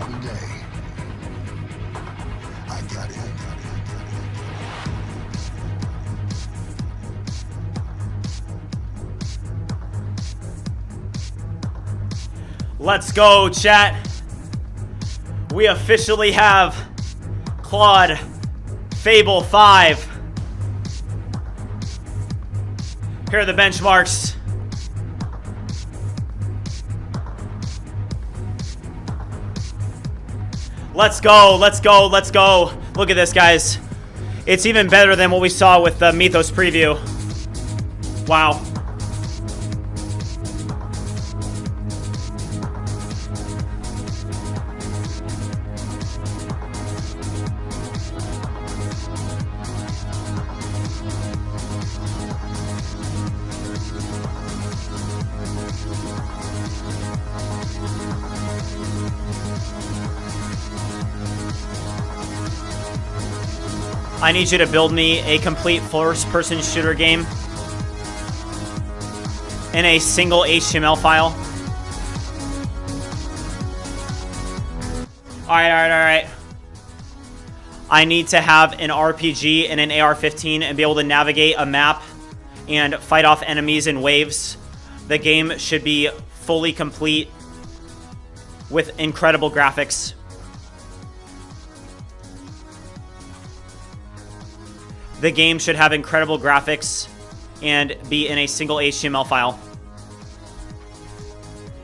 every day. I got it. Let's go, chat. We officially have Claude Fable 5. Here are the benchmarks. Let's go, let's go, let's go. Look at this, guys. It's even better than what we saw with the Mythos preview. Wow. I need you to build me a complete first-person shooter game in a single HTML file. Alright. I need to have an RPG and an AR-15 and be able to navigate a map and fight off enemies in waves. The game should be fully complete with incredible graphics. The game should have incredible graphics and be in a single HTML file.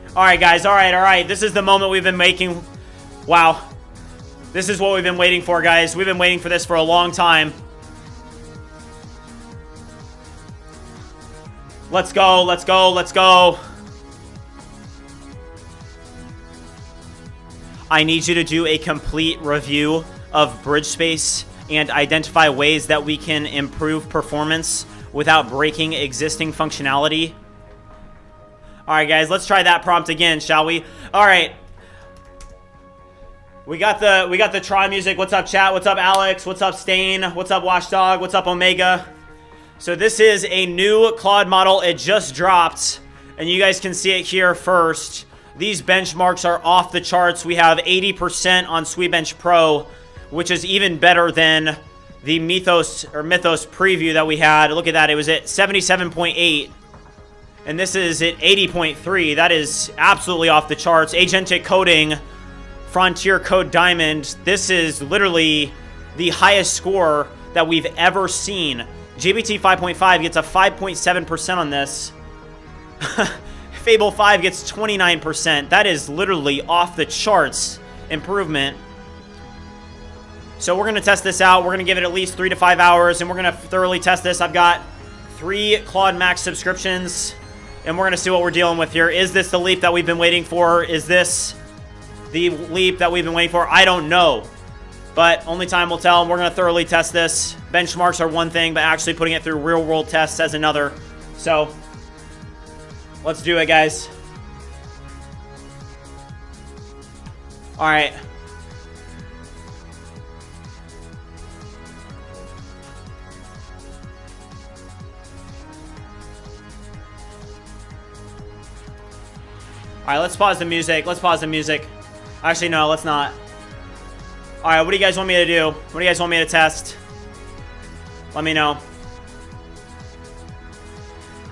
Alright, guys. Alright. This is the moment we've been making. Wow. This is what we've been waiting for, guys. We've been waiting for this for a long time. Let's go. Let's go. Let's go. I need you to do a complete review of BridgeSpace and identify ways that we can improve performance without breaking existing functionality. All right, guys, let's try that prompt again, shall we? All right. We got the Tron music. What's up, chat? What's up, Alex? What's up, Stain? What's up, Watchdog? What's up, Omega? So this is a new Claude model. It just dropped, and you guys can see it here first. These benchmarks are off the charts. We have 80% on Sweetbench Pro, which is even better than the Mythos preview that we had. Look at that. It was at 77.8. And this is at 80.3. That is absolutely off the charts. Agentic coding, Frontier Code Diamond. This is literally the highest score that we've ever seen. GPT 5.5 gets a 5.7% on this. Fable 5 gets 29%. That is literally off the charts improvement. So we're going to test this out. We're going to give it at least 3 to 5 hours, and we're going to thoroughly test this. I've got 3 Claude Max subscriptions, and we're going to see what we're dealing with here. Is this the leap that we've been waiting for? Is this the leap that we've been waiting for? I don't know, but only time will tell, and we're going to thoroughly test this. Benchmarks are one thing, but actually putting it through real-world tests is another. So let's do it, guys. All right. All right, let's pause the music. Let's pause the music. Actually, no, let's not. All right, what do you guys want me to do? What do you guys want me to test? Let me know.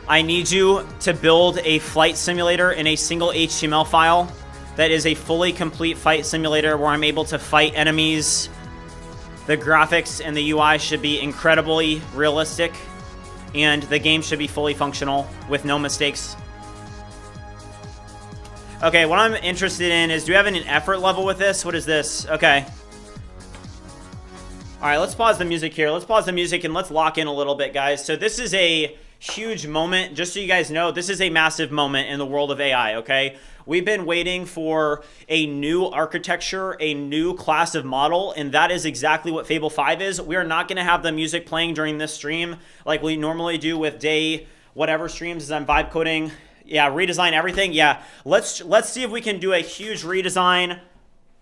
I need you to build a flight simulator in a single HTML file that is a fully complete fight simulator where I'm able to fight enemies. The graphics and the UI should be incredibly realistic, and the game should be fully functional with no mistakes. Okay, what I'm interested in is, do we have an effort level with this? What is this? Okay. All right, let's pause the music here. Let's pause the music and let's lock in a little bit, guys. So this is a huge moment. Just so you guys know, this is a massive moment in the world of AI, okay? We've been waiting for a new architecture, a new class of model, and that is exactly what Fable 5 is. We are not going to have the music playing during this stream like we normally do with day whatever streams as I'm vibe coding. Yeah, redesign everything. Yeah, let's see if we can do a huge redesign.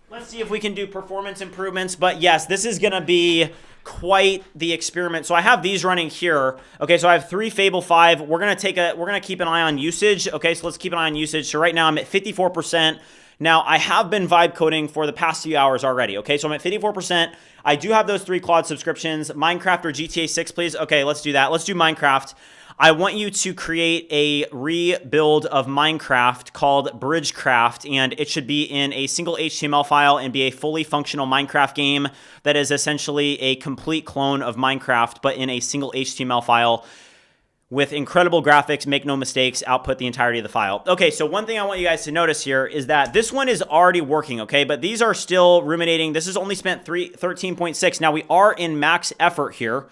Let's see if we can do performance improvements. But yes, this is going to be quite the experiment. So I have these running here. Okay, so I have 3 Fable 5. We're going to keep an eye on usage. Okay, so let's keep an eye on usage. So right now I'm at 54%. Now, I have been vibe coding for the past few hours already, okay? So I'm at 54%. I do have those 3 Claude subscriptions. Minecraft or GTA 6, please? Okay, let's do that. Let's do Minecraft. I want you to create a rebuild of Minecraft called BridgeCraft, and it should be in a single HTML file and be a fully functional Minecraft game that is essentially a complete clone of Minecraft, but in a single HTML file with incredible graphics, make no mistakes, output the entirety of the file. Okay, so one thing I want you guys to notice here is that this one is already working, okay? But these are still ruminating. This has only spent 13.6. Now, we are in max effort here.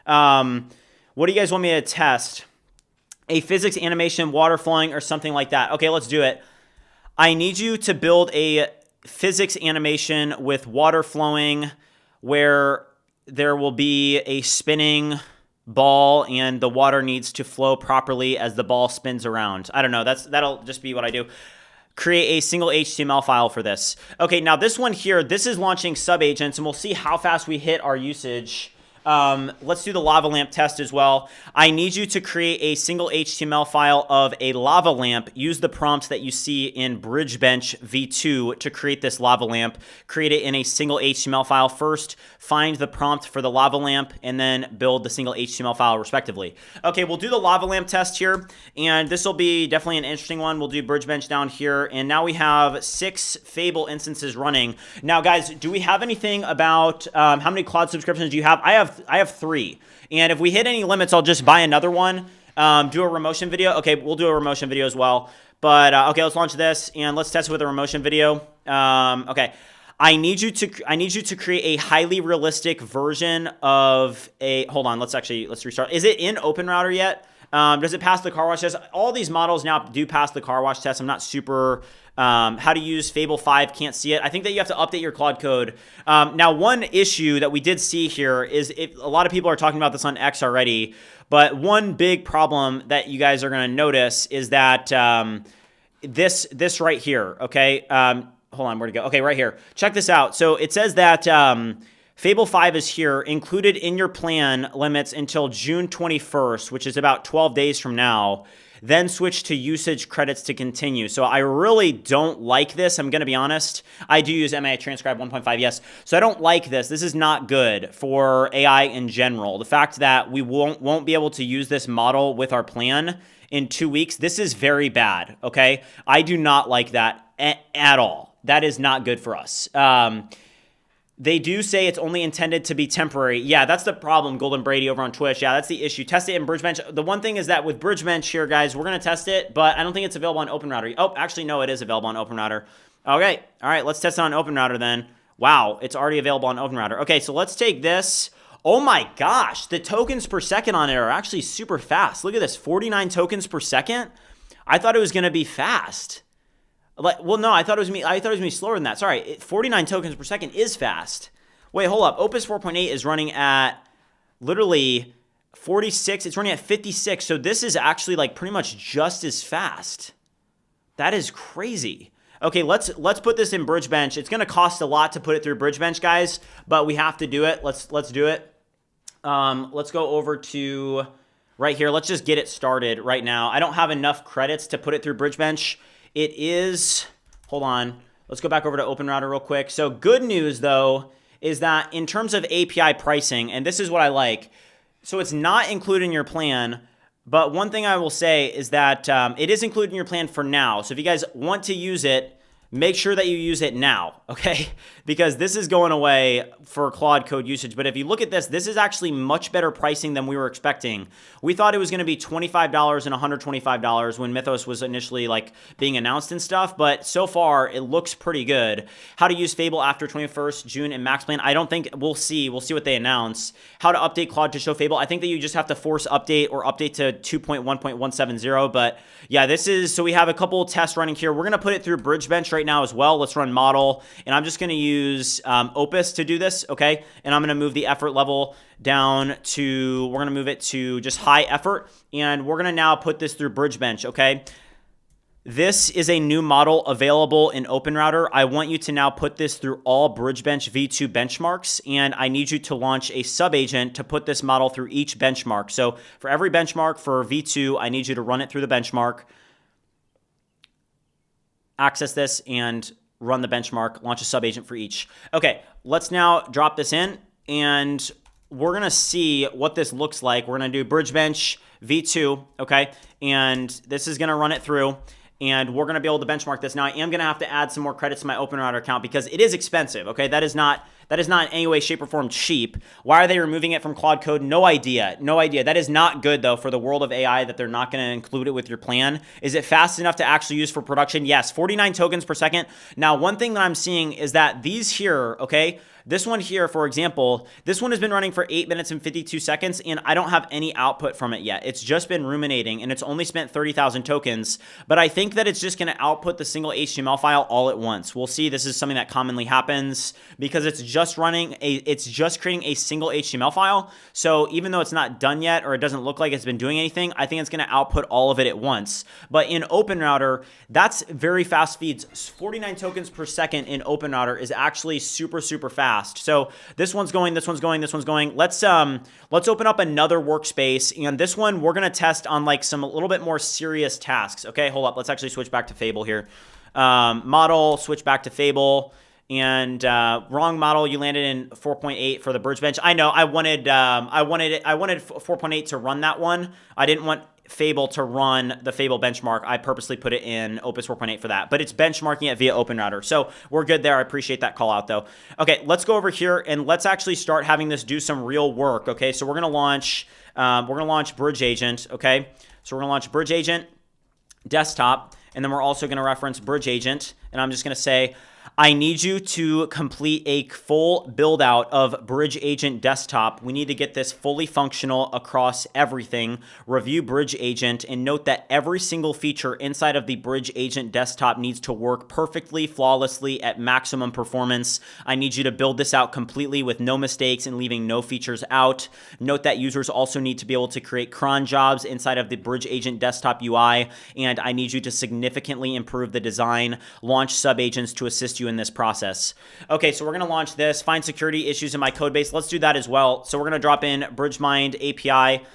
What do you guys want me to test? A physics animation, water flowing, or something like that. Okay, let's do it. I need you to build a physics animation with water flowing where there will be a spinning ball and the water needs to flow properly as the ball spins around. I don't know. That'll just be what I do. Create a single HTML file for this. Okay, now this one here, this is launching sub-agents, and we'll see how fast we hit our usage. Let's do the lava lamp test as well. I need you to create a single HTML file of a lava lamp. Use the prompts that you see in BridgeBench v2 to create this lava lamp. Create it in a single HTML file first. Find the prompt for the lava lamp and then build the single HTML file respectively. Okay, we'll do the lava lamp test here, and this will be definitely an interesting one. We'll do BridgeBench down here, and now we have 6 Fable instances running. Now, guys, do we have anything about how many Claude subscriptions do you have? I have 3, and if we hit any limits, I'll just buy another one. Do a remotion video. Okay, we'll do a remotion video as well. But okay, let's launch this and let's test it with a remotion video. Okay, I need you to create a highly realistic version of a. Hold on, let's restart. Is it in OpenRouter yet? Does it pass the car wash test? All these models now do pass the car wash test. I'm not super. How to use Fable 5, can't see it. I think that you have to update your Claude Code. Now, one issue that we did see here is a lot of people are talking about this on X already, but one big problem that you guys are going to notice is that this right here, okay? Hold on, where'd it go? Okay, right here. Check this out. So it says that Fable 5 is here, included in your plan limits until June 21st, which is about 12 days from now. Then switch to usage credits to continue. So I really don't like this. I'm going to be honest. I do use MA Transcribe 1.5, yes. So I don't like this. This is not good for AI in general. The fact that we won't be able to use this model with our plan in 2 weeks, this is very bad, okay? I do not like that at all. That is not good for us. They do say it's only intended to be temporary. Yeah, that's the problem, Golden Brady over on Twitch. Yeah, that's the issue. Test it in BridgeBench. The one thing is that with BridgeBench here, guys, we're going to test it, but I don't think it's available on OpenRouter. Oh, actually, no, it is available on OpenRouter. Okay, all right, let's test it on OpenRouter then. Wow, it's already available on OpenRouter. Okay, so let's take this. Oh my gosh, the tokens per second on it are actually super fast. Look at this, 49 tokens per second. I thought it was going to be fast. Well, no, I thought it was going to be slower than that. Sorry, 49 tokens per second is fast. Wait, hold up. Opus 4.8 is running at literally 46. It's running at 56. So this is actually like pretty much just as fast. That is crazy. Okay, let's put this in BridgeBench. It's going to cost a lot to put it through BridgeBench, guys, but we have to do it. Let's do it. Let's go over to right here. Let's just get it started right now. I don't have enough credits to put it through BridgeBench. It is, hold on, let's go back over to OpenRouter real quick. So good news, though, is that in terms of API pricing, and this is what I like, so it's not included in your plan, but one thing I will say is that it is included in your plan for now. So if you guys want to use it, make sure that you use it now, okay? Because this is going away for Claude Code usage. But if you look at this, this is actually much better pricing than we were expecting. We thought it was going to be $25 and $125 when Mythos was initially like being announced and stuff. But so far, it looks pretty good. How to use Fable after 21st June in Max Plan. I don't think we'll see. We'll see what they announce. How to update Claude to show Fable. I think that you just have to force update or update to 2.1.170. But yeah, this is, so we have a couple tests running here. We're going to put it through BridgeBench right now as well. Let's run model, and I'm just going to use Opus to do this, okay? And I'm going to move the effort level down to, we're going to move it to just high effort, and we're going to now put this through BridgeBench, okay? This is a new model available in OpenRouter. I want you to now put this through all BridgeBench v2 benchmarks, and I need you to launch a sub-agent to put this model through each benchmark. So for every benchmark for v2, I need you to run it through the benchmark. access this and run the benchmark, launch a sub agent for each. Okay, let's now drop this in and we're going to see what this looks like. We're going to do BridgeBench V2, okay? And this is going to run it through and we're going to be able to benchmark this. Now, I am going to have to add some more credits to my OpenRouter account because it is expensive, okay? That is not in any way, shape, or form cheap. Why are they removing it from Claude Code? No idea. No idea. That is not good, though, for the world of AI that they're not going to include it with your plan. Is it fast enough to actually use for production? Yes, 49 tokens per second. Now, one thing that I'm seeing is that these here, okay, this one here, for example, this one has been running for 8 minutes and 52 seconds, and I don't have any output from it yet. It's just been ruminating, and it's only spent 30,000 tokens, but I think that it's just going to output the single HTML file all at once. We'll see. This is something that commonly happens because it's just creating a single HTML file. So even though it's not done yet, or it doesn't look like it's been doing anything, I think it's going to output all of it at once. But in OpenRouter, that's very fast feeds. 49 tokens per second in OpenRouter is actually super, super fast. So this one's going, this one's going, this one's going. Let's open up another workspace, and this one we're gonna test on like a little bit more serious tasks. Okay, hold up. Let's actually switch back to Fable here. Model, switch back to Fable, and wrong model. You landed in 4.8 for the BridgeBench. I know. I wanted 4.8 to run that one. I didn't want Fable to run the Fable benchmark. I purposely put it in Opus 4.8 for that, but it's benchmarking it via OpenRouter. So we're good there. I appreciate that call out though. Okay, let's go over here and let's actually start having this do some real work. Okay, so we're gonna launch Bridge Agent. Okay, so we're gonna launch Bridge Agent desktop, and then we're also gonna reference Bridge Agent, and I'm just gonna say, I need you to complete a full build out of Bridge Agent desktop. We need to get this fully functional across everything. Review Bridge Agent and note that every single feature inside of the Bridge Agent desktop needs to work perfectly, flawlessly at maximum performance. I need you to build this out completely with no mistakes and leaving no features out. Note that users also need to be able to create cron jobs inside of the Bridge Agent desktop UI, and I need you to significantly improve the design. Launch sub agents to assist you in this process. Okay, so we're going to launch this. Find security issues in my code base. Let's do that as well. So we're going to drop in BridgeMind API.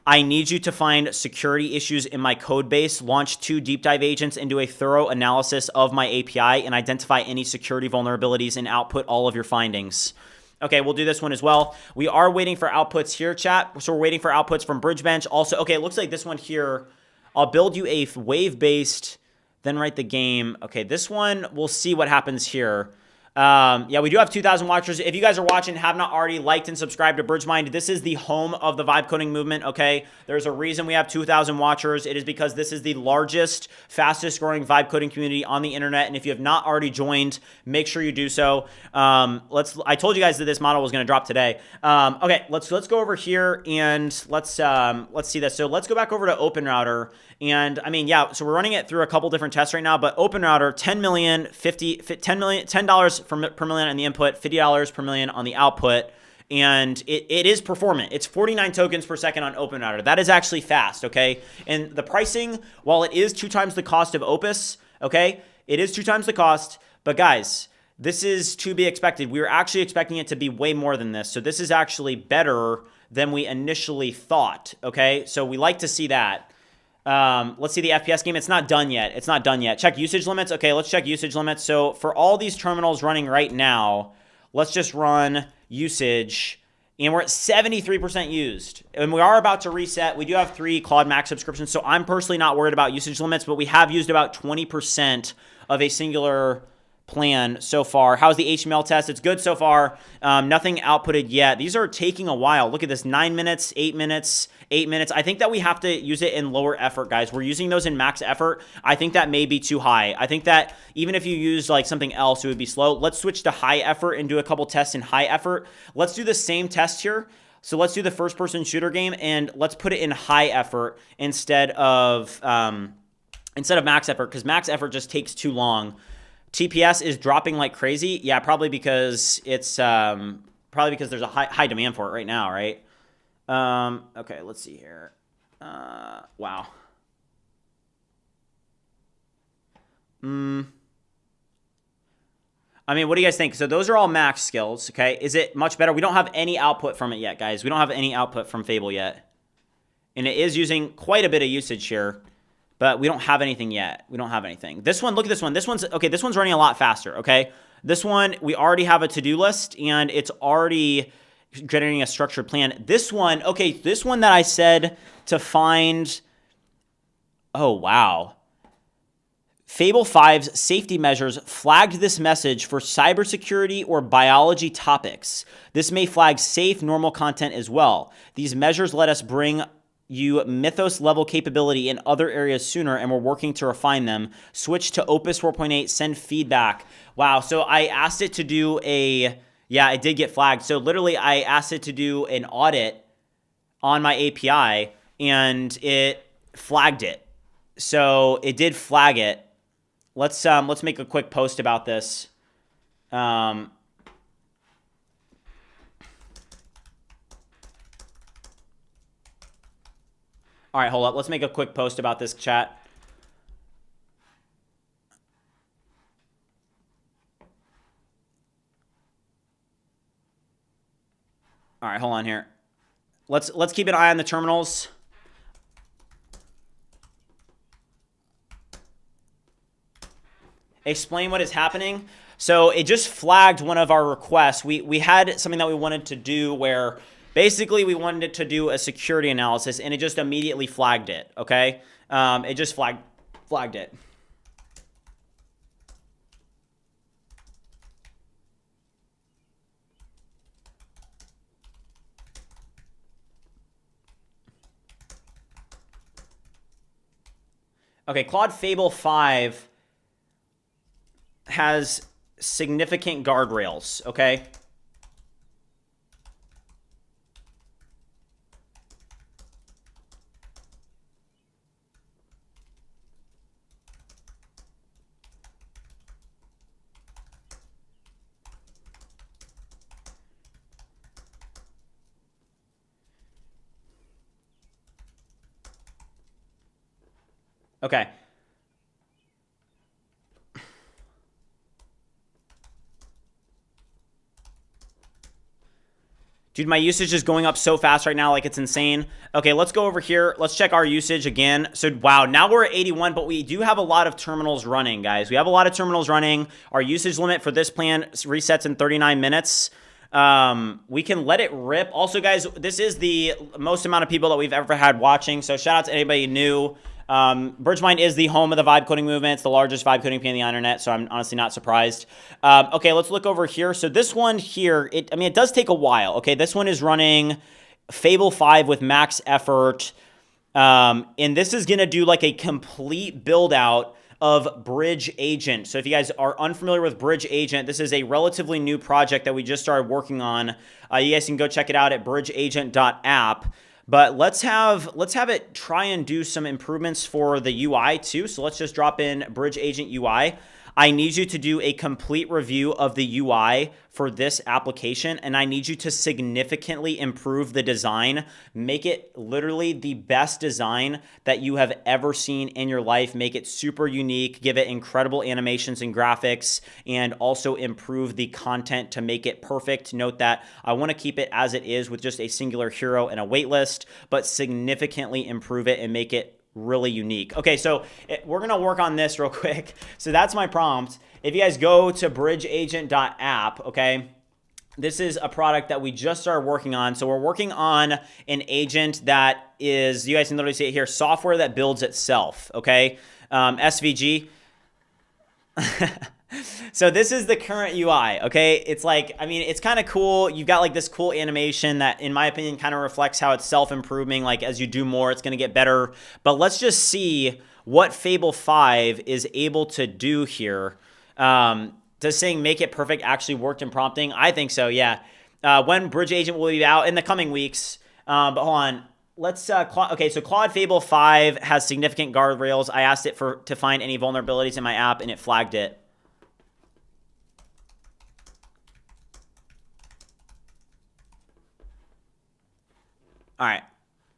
I need you to find security issues in my code base, launch 2 deep dive agents, and do a thorough analysis of my API and identify any security vulnerabilities and output all of your findings. Okay, we'll do this one as well. We are waiting for outputs here, chat. So we're waiting for outputs from BridgeBench. Also, okay, it looks like this one here, I'll build you a wave-based, then write the game. Okay, this one, we'll see what happens here. Yeah, we do have 2,000 watchers. If you guys are watching, have not already liked and subscribed to BridgeMind, this is the home of the vibe coding movement, okay? There's a reason we have 2,000 watchers. It is because this is the largest, fastest growing vibe coding community on the internet, and if you have not already joined, make sure you do so. I told you guys that this model was going to drop today. Okay, let's go over here and let's see this. So let's go back over to OpenRouter. And I mean, yeah, so we're running it through a couple different tests right now, but OpenRouter, $10 per million on the input, $50 per million on the output, and it is performant. It's 49 tokens per second on OpenRouter. That is actually fast, okay? And the pricing, while it is 2 times the cost of Opus, okay, it is 2 times the cost, but guys, this is to be expected. We were actually expecting it to be way more than this, so this is actually better than we initially thought, okay? So we like to see that. Let's see the FPS game. It's not done yet. It's not done yet. Check usage limits. Okay, let's check usage limits. So for all these terminals running right now, let's just run usage, and we're at 73% used. And we are about to reset. We do have 3 Claude Max subscriptions, so I'm personally not worried about usage limits, but we have used about 20% of a singular plan so far. How's the HTML test? It's good so far. Nothing outputted yet. These are taking a while. Look at this, 9 minutes, 8 minutes, 8 minutes. I think that we have to use it in lower effort, guys. We're using those in max effort. I think that may be too high. I think that even if you use like something else, it would be slow. Let's switch to high effort and do a couple tests in high effort. Let's do the same test here. So let's do the first person shooter game and let's put it in high effort instead of max effort, because max effort just takes too long. TPS is dropping like crazy. Yeah, probably because it's there's a high demand for it right now, right? Okay, let's see here. Wow. I mean, what do you guys think? So those are all max skills, okay? Is it much better? We don't have any output from it yet, guys. We don't have any output from Fable yet. And it is using quite a bit of usage here. but we don't have anything yet. We don't have anything. This one, look at this one. This one's, okay, this one's running a lot faster, okay? This one, we already have a to-do list, and it's already generating a structured plan. This one, okay, this one that I said to find, oh, wow. Fable 5's safety measures flagged this message for cybersecurity or biology topics. This may flag safe, normal content as well. These measures let us bring you Mythos level capability in other areas sooner, and we're working to refine them. Switch to Opus 4.8, send feedback. Wow, so I asked it to do a, yeah, it did get flagged. So literally I asked it to do an audit on my API, and it flagged it. So it did flag it. Let's make a quick post about this. All right, hold up. Let's make a quick post about this, chat. All right, hold on here. Let's keep an eye on the terminals. Explain what is happening. So it just flagged one of our requests. We had something that we wanted to do where basically we wanted it to do a security analysis, and it just immediately flagged it, okay? It just flagged it. Okay, Claude Fable 5 has significant guardrails, okay? Okay. Dude, my usage is going up so fast right now, like it's insane. Okay, let's go over here. Let's check our usage again. So, wow, now we're at 81, but we do have a lot of terminals running, guys. We have a lot of terminals running. Our usage limit for this plan resets in 39 minutes. We can let it rip. Also, guys, this is the most amount of people that we've ever had watching, so shout out to anybody new. BridgeMind is the home of the vibe coding movement. It's the largest vibe coding community on the internet, so I'm honestly not surprised. Okay, let's look over here. So this one here, it does take a while. Okay, this one is running Fable 5 with max effort, and this is going to do like a complete build out of Bridge Agent. So if you guys are unfamiliar with Bridge Agent, this is a relatively new project that we just started working on. You guys can go check it out at bridgeagent.app. But let's have it try and do some improvements for the UI too. So let's just drop in Bridge Agent UI. I need you to do a complete review of the UI for this application, and I need you to significantly improve the design. Make it literally the best design that you have ever seen in your life. Make it super unique, give it incredible animations and graphics, and also improve the content to make it perfect. Note that I want to keep it as it is with just a singular hero and a waitlist, but significantly improve it and make it really unique. Okay, so we're going to work on this real quick. So that's my prompt. If you guys go to bridgeagent.app, okay, this is a product that we just started working on. So we're working on an agent that is, you guys can literally see it here, software that builds itself, okay? SVG. So this is the current UI, okay? It's like, I mean, it's kind of cool. You've got like this cool animation that, in my opinion, kind of reflects how it's self-improving. Like as you do more, it's going to get better. But let's just see what Fable 5 is able to do here. Does saying make it perfect actually worked in prompting? I think so, yeah. When Bridge Agent will be out in the coming weeks. But hold on. Let's, okay, so Claude Fable 5 has significant guardrails. I asked it to find any vulnerabilities in my app, and it flagged it. All right,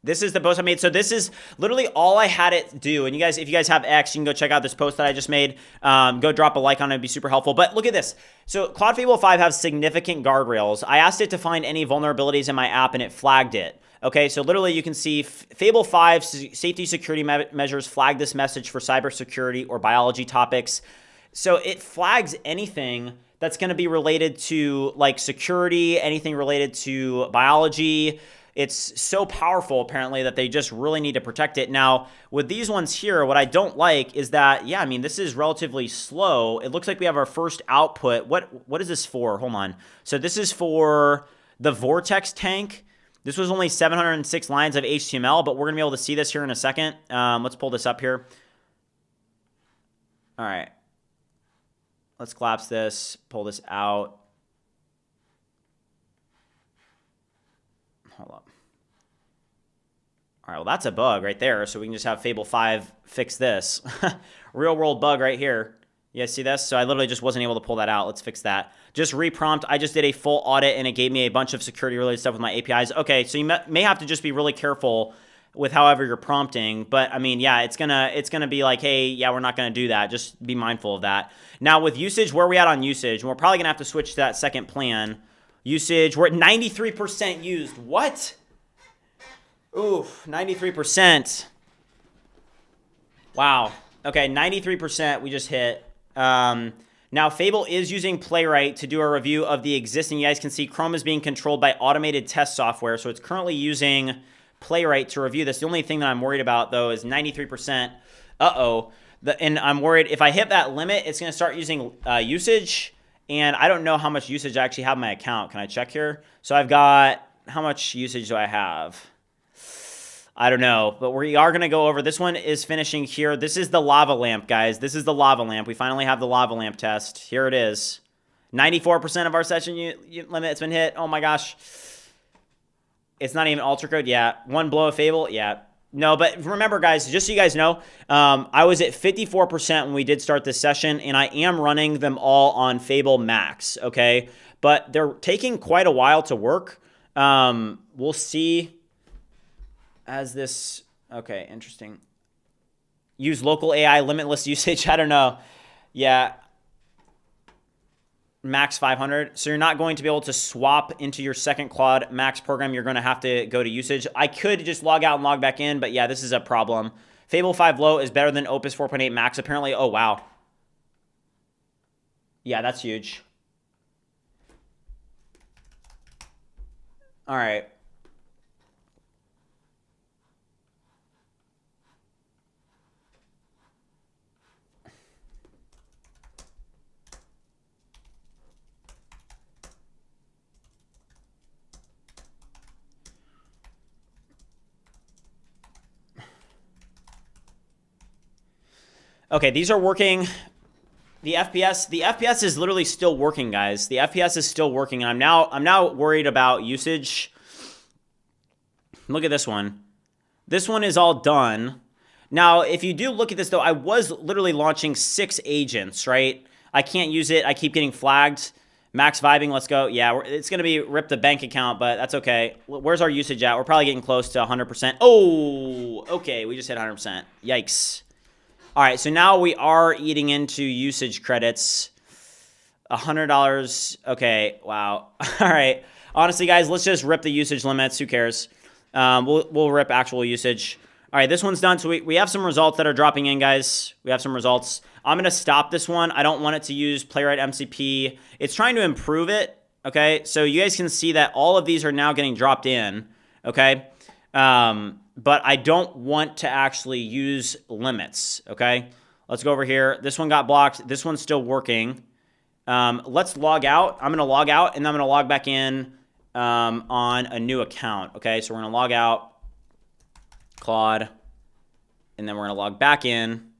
this is the post I made. So this is literally all I had it do. And you guys, if you guys have X, you can go check out this post that I just made. Go drop a like on it. It'd be super helpful. But look at this. So Claude Fable 5 has significant guardrails. I asked it to find any vulnerabilities in my app, and it flagged it. Okay, so literally you can see Fable 5 safety security measures flag this message for cybersecurity or biology topics. So it flags anything that's going to be related to like security, anything related to biology. It's so powerful, apparently, that they just really need to protect it. Now, with these ones here, what I don't like is that, yeah, I mean, this is relatively slow. It looks like we have our first output. What is this for? Hold on. So this is for the Vortex tank. This was only 706 lines of HTML, but we're going to be able to see this here in a second. Let's pull this up here. All right. Let's collapse this, pull this out. Hold up. All right, well, that's a bug right there. So we can just have Fable 5 fix this. Real world bug right here. You guys see this? So I literally just wasn't able to pull that out. Let's fix that. Just reprompt. I just did a full audit, and it gave me a bunch of security-related stuff with my APIs. Okay, so you may have to just be really careful with however you're prompting. But, I mean, yeah, it's gonna be like, hey, yeah, we're not going to do that. Just be mindful of that. Now, with usage, where are we at on usage? And we're probably going to have to switch to that second plan. Usage, we're at 93% used. What? Oof, 93%. Wow. Okay, 93% we just hit. Now, Fable is using Playwright to do a review of the existing. You guys can see Chrome is being controlled by automated test software, so it's currently using Playwright to review this. The only thing that I'm worried about, though, is 93%. Uh-oh. And I'm worried if I hit that limit, it's going to start using usage. And I don't know how much usage I actually have in my account. Can I check here? So I've got, how much usage do I have? I don't know, but we are going to go over. This one is finishing here. This is the lava lamp, guys. This is the lava lamp. We finally have the lava lamp test. Here it is. 94% of our session limit has been hit. Oh my gosh. It's not even UltraCode. Yeah. One blow of Fable. Yeah. No, but remember, guys, just so you guys know, I was at 54% when we did start this session, and I am running them all on Fable Max, okay? But they're taking quite a while to work. We'll see as this... Okay, interesting. Use local AI, limitless usage. I don't know. Yeah. Max 500. So you're not going to be able to swap into your second Claude Max program. You're going to have to go to usage. I could just log out and log back in, but yeah, this is a problem. Fable 5 Low is better than Opus 4.8 Max, apparently. Oh, wow. Yeah, that's huge. All right. Okay, these are working. The FPS is literally still working, guys. The FPS is still working, and I'm now worried about usage. Look at this one. This one is all done. Now, if you do look at this, though, I was literally launching 6 agents, right? I can't use it. I keep getting flagged. Max vibing, let's go. Yeah, it's going to be rip the bank account, but that's okay. Where's our usage at? We're probably getting close to 100%. Oh, okay, we just hit 100%. Yikes. All right, so now we are eating into usage credits. $100. Okay, wow. All right. Honestly, guys, let's just rip the usage limits. Who cares? We'll rip actual usage. All right, this one's done. So we have some results that are dropping in, guys. We have some results. I'm going to stop this one. I don't want it to use Playwright MCP. It's trying to improve it, okay? So you guys can see that all of these are now getting dropped in, okay? But I don't want to actually use limits, okay? Let's go over here. This one got blocked. This one's still working. Let's log out. I'm going to log out, and then I'm going to log back in on a new account, okay? So we're going to log out, Claude, and then we're going to log back in,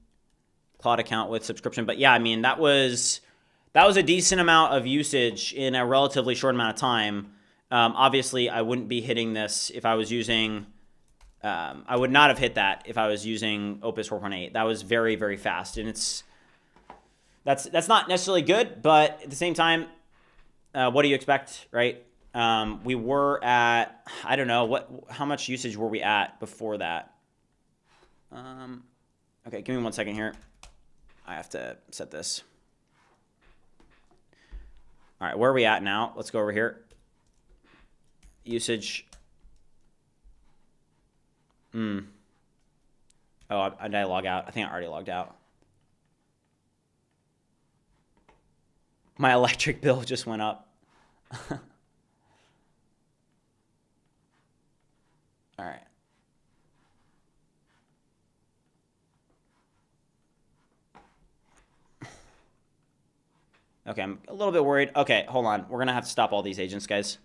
Claude account with subscription. But yeah, I mean, that was a decent amount of usage in a relatively short amount of time. Obviously, I wouldn't be hitting this if I was using... I would not have hit that if I was using Opus 4.8. That was very, very fast, and that's not necessarily good, but at the same time, what do you expect, right? We were at, I don't know, how much usage were we at before that? Okay, give me 1 second here. I have to set this. All right, where are we at now? Let's go over here. Usage. Oh, did I log out? I think I already logged out. My electric bill just went up. All right. Okay, I'm a little bit worried. Okay, hold on. We're going to have to stop all these agents, guys.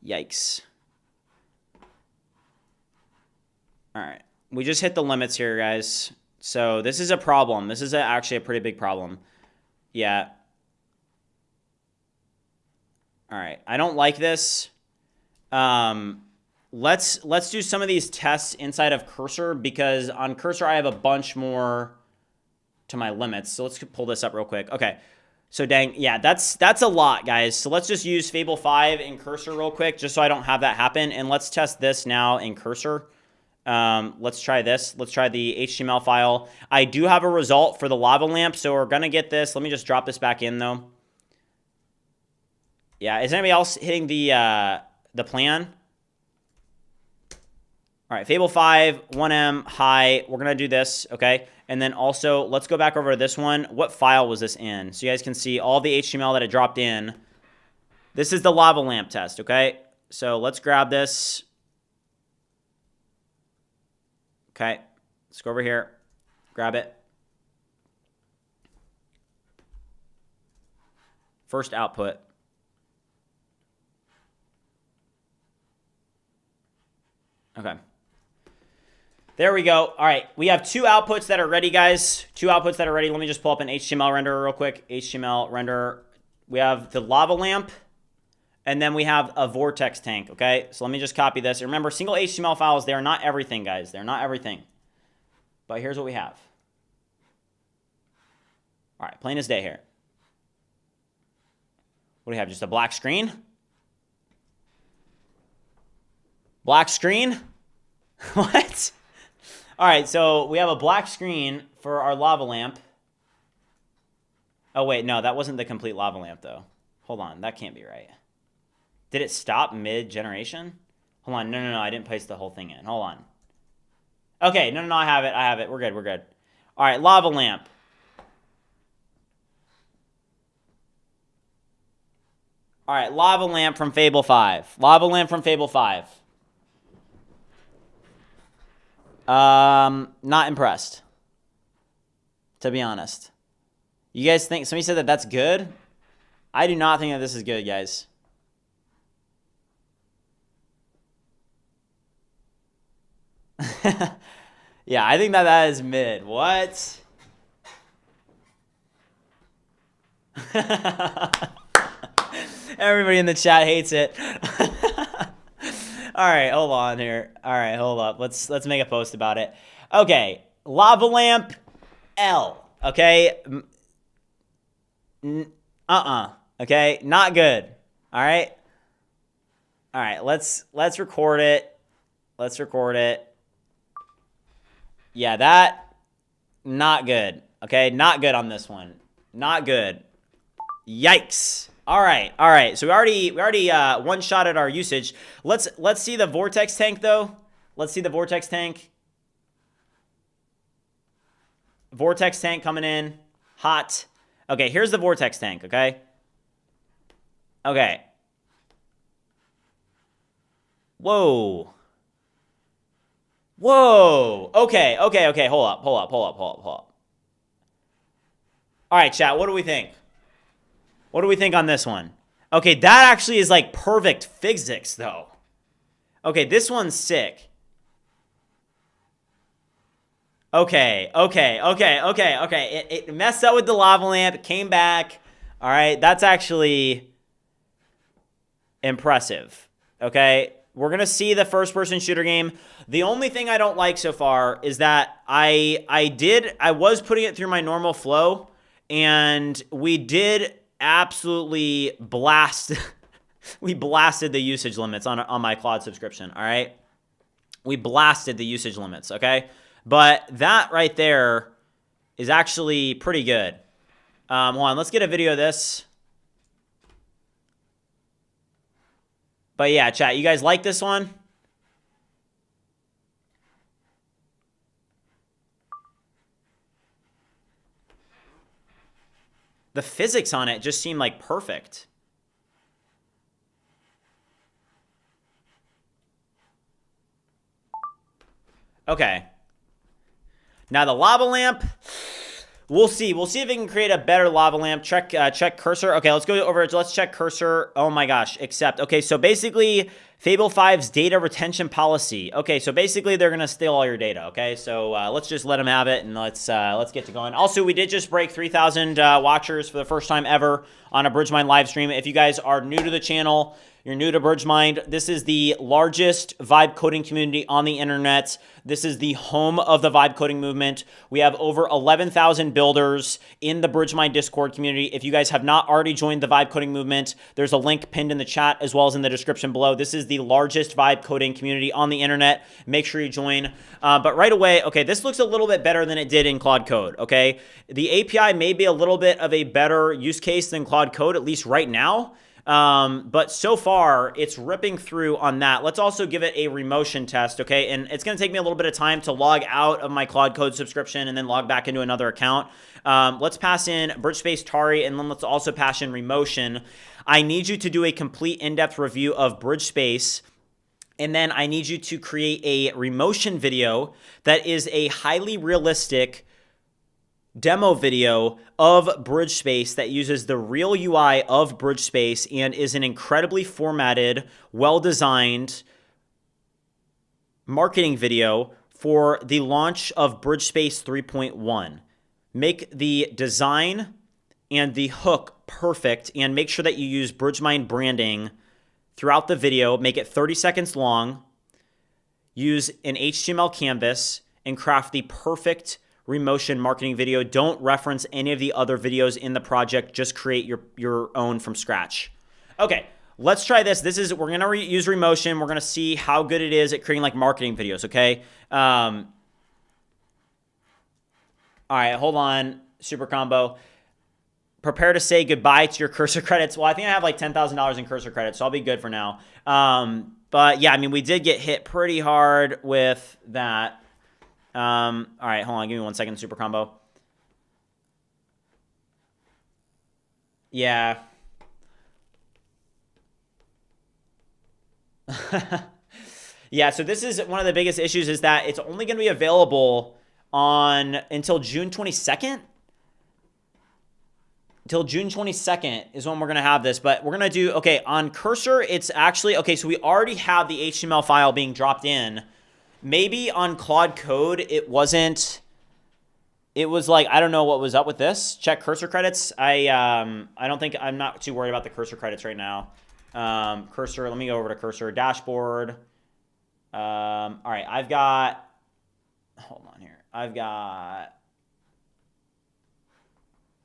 Yikes. All right. We just hit the limits here, guys. So this is a problem. This is actually a pretty big problem. Yeah. All right. I don't like this. Let's do some of these tests inside of Cursor, because on Cursor I have a bunch more to my limits. So let's pull this up real quick. Okay. So dang, yeah, that's a lot, guys. So let's just use Fable 5 in Cursor real quick, just so I don't have that happen. And let's test this now in Cursor. Let's try this. Let's try the HTML file. I do have a result for the lava lamp, so we're gonna get this. Let me just drop this back in though. Yeah, is anybody else hitting the plan? All right, Fable 5, 1M, high. We're gonna do this, okay? And then also, let's go back over to this one. What file was this in? So you guys can see all the HTML that it dropped in. This is the lava lamp test, okay? So let's grab this. Okay, let's go over here, grab it. First output. Okay. There we go. All right, we have two outputs that are ready, guys. Two outputs that are ready. Let me just pull up an HTML render real quick. HTML render. We have the lava lamp, and then we have a vortex tank, okay? So let me just copy this. Remember, single HTML files, they are not everything, guys. They're not everything. But here's what we have. All right, plain as day here. What do we have? Just a black screen? Black screen? What? All right, so we have a black screen for our lava lamp. Oh, wait, no, that wasn't the complete lava lamp, though. Hold on, that can't be right. Did it stop mid-generation? Hold on, no, I didn't paste the whole thing in. Hold on. Okay, no, I have it. We're good. All right, lava lamp. All right, lava lamp from Fable 5. Lava lamp from Fable 5. Not impressed, to be honest. You guys think, somebody said that that's good? I do not think that this is good, guys. Yeah, I think that is mid. What? Everybody in the chat hates it. All right, hold on here. All right, hold up. Let's make a post about it. Okay, lava lamp L. Okay. Okay, not good. All right. All right, let's record it. Let's record it. Yeah, that not good. Okay, not good on this one. Not good. Yikes. All right. So we already one-shotted our usage. Let's see the vortex tank though. Let's see the vortex tank. Vortex tank coming in hot. Okay, here's the vortex tank, okay? Okay. Whoa. Okay. Hold up. All right, chat, what do we think? What do we think on this one? Okay, that actually is like perfect physics, though. Okay, this one's sick. Okay. It messed up with the lava lamp. It came back. All right, that's actually impressive. Okay, we're going to see the first-person shooter game. The only thing I don't like so far is that I was putting it through my normal flow, and we did absolutely blast. We blasted the usage limits on my Claude subscription, all right? We blasted the usage limits, okay? But that right there is actually pretty good. Hold on, let's get a video of this. But yeah, chat, you guys like this one? The physics on it just seem like perfect. Okay. Now the lava lamp, we'll see. We'll see if we can create a better lava lamp. Check cursor. Okay, let's go over. Let's check cursor. Oh my gosh, accept. Okay, so basically Fable 5's data retention policy. Okay, so basically they're gonna steal all your data. Okay, so let's just let them have it and let's get to going. Also, we did just break 3,000 watchers for the first time ever on a BridgeMind live stream. If you guys are new to the channel, you're new to BridgeMind, this is the largest vibe coding community on the internet. This is the home of the vibe coding movement. We have over 11,000 builders in the BridgeMind Discord community. If you guys have not already joined the vibe coding movement, there's a link pinned in the chat as well as in the description below. This is the largest vibe coding community on the internet. Make sure you join. But right away, okay, this looks a little bit better than it did in Claude Code, okay? The API may be a little bit of a better use case than Claude Code, at least right now. But so far, it's ripping through on that. Let's also give it a remotion test, okay? And it's going to take me a little bit of time to log out of my Claude Code subscription and then log back into another account. Let's pass in BridgeSpace Tari, and then let's also pass in remotion. I need you to do a complete in-depth review of BridgeSpace, and then I need you to create a remotion video that is a highly realistic demo video of BridgeSpace that uses the real UI of BridgeSpace and is an incredibly formatted, well-designed marketing video for the launch of BridgeSpace 3.1. Make the design and the hook perfect and make sure that you use BridgeMind branding throughout the video. Make it 30 seconds long. Use an HTML canvas and craft the perfect remotion marketing video. Don't reference any of the other videos in the project. Just create your own from scratch. Okay, let's try this. We're going to use remotion. We're going to see how good it is at creating like marketing videos, okay? All right, hold on. Super combo. Prepare to say goodbye to your cursor credits. Well, I think I have like $10,000 in cursor credits, so I'll be good for now. But yeah, I mean, we did get hit pretty hard with that. All right, hold on. Give me 1 second. Super combo. Yeah. Yeah, so this is one of the biggest issues is that it's only going to be available until June 22nd. Until June 22nd is when we're going to have this. But we're going to do, okay, on cursor, it's actually, okay, so we already have the HTML file being dropped in. Maybe on Claude Code, it wasn't, it was like, I don't know what was up with this. Check cursor credits. I don't think, I'm not too worried about the cursor credits right now. Cursor, let me go over to cursor, dashboard. All right, I've got, hold on here. I've got,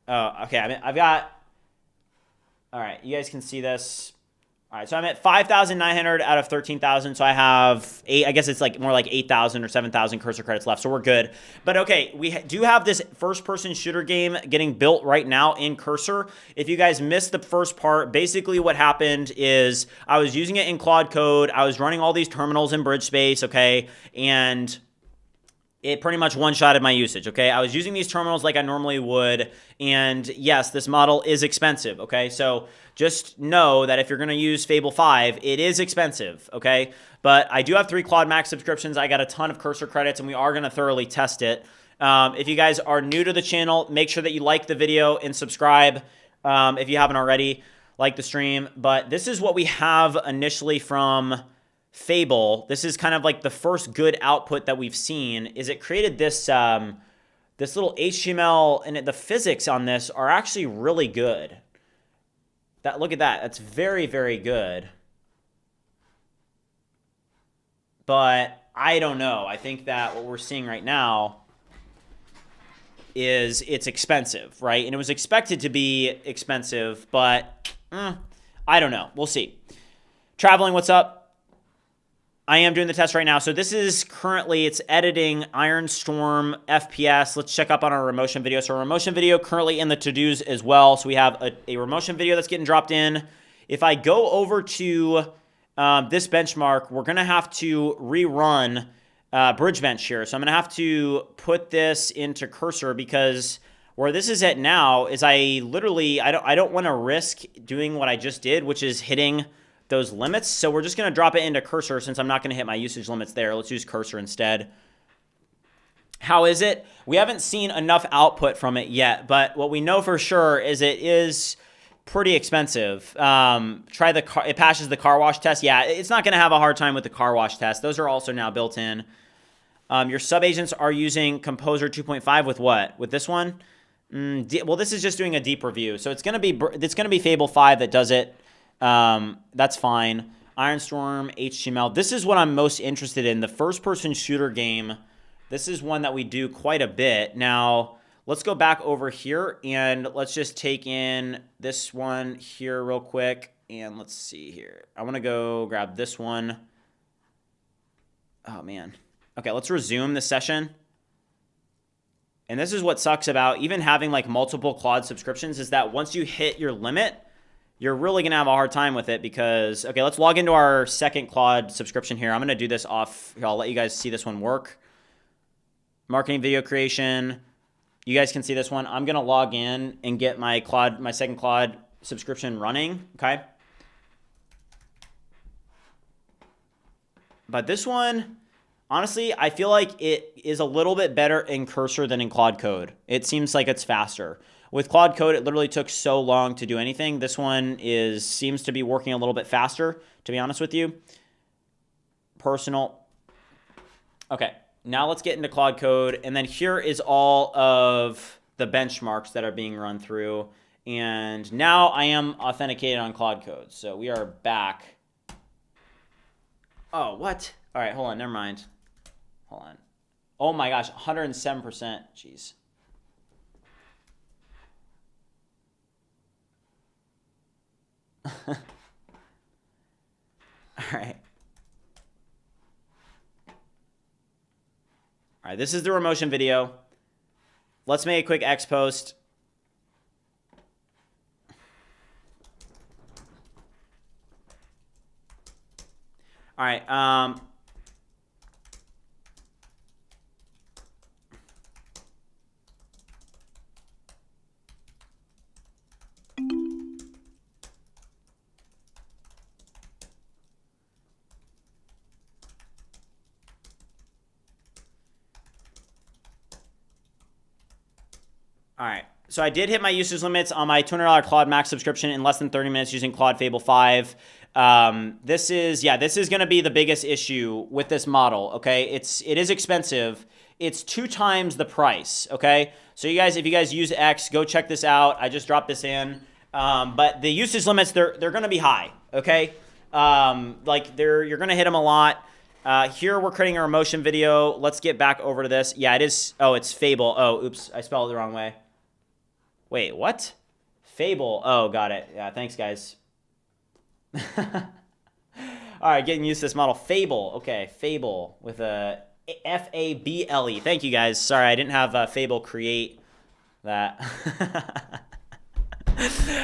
oh, okay, I've got, all right, you guys can see this. All right, so I'm at 5,900 out of 13,000. So I have I guess it's like more like 8,000 or 7,000 cursor credits left. So we're good. But okay, we do have this first-person shooter game getting built right now in Cursor. If you guys missed the first part, basically what happened is I was using it in Claude Code. I was running all these terminals in BridgeSpace, okay, and it pretty much one-shotted my usage, okay? I was using these terminals like I normally would, and yes, this model is expensive, okay? So just know that if you're going to use Fable 5, it is expensive, okay? But I do have 3 Claude Max subscriptions. I got a ton of cursor credits, and we are going to thoroughly test it. If you guys are new to the channel, make sure that you like the video and subscribe if you haven't already. Like the stream. But this is what we have initially from Fable. This is kind of like the first good output that we've seen. Is it created this this little HTML, and the physics on this are actually really good. Look at that. That's very, very good. But I don't know. I think that what we're seeing right now is it's expensive, right? And it was expected to be expensive, but I don't know. We'll see. Traveling, what's up? I am doing the test right now. So this is currently, it's editing Ironstorm FPS. Let's check up on our remotion video. So our remotion video currently in the to-dos as well. So we have a remotion video that's getting dropped in. If I go over to this benchmark, we're going to have to rerun BridgeBench here. So I'm going to have to put this into Cursor because Where this is at now is I don't want to risk doing what I just did, which is hitting those limits. So we're just going to drop it into cursor since I'm not going to hit my usage limits there. Let's use cursor instead. How is it? We haven't seen enough output from it yet, but what we know for sure is it is pretty expensive. It passes the car wash test. Yeah, it's not going to have a hard time with the car wash test. Those are also now built in. Your subagents are using Composer 2.5 with what? With this one? Well, this is just doing a deep review, so it's gonna be Fable 5 that does it. That's fine. Ironstorm, HTML. This is what I'm most interested in. The first-person shooter game. This is one that we do quite a bit. Now, let's go back over here and let's just take in this one here real quick. And let's see here. I want to go grab this one. Oh man. Okay, let's resume the session. And this is what sucks about even having like multiple Claude subscriptions is that once you hit your limit, you're really going to have a hard time with it because, okay, let's log into our second Claude subscription here. I'm going to do this off. I'll let you guys see this one work. Marketing video creation. You guys can see this one. I'm going to log in and get my second Claude subscription running, okay? But this one, honestly, I feel like it is a little bit better in Cursor than in Claude Code. It seems like it's faster. With Claude Code, it literally took so long to do anything. This one seems to be working a little bit faster, to be honest with you. Personal. Okay, now let's get into Claude Code. And then here is all of the benchmarks that are being run through. And now I am authenticated on Claude Code. So we are back. Oh, what? All right, hold on, never mind. Hold on. Oh my gosh, 107%. Jeez. All right. All right, this is the remotion video. Let's make a quick X post. All right. All right, so I did hit my usage limits on my $200 Claude Max subscription in less than 30 minutes using Claude Fable 5. This is going to be the biggest issue with this model, okay? It is expensive. It's 2 times the price, okay? So if you guys use X, go check this out. I just dropped this in. But the usage limits, they're going to be high, okay? You're going to hit them a lot. Here we're creating a remotion video. Let's get back over to this. Yeah, it is. Oh, it's Fable. Oh, oops, I spelled it the wrong way. Wait, what? Fable. Oh, got it. Yeah, thanks, guys. All right, getting used to this model. Fable. Okay, Fable with a F-A-B-L-E. Thank you, guys. Sorry, I didn't have Fable create that.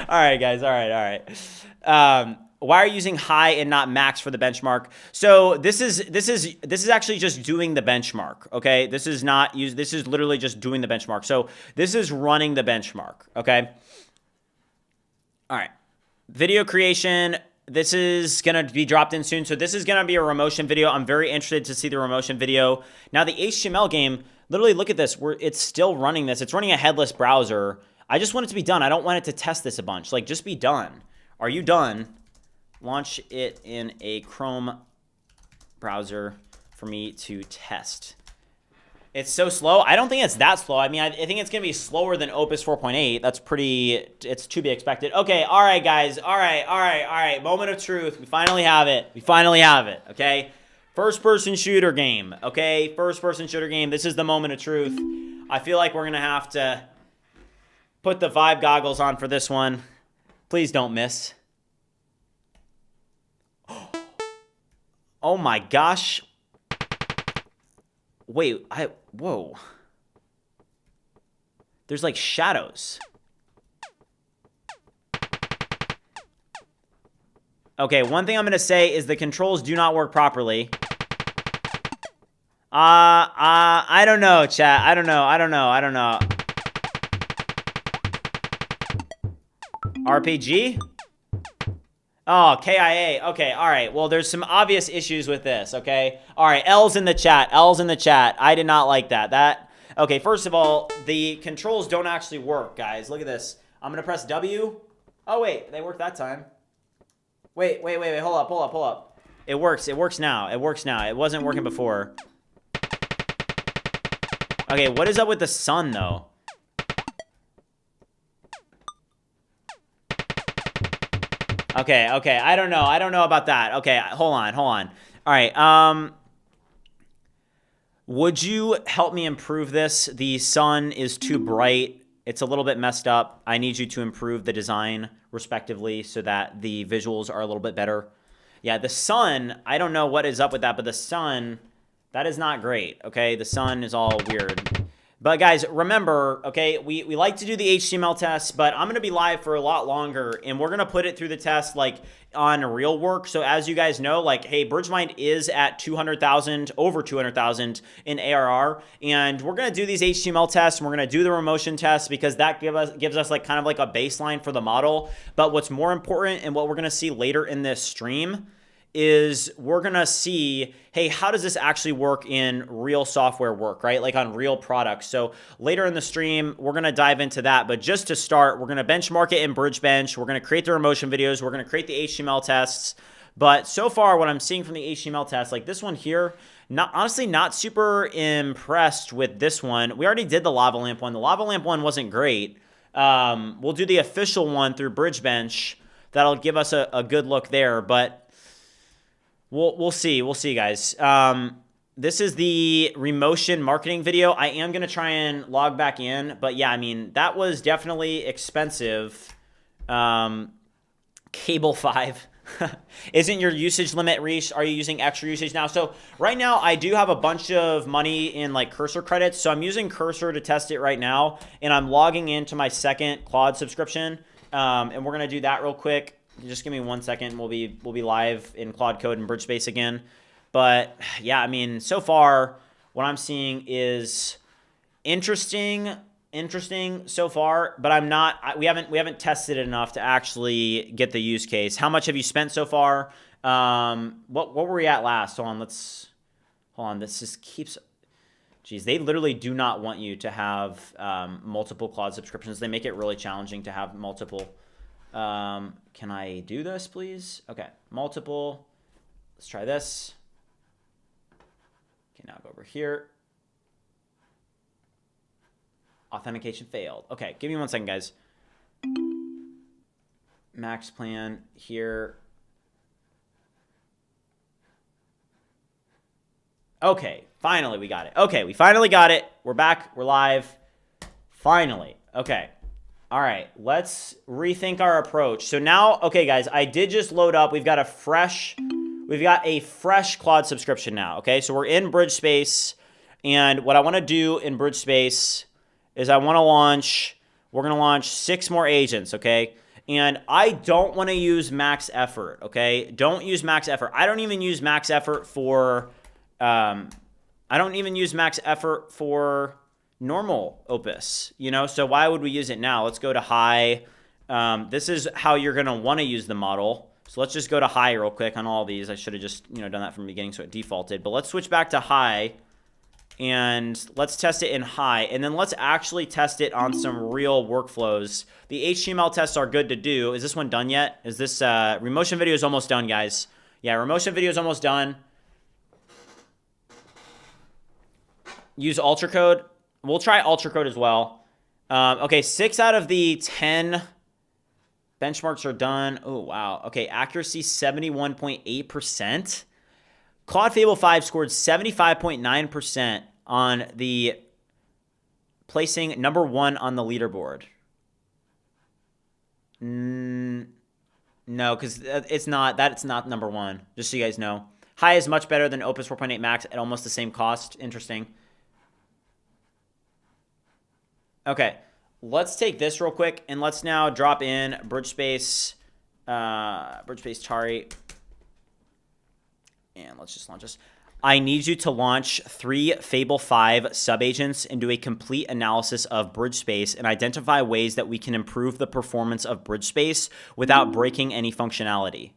All right, guys. All right. Why are you using high and not max for the benchmark? So this is actually just doing the benchmark, okay? This is literally just doing the benchmark. So this is running the benchmark, okay? All right. Video creation, this is going to be dropped in soon. So this is going to be a remotion video. I'm very interested to see the remotion video. Now the HTML game, literally look at this. It's still running this. It's running a headless browser. I just want it to be done. I don't want it to test this a bunch. Like, just be done. Are you done? Launch it in a Chrome browser for me to test. It's so slow. I don't think it's that slow. I mean, I think it's going to be slower than Opus 4.8. It's to be expected. Okay, all right, guys. All right. Moment of truth. We finally have it. Okay? First-person shooter game, okay? First-person shooter game. This is the moment of truth. I feel like we're going to have to put the Vibe goggles on for this one. Please don't miss. Oh my gosh. Wait, whoa. There's like shadows. Okay, one thing I'm going to say is the controls do not work properly. I don't know, chat. I don't know. RPG? Oh, KIA. Okay, all right. Well, there's some obvious issues with this, okay? All right, L's in the chat. L's in the chat. I did not like that. Okay, first of all, the controls don't actually work, guys. Look at this. I'm going to press W. Oh, wait. They worked that time. Wait. Hold up. It works. It works now. It wasn't working before. Okay, what is up with the sun, though? Okay. I don't know about that. Okay, hold on. All right. Would you help me improve this? The sun is too bright. It's a little bit messed up. I need you to improve the design respectively so that the visuals are a little bit better. Yeah, the sun, I don't know what is up with that, but the sun, that is not great, okay? The sun is all weird. But guys, remember, okay, we like to do the HTML tests, but I'm going to be live for a lot longer, and we're going to put it through the test, like, on real work. So as you guys know, like, hey, BridgeMind is at 200,000, over 200,000 in ARR, and we're going to do these HTML tests, and we're going to do the remotion tests because that gives us like kind of like a baseline for the model. But what's more important and what we're going to see later in this stream is we're going to see, hey, how does this actually work in real software work, right? Like on real products. So later in the stream, we're going to dive into that. But just to start, we're going to benchmark it in BridgeBench. We're going to create the remotion videos. We're going to create the HTML tests. But so far, what I'm seeing from the HTML tests, like this one here, honestly not super impressed with this one. We already did the lava lamp one. The lava lamp one wasn't great. We'll do the official one through BridgeBench. That'll give us a good look there. But We'll see, guys. This is the remotion marketing video. I am going to try and log back in. But yeah, I mean, that was definitely expensive. Cable 5. Isn't your usage limit reached? Are you using extra usage now? So right now, I do have a bunch of money in like Cursor credits. So I'm using Cursor to test it right now. And I'm logging into my second Claude subscription. And we're going to do that real quick. Just give me 1 second. We'll be live in Claude Code and BridgeSpace again. But yeah, I mean, so far what I'm seeing is interesting so far. But we haven't tested it enough to actually get the use case. How much have you spent so far? What were we at last? Hold on. This just keeps. Geez, they literally do not want you to have multiple Claude subscriptions. They make it really challenging to have multiple. Can I do this, please? Okay, multiple. Let's try this. Okay, now go over here. Authentication failed. Okay, give me 1 second, guys. Max plan here. Okay, finally we got it. Okay, we finally got it. We're back. We're live. Finally. Okay. All right, let's rethink our approach. So now, okay, guys, I did just load up. We've got a fresh Claude subscription now, okay? So we're in BridgeSpace, and what I want to do in BridgeSpace is we're going to launch 6 more agents, okay? And I don't want to use max effort, okay? Don't use max effort. I don't even use max effort for, normal Opus, you know, so why would we use it now? Let's go to high. This is how you're going to want to use the model. So let's just go to high real quick on all these. I should have just, done that from the beginning so it defaulted. But let's switch back to high and let's test it in high. And then let's actually test it on some real workflows. The HTML tests are good to do. Is this one done yet? Is this remotion video is almost done, guys? Yeah, remotion video is almost done. Use UltraCode. We'll try UltraCode as well. Okay, 6 out of the 10 benchmarks are done. Oh, wow. Okay, accuracy 71.8%. Claude Fable 5 scored 75.9% on the placing #1 on the leaderboard. No, because it's not #1, just so you guys know. High is much better than Opus 4.8 Max at almost the same cost. Interesting. Okay, let's take this real quick, and let's now drop in BridgeSpace Tari. And let's just launch this. I need you to launch 3 Fable 5 subagents and do a complete analysis of BridgeSpace and identify ways that we can improve the performance of BridgeSpace without breaking any functionality.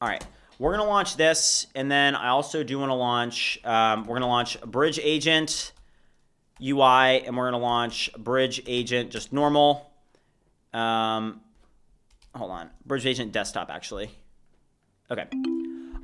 All right, we're gonna launch this, and then I also do want to launch. We're gonna launch Bridge Agent UI, and we're gonna launch Bridge Agent just normal. Hold on, Bridge Agent Desktop actually. Okay.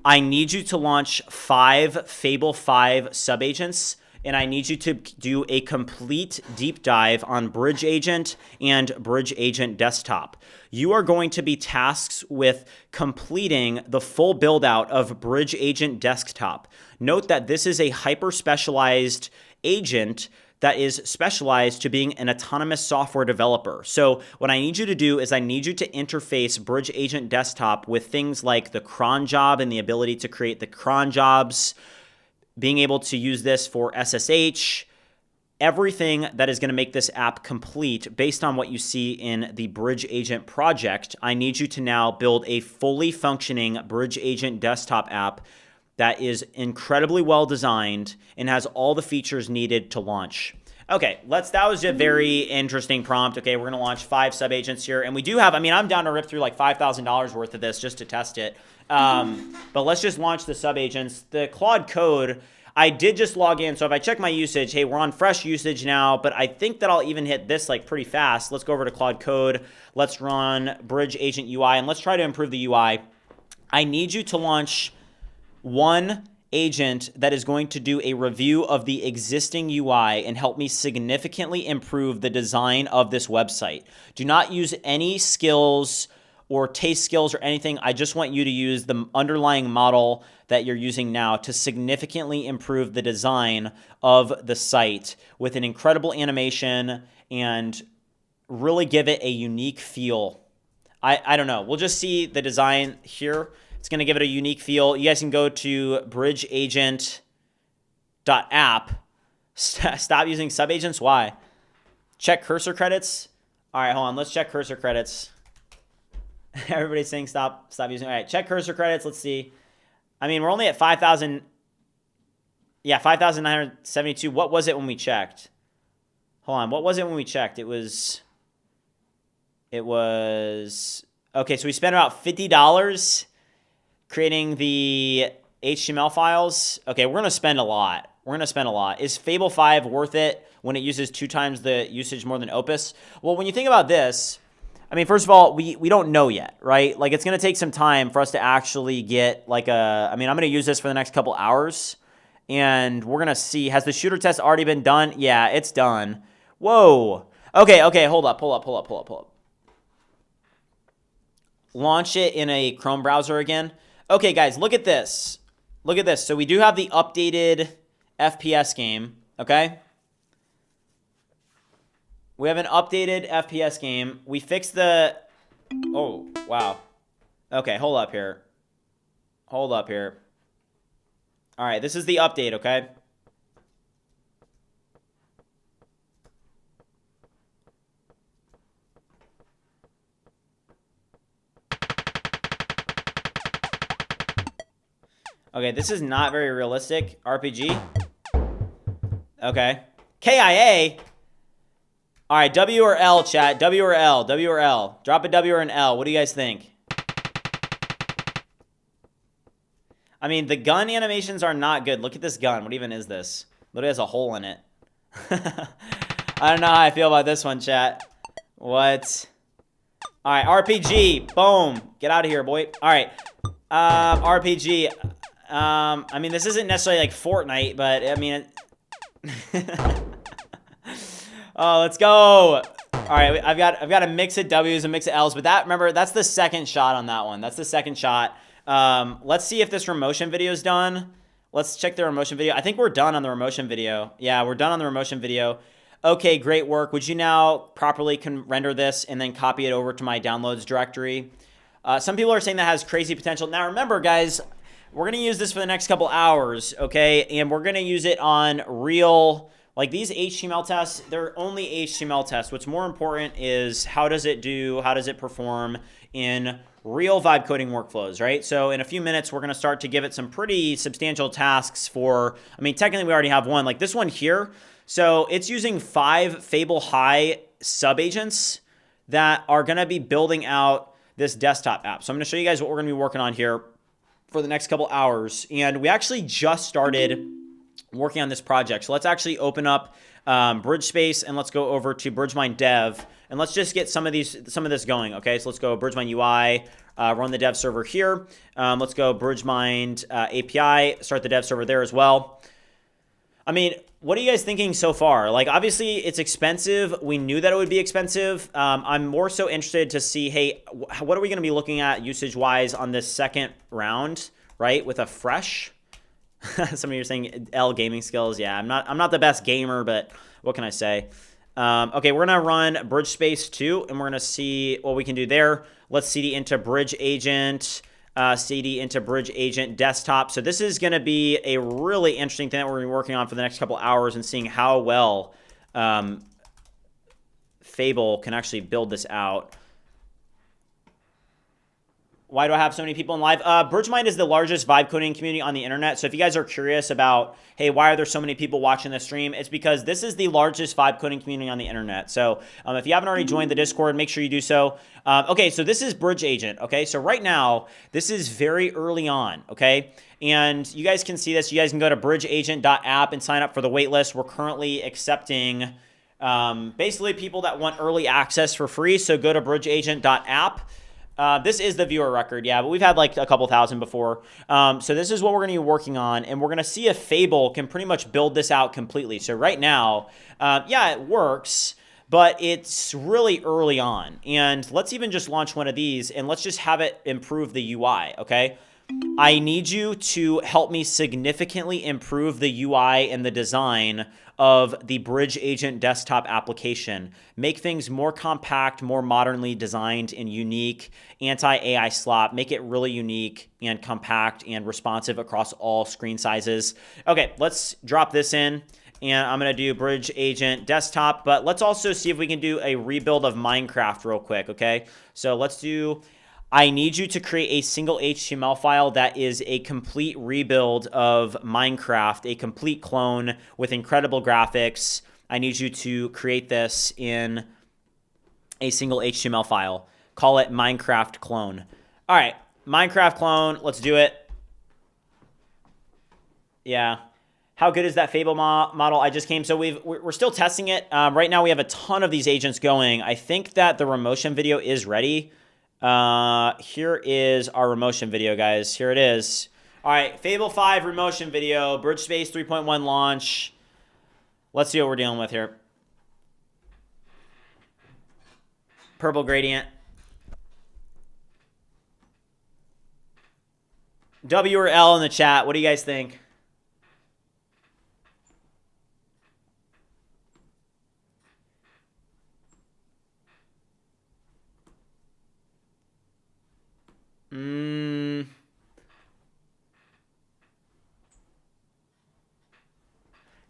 I need you to launch 5 Fable 5 subagents, and I need you to do a complete deep dive on Bridge Agent and Bridge Agent Desktop. You are going to be tasked with completing the full build out of Bridge Agent Desktop. Note that this is a hyper-specialized agent that is specialized to being an autonomous software developer. So what I need you to do is I need you to interface Bridge Agent Desktop with things like the cron job and the ability to create the cron jobs, being able to use this for SSH, everything that is going to make this app complete based on what you see in the Bridge Agent project. I need you to now build a fully functioning Bridge Agent Desktop app that is incredibly well designed and has all the features needed to launch. Okay, that was a very interesting prompt. Okay, we're gonna launch 5 subagents here, and we do have, I mean, I'm down to rip through like $5,000 worth of this just to test it. But let's just launch the subagents. The Claude Code, I did just log in, so if I check my usage, hey, we're on fresh usage now, but I think that I'll even hit this like pretty fast. Let's go over to Claude Code. Let's run Bridge Agent UI, and let's try to improve the UI. I need you to launch 1 agent that is going to do a review of the existing UI and help me significantly improve the design of this website. Do not use any skills or taste skills or anything. I just want you to use the underlying model that you're using now to significantly improve the design of the site with an incredible animation and really give it a unique feel. I don't know. We'll just see the design here. It's going to give it a unique feel. You guys can go to bridgeagent.app. Stop using subagents. Why? Check cursor credits. All right, hold on. Let's check cursor credits. Everybody's saying stop using. All right, check cursor credits. Let's see. I mean, we're only at 5,000. Yeah, 5,972. What was it when we checked? Hold on. What was it when we checked? It was. Okay, so we spent about $50 creating the HTML files. Okay, we're going to spend a lot. Is Fable 5 worth it when it uses 2 times the usage more than Opus? Well, when you think about this, I mean, first of all, we don't know yet, right? Like, it's going to take some time for us to actually get like I mean, I'm going to use this for the next couple hours, and we're going to see, has the shooter test already been done? Yeah, it's done. Whoa. Okay, hold up. Launch it in a Chrome browser again. Okay, guys, look at this. So we do have the updated FPS game, okay? We have an updated FPS game. We fixed the... Oh, wow. Okay, hold up here. All right, this is the update, okay? Okay, this is not very realistic. RPG. Okay. KIA. All right, W or L, chat. W or L. Drop a W or an L. What do you guys think? I mean, the gun animations are not good. Look at this gun. What even is this? Literally has a hole in it. I don't know how I feel about this one, chat. What? All right, RPG. Boom. Get out of here, boy. All right. RPG. I mean, this isn't necessarily like Fortnite, but I mean, oh, let's go. All right, I've got a mix of W's and mix of L's, but remember, that's the second shot on that one. That's the second shot. Let's see if this remotion video is done. Let's check the remotion video. I think we're done on the remotion video. Yeah, we're done on the remotion video. Okay, great work. Would you now properly render this and then copy it over to my downloads directory? Some people are saying that has crazy potential. Now, remember, guys, we're going to use this for the next couple hours, okay? And we're going to use it on real Like these HTML tests, they're only HTML tests. What's more important is how does it do, how does it perform in real vibe coding workflows, right? So in a few minutes, we're going to start to give it some pretty substantial tasks for, I mean, technically we already have one, like this one here. So it's using 5 Fable High sub-agents that are going to be building out this desktop app. So I'm going to show you guys what we're going to be working on here for the next couple hours. And we actually just started working on this project. So let's actually open up BridgeSpace and let's go over to BridgeMind Dev and let's just get some of this going. Okay, so let's go BridgeMind UI, run the dev server here. Let's go BridgeMind API, start the dev server there as well. I mean, what are you guys thinking so far? Like, obviously, it's expensive. We knew that it would be expensive. I'm more so interested to see, hey, what are we going to be looking at usage-wise on this second round, right? With a fresh. Some of you are saying L gaming skills. Yeah, I'm not the best gamer, but what can I say? Okay, we're gonna run BridgeSpace 2, and we're gonna see what we can do there. Let's CD into Bridge Agent. CD into Bridge Agent Desktop. So this is going to be a really interesting thing that we're going to be working on for the next couple hours and seeing how well Fable can actually build this out. Why do I have so many people in live? BridgeMind is the largest vibe coding community on the internet. So if you guys are curious about, hey, why are there so many people watching this stream? It's because this is the largest vibe coding community on the internet. So if you haven't already joined the Discord, make sure you do so. Okay, so this is Bridge Agent. Okay, so right now, this is very early on. Okay, and you guys can see this. You guys can go to bridgeagent.app and sign up for the waitlist. We're currently accepting basically people that want early access for free. So go to bridgeagent.app. This is the viewer record, yeah, but we've had like a couple thousand before. So this is what we're going to be working on, and we're going to see if Fable can pretty much build this out completely. So right now, yeah, it works, but it's really early on. And let's even just launch one of these, and let's just have it improve the UI, okay? I need you to help me significantly improve the UI and the design of the Bridge Agent desktop application. Make things more compact, more modernly designed and unique, anti-AI slop. Make it really unique and compact and responsive across all screen sizes. Okay, let's drop this in. And I'm going to do Bridge Agent desktop. But let's also see if we can do a rebuild of Minecraft real quick, okay? So let's do... I need you to create a single HTML file that is a complete rebuild of Minecraft, a complete clone with incredible graphics. I need you to create this in a single HTML file. Call it Minecraft clone. All right, Minecraft clone. Let's do it. Yeah. How good is that Fable model? I just came. So we're still testing it. Right now we have a ton of these agents going. I think that the Remotion video is ready. Here is our Remotion video, guys. Here it is. All right, Fable 5 Remotion video, BridgeSpace 3.1 launch. Let's see what we're dealing with here. Purple gradient. W or L in the chat. What do you guys think?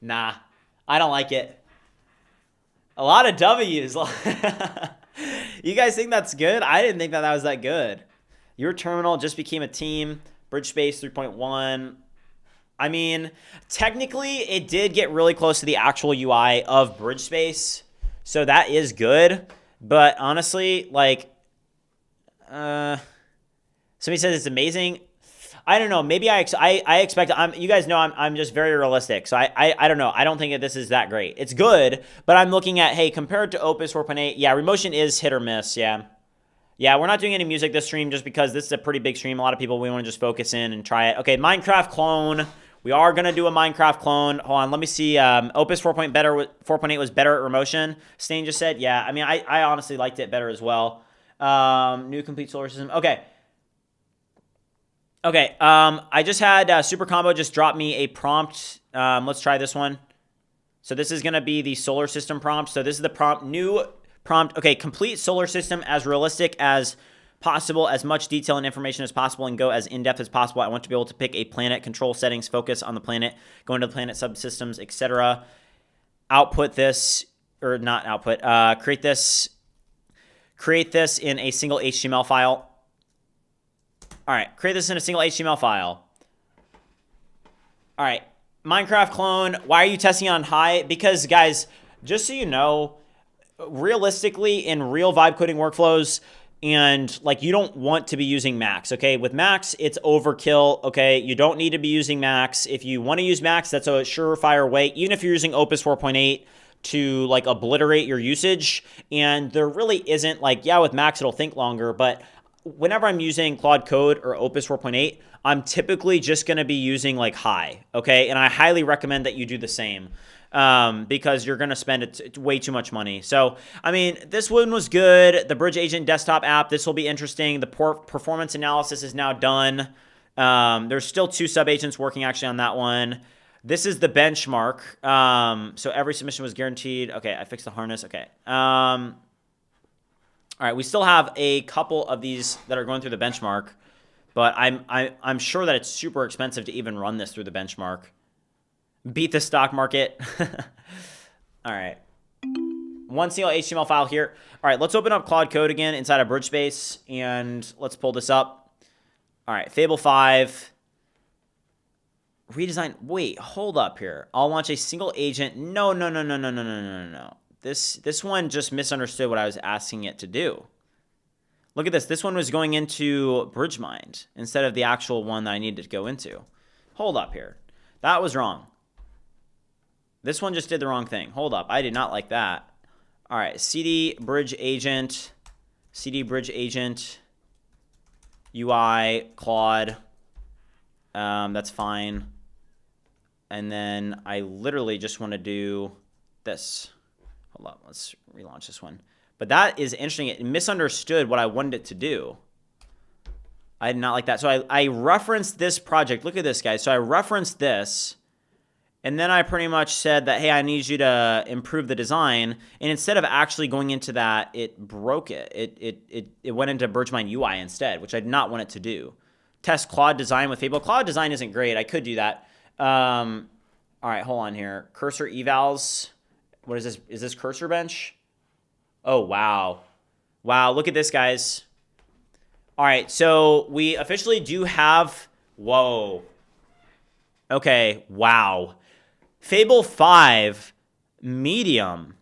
Nah, I don't like it. A lot of W's. You guys think that's good? I didn't think that was that good. Your terminal just became a team. BridgeSpace 3.1. I mean, technically, it did get really close to the actual UI of BridgeSpace. So that is good. But honestly, like, somebody says it's amazing. I don't know. Maybe I expect. You guys know I'm just very realistic. So I don't know. I don't think that this is that great. It's good, but I'm looking at, hey, compared to Opus 4.8, yeah, Remotion is hit or miss. Yeah, we're not doing any music this stream just because this is a pretty big stream. A lot of people, we want to just focus in and try it. Okay, Minecraft clone. We are gonna do a Minecraft clone. Hold on, let me see. Opus 4.8 was better at Remotion. Stain just said, yeah. I mean, I honestly liked it better as well. New complete solar system. Okay. I just had Super Combo just drop me a prompt. Let's try this one. So this is going to be the solar system prompt. So this is the prompt, new prompt. Okay, complete solar system as realistic as possible, as much detail and information as possible, and go as in-depth as possible. I want to be able to pick a planet, control settings, focus on the planet, go into the planet subsystems, etc. output this, or not output, create this in a single HTML file. All right, create this in a single HTML file. All right, Minecraft clone, why are you testing on high? Because guys, just so you know, realistically in real vibe coding workflows, and like you don't want to be using max, okay? With max, it's overkill, okay? You don't need to be using max. If you want to use max, that's a surefire way, even if you're using Opus 4.8 to like obliterate your usage. And there really isn't like, yeah, with max, it'll think longer, but whenever I'm using Claude Code or Opus 4.8, I'm typically just going to be using like high, okay? And I highly recommend that you do the same. Because you're going to spend way too much money. So, I mean, this one was good. The Bridge Agent desktop app, this will be interesting. The performance analysis is now done. There's still 2 sub-agents working actually on that one. This is the benchmark. So every submission was guaranteed. Okay, I fixed the harness. Okay. All right, we still have a couple of these that are going through the benchmark, but I'm sure that it's super expensive to even run this through the benchmark. Beat the stock market. All right. One single HTML file here. All right, let's open up Claude Code again inside of BridgeSpace, and let's pull this up. All right, Fable 5. Redesign. Wait, hold up here. I'll launch a single agent. No. This one just misunderstood what I was asking it to do. Look at this. This one was going into BridgeMind instead of the actual one that I needed to go into. Hold up here. That was wrong. This one just did the wrong thing. Hold up. I did not like that. All right. CD Bridge Agent. UI Claude. That's fine. And then I literally just want to do this. Hold up. Let's relaunch this one. But that is interesting. It misunderstood what I wanted it to do. I did not like that. So I referenced this project. Look at this, guys. So I referenced this. And then I pretty much said that, hey, I need you to improve the design. And instead of actually going into that, it broke it. It went into BridgeMind UI instead, which I did not want it to do. Test Claude design with Fable. Claude design isn't great. I could do that. All right, hold on here. Cursor evals. What is this? Is this cursor bench? Oh, wow. Wow, look at this, guys. All right, so we officially do have... Whoa. Okay, wow. Fable 5 Medium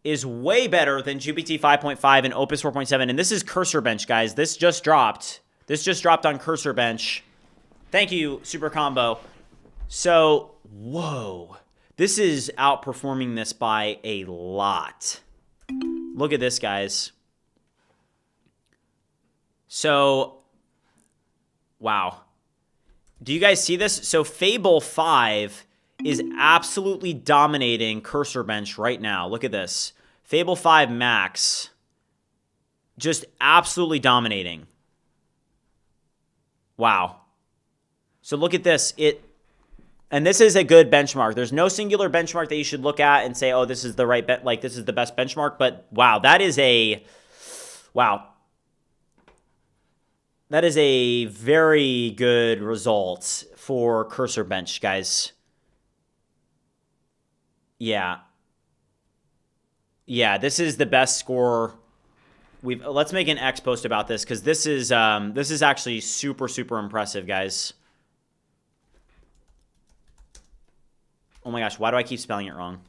is way better than GPT 5.5 and Opus 4.7. And this is Cursor Bench, guys. This just dropped. This just dropped on Cursor Bench. Thank you, Super Combo. So, whoa. This is outperforming this by a lot. Look at this, guys. So, wow. Do you guys see this? So, Fable 5 is absolutely dominating Cursor Bench right now. Look at this. Fable 5 Max. Just absolutely dominating. Wow. So look at this. And this is a good benchmark. There's no singular benchmark that you should look at and say, oh, this is the right, this is the best benchmark. But wow, that is a very good result for Cursor Bench, guys. Yeah, this is the best score. Let's make an X post about this because this is actually super impressive, guys. Oh my gosh, why do I keep spelling it wrong?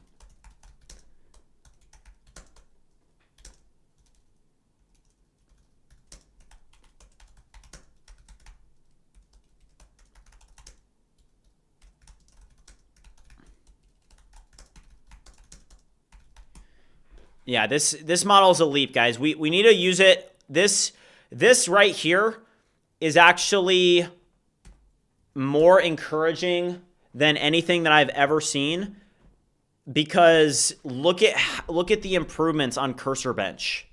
Yeah, this model is a leap, guys. We need to use it. This right here is actually more encouraging than anything that I've ever seen because look at the improvements on Cursor Bench.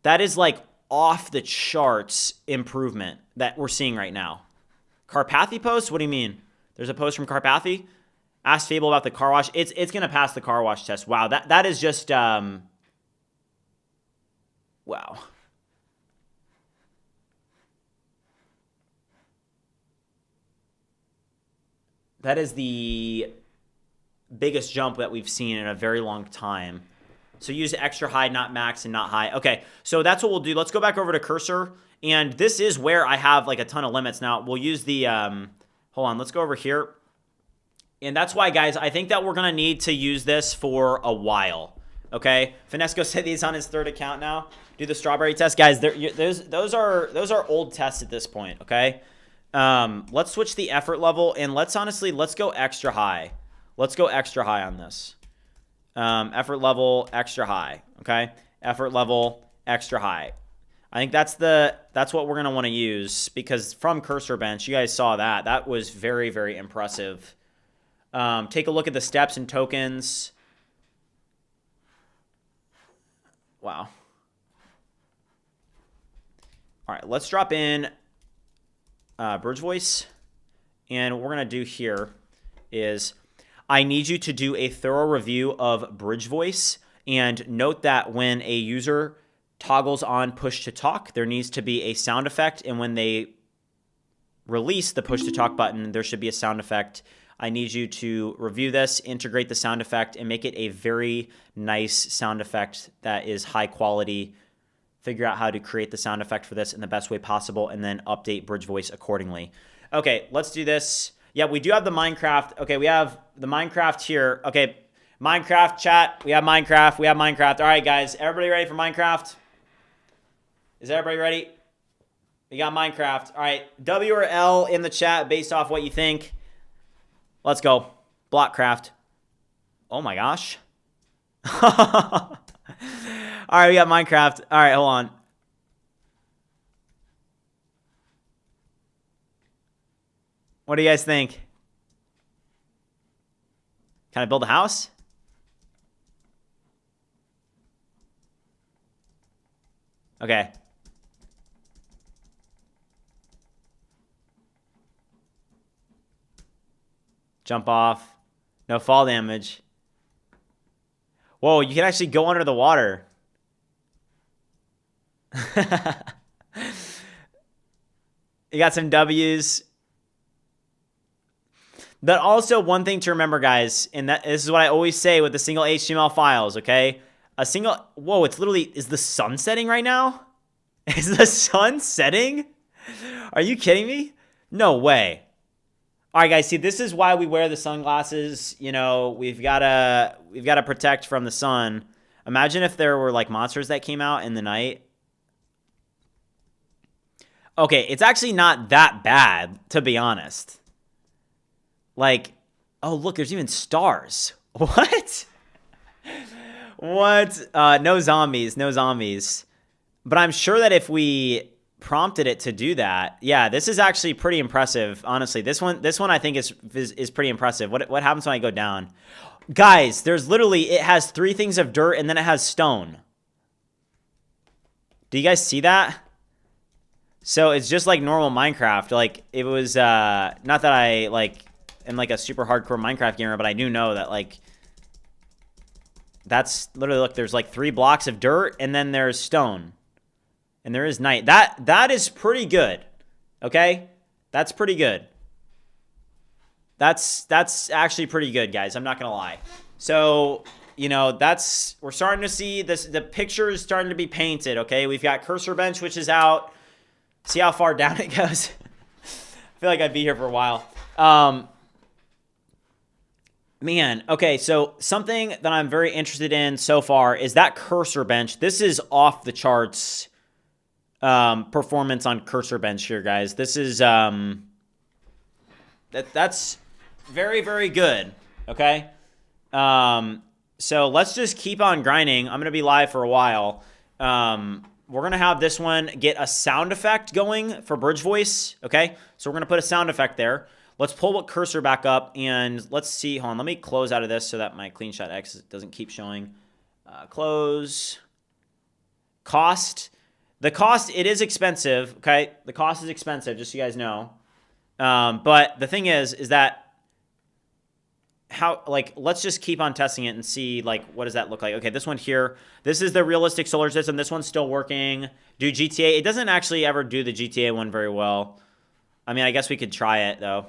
That is like off the charts improvement that we're seeing right now. Carpathy post? What do you mean? There's a post from Carpathy? Ask Fable about the car wash. It's going to pass the car wash test. Wow, that is just wow. That is the biggest jump that we've seen in a very long time. So use extra high, not max and not high. Okay, so that's what we'll do. Let's go back over to cursor. And this is where I have like a ton of limits. Now we'll use the, hold on, let's go over here. And that's why, guys, I think that we're going to need to use this for a while. Okay, Finesco said he's on his 3rd account now. Do the strawberry test. Guys, those are old tests at this point, okay? Let's switch the effort level, and let's go extra high. Let's go extra high on this. Effort level, extra high, okay? Effort level, extra high. I think that's what we're going to want to use, because from Cursor Bench, you guys saw that. That was very, very impressive. Take a look at the steps and tokens. Wow. All right, let's drop in Bridge Voice. And what we're going to do here is I need you to do a thorough review of Bridge Voice. And note that when a user toggles on push to talk, there needs to be a sound effect. And when they release the push to talk button, there should be a sound effect. I need you to review this, integrate the sound effect, and make it a very nice sound effect that is high quality. Figure out how to create the sound effect for this in the best way possible, and then update Bridge Voice accordingly. Okay, let's do this. Yeah, we do have the Minecraft. Okay, we have the Minecraft here. Okay, Minecraft chat. We have Minecraft. We have Minecraft. All right, guys. Everybody ready for Minecraft? Is everybody ready? We got Minecraft. All right, W or L in the chat based off what you think. Let's go. Blockcraft. Oh my gosh. All right, we got Minecraft. All right, hold on. What do you guys think? Can I build a house? Okay. Jump off. No fall damage. Whoa, you can actually go under the water. You got some W's. But also one thing to remember, guys, and this is what I always say with the single HTML files, okay? Whoa, it's literally, is the sun setting right now? Is the sun setting? Are you kidding me? No way. All right, guys, see, this is why we wear the sunglasses. You know, we've got to protect from the sun. Imagine if there were like monsters that came out in the night. Okay, it's actually not that bad, to be honest. Like, oh, look, there's even stars. What? What? No zombies, no zombies. But I'm sure that if we prompted it to do that, yeah, this is actually pretty impressive. Honestly, this one I think is pretty impressive. What happens when I go down? Guys, there's literally, it has 3 things of dirt and then it has stone. Do you guys see that? So it's just like normal Minecraft. Like, it was not that I like am like a super hardcore Minecraft gamer, but I do know that like that's literally, look, there's like 3 blocks of dirt and then there's stone. And there is night. That is pretty good. Okay? That's pretty good. That's actually pretty good, guys. I'm not going to lie. So, you know, we're starting to see this. The picture is starting to be painted, okay? We've got Cursor Bench, which is out. See how far down it goes? I feel like I'd be here for a while. Man, okay, so something that I'm very interested in so far is that Cursor Bench. This is off the charts. Performance on Cursor Bench here, guys. This is that's very, very good. Okay. So let's just keep on grinding. I'm gonna be live for a while. We're gonna have this one get a sound effect going for Bridge Voice. Okay. So we're gonna put a sound effect there. Let's pull Cursor back up and let's see. Hold on. Let me close out of this so that my clean shot X doesn't keep showing. Close. Cost. The cost, it is expensive, okay? The cost is expensive, just so you guys know. But the thing is that let's just keep on testing it and see, like, what does that look like? Okay, this one here, this is the realistic solar system. This one's still working. Do GTA. It doesn't actually ever do the GTA one very well. I mean, I guess we could try it, though.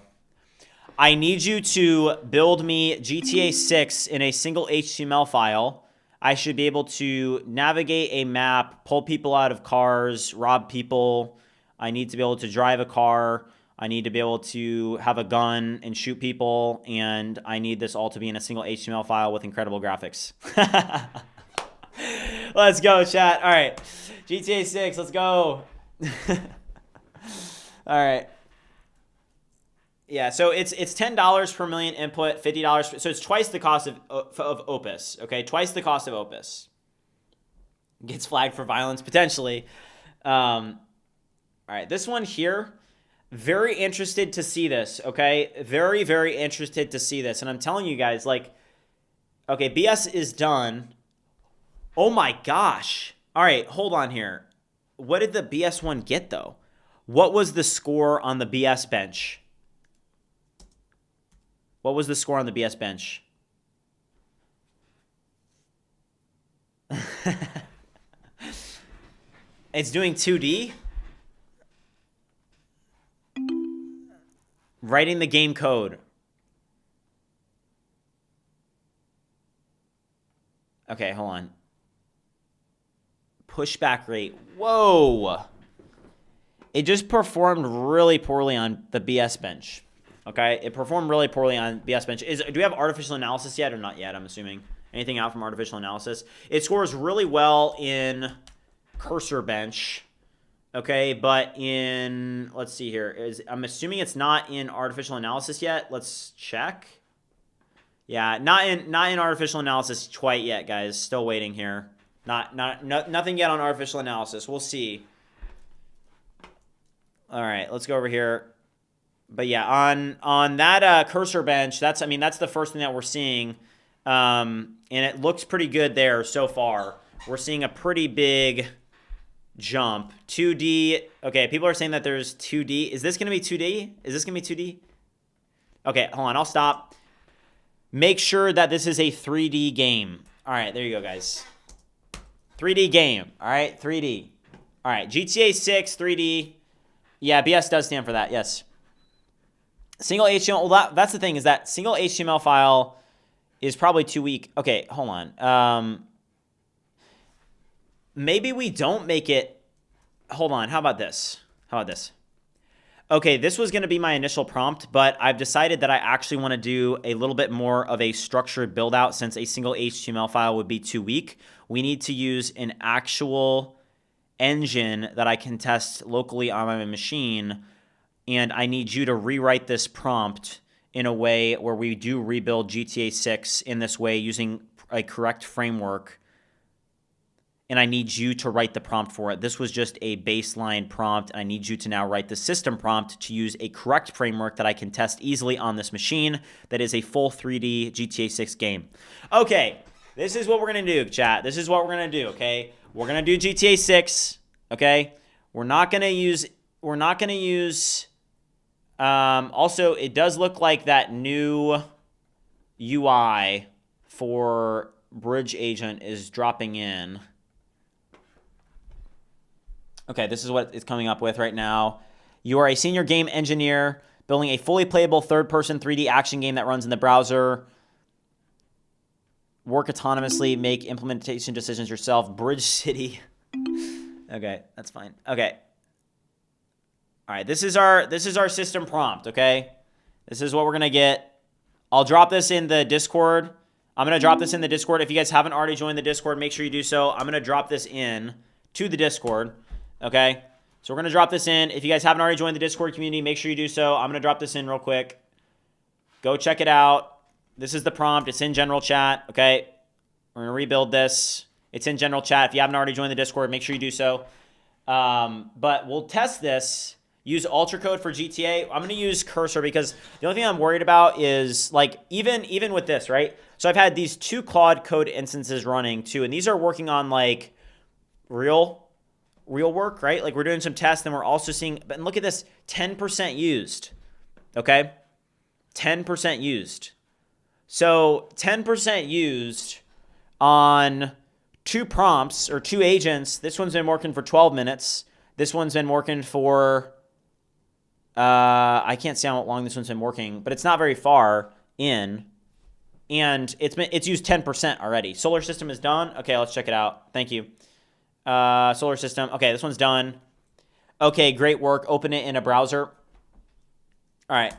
I need you to build me GTA 6 in a single HTML file. I should be able to navigate a map, pull people out of cars, rob people. I need to be able to drive a car. I need to be able to have a gun and shoot people. And I need this all to be in a single HTML file with incredible graphics. Let's go, chat. All right. GTA 6, let's go. All right. Yeah, so it's $10 per million input, $50. So it's twice the cost of Opus, okay? Twice the cost of Opus. Gets flagged for violence, potentially. All right, this one here, very interested to see this, okay? Very, very interested to see this. And I'm telling you guys, like, okay, BS is done. Oh my gosh. All right, hold on here. What did the BS one get, though? What was the score on the BS bench? What was the score on the BS bench? It's doing 2D? Writing the game code. Okay, hold on. Pushback rate. Whoa. It just performed really poorly on the BS bench. Okay, it performed really poorly on BS bench. Do we have artificial analysis yet or not yet? I'm assuming. Anything out from artificial analysis? It scores really well in cursor bench. Okay, but in, let's see here. I'm assuming it's not in artificial analysis yet. Let's check. Yeah, not in artificial analysis quite yet, guys. Still waiting here. Nothing yet on artificial analysis. We'll see. All right, let's go over here. But yeah, on that cursor bench, that's the first thing that we're seeing, and it looks pretty good there so far. We're seeing a pretty big jump. 2D. Okay, people are saying that there's 2D. Is this going to be 2D? Is this going to be 2D? Okay, hold on. I'll stop. Make sure that this is a 3D game. All right, there you go, guys. 3D game. All right, 3D. All right, GTA 6, 3D. Yeah, BS does stand for that, yes. Single HTML, well, that's the thing, is that single HTML file is probably too weak. Okay, hold on. Maybe we don't make it. Hold on, how about this? Okay, this was going to be my initial prompt, but I've decided that I actually want to do a little bit more of a structured build out since a single HTML file would be too weak. We need to use an actual engine that I can test locally on my machine, and I need you to rewrite this prompt in a way where we do rebuild GTA 6 in this way using a correct framework, and I need you to write the prompt for it. This was just a baseline prompt, and I need you to now write the system prompt to use a correct framework that I can test easily on this machine that is a full 3D GTA 6 game. Okay, this is what we're going to do, chat. This is what we're going to do, okay? We're going to do GTA 6, okay? We're not going to use also, it does look like that new UI for Bridge Agent is dropping in. Okay, this is what it's coming up with right now. You are a senior game engineer building a fully playable third-person 3D action game that runs in the browser. Work autonomously, make implementation decisions yourself. Bridge City. Okay, that's fine. Okay. All right, this is our system prompt, okay? This is what we're going to get. I'll drop this in the Discord. I'm going to drop this in the Discord. If you guys haven't already joined the Discord, make sure you do so. I'm going to drop this in to the Discord, okay? So we're going to drop this in. If you guys haven't already joined the Discord community, make sure you do so. I'm going to drop this in real quick. Go check it out. This is the prompt. It's in general chat, okay? We're going to rebuild this. It's in general chat. If you haven't already joined the Discord, make sure you do so. But we'll test this. Use UltraCode for GTA. I'm going to use cursor because the only thing I'm worried about is, like, even with this, right? So I've had these two Claude Code instances running too, and these are working on, like, real work, right? Like, we're doing some tests, and we're also seeing, but look at this, 10% used, okay? 10% used. So 10% used on two prompts or two agents. This one's been working for 12 minutes. This one's been working for I can't say how long this one's been working, but it's not very far in. And it's used 10% already. Solar system is done. Okay, let's check it out. Thank you. Solar system. Okay, this one's done. Okay, great work. Open it in a browser. All right.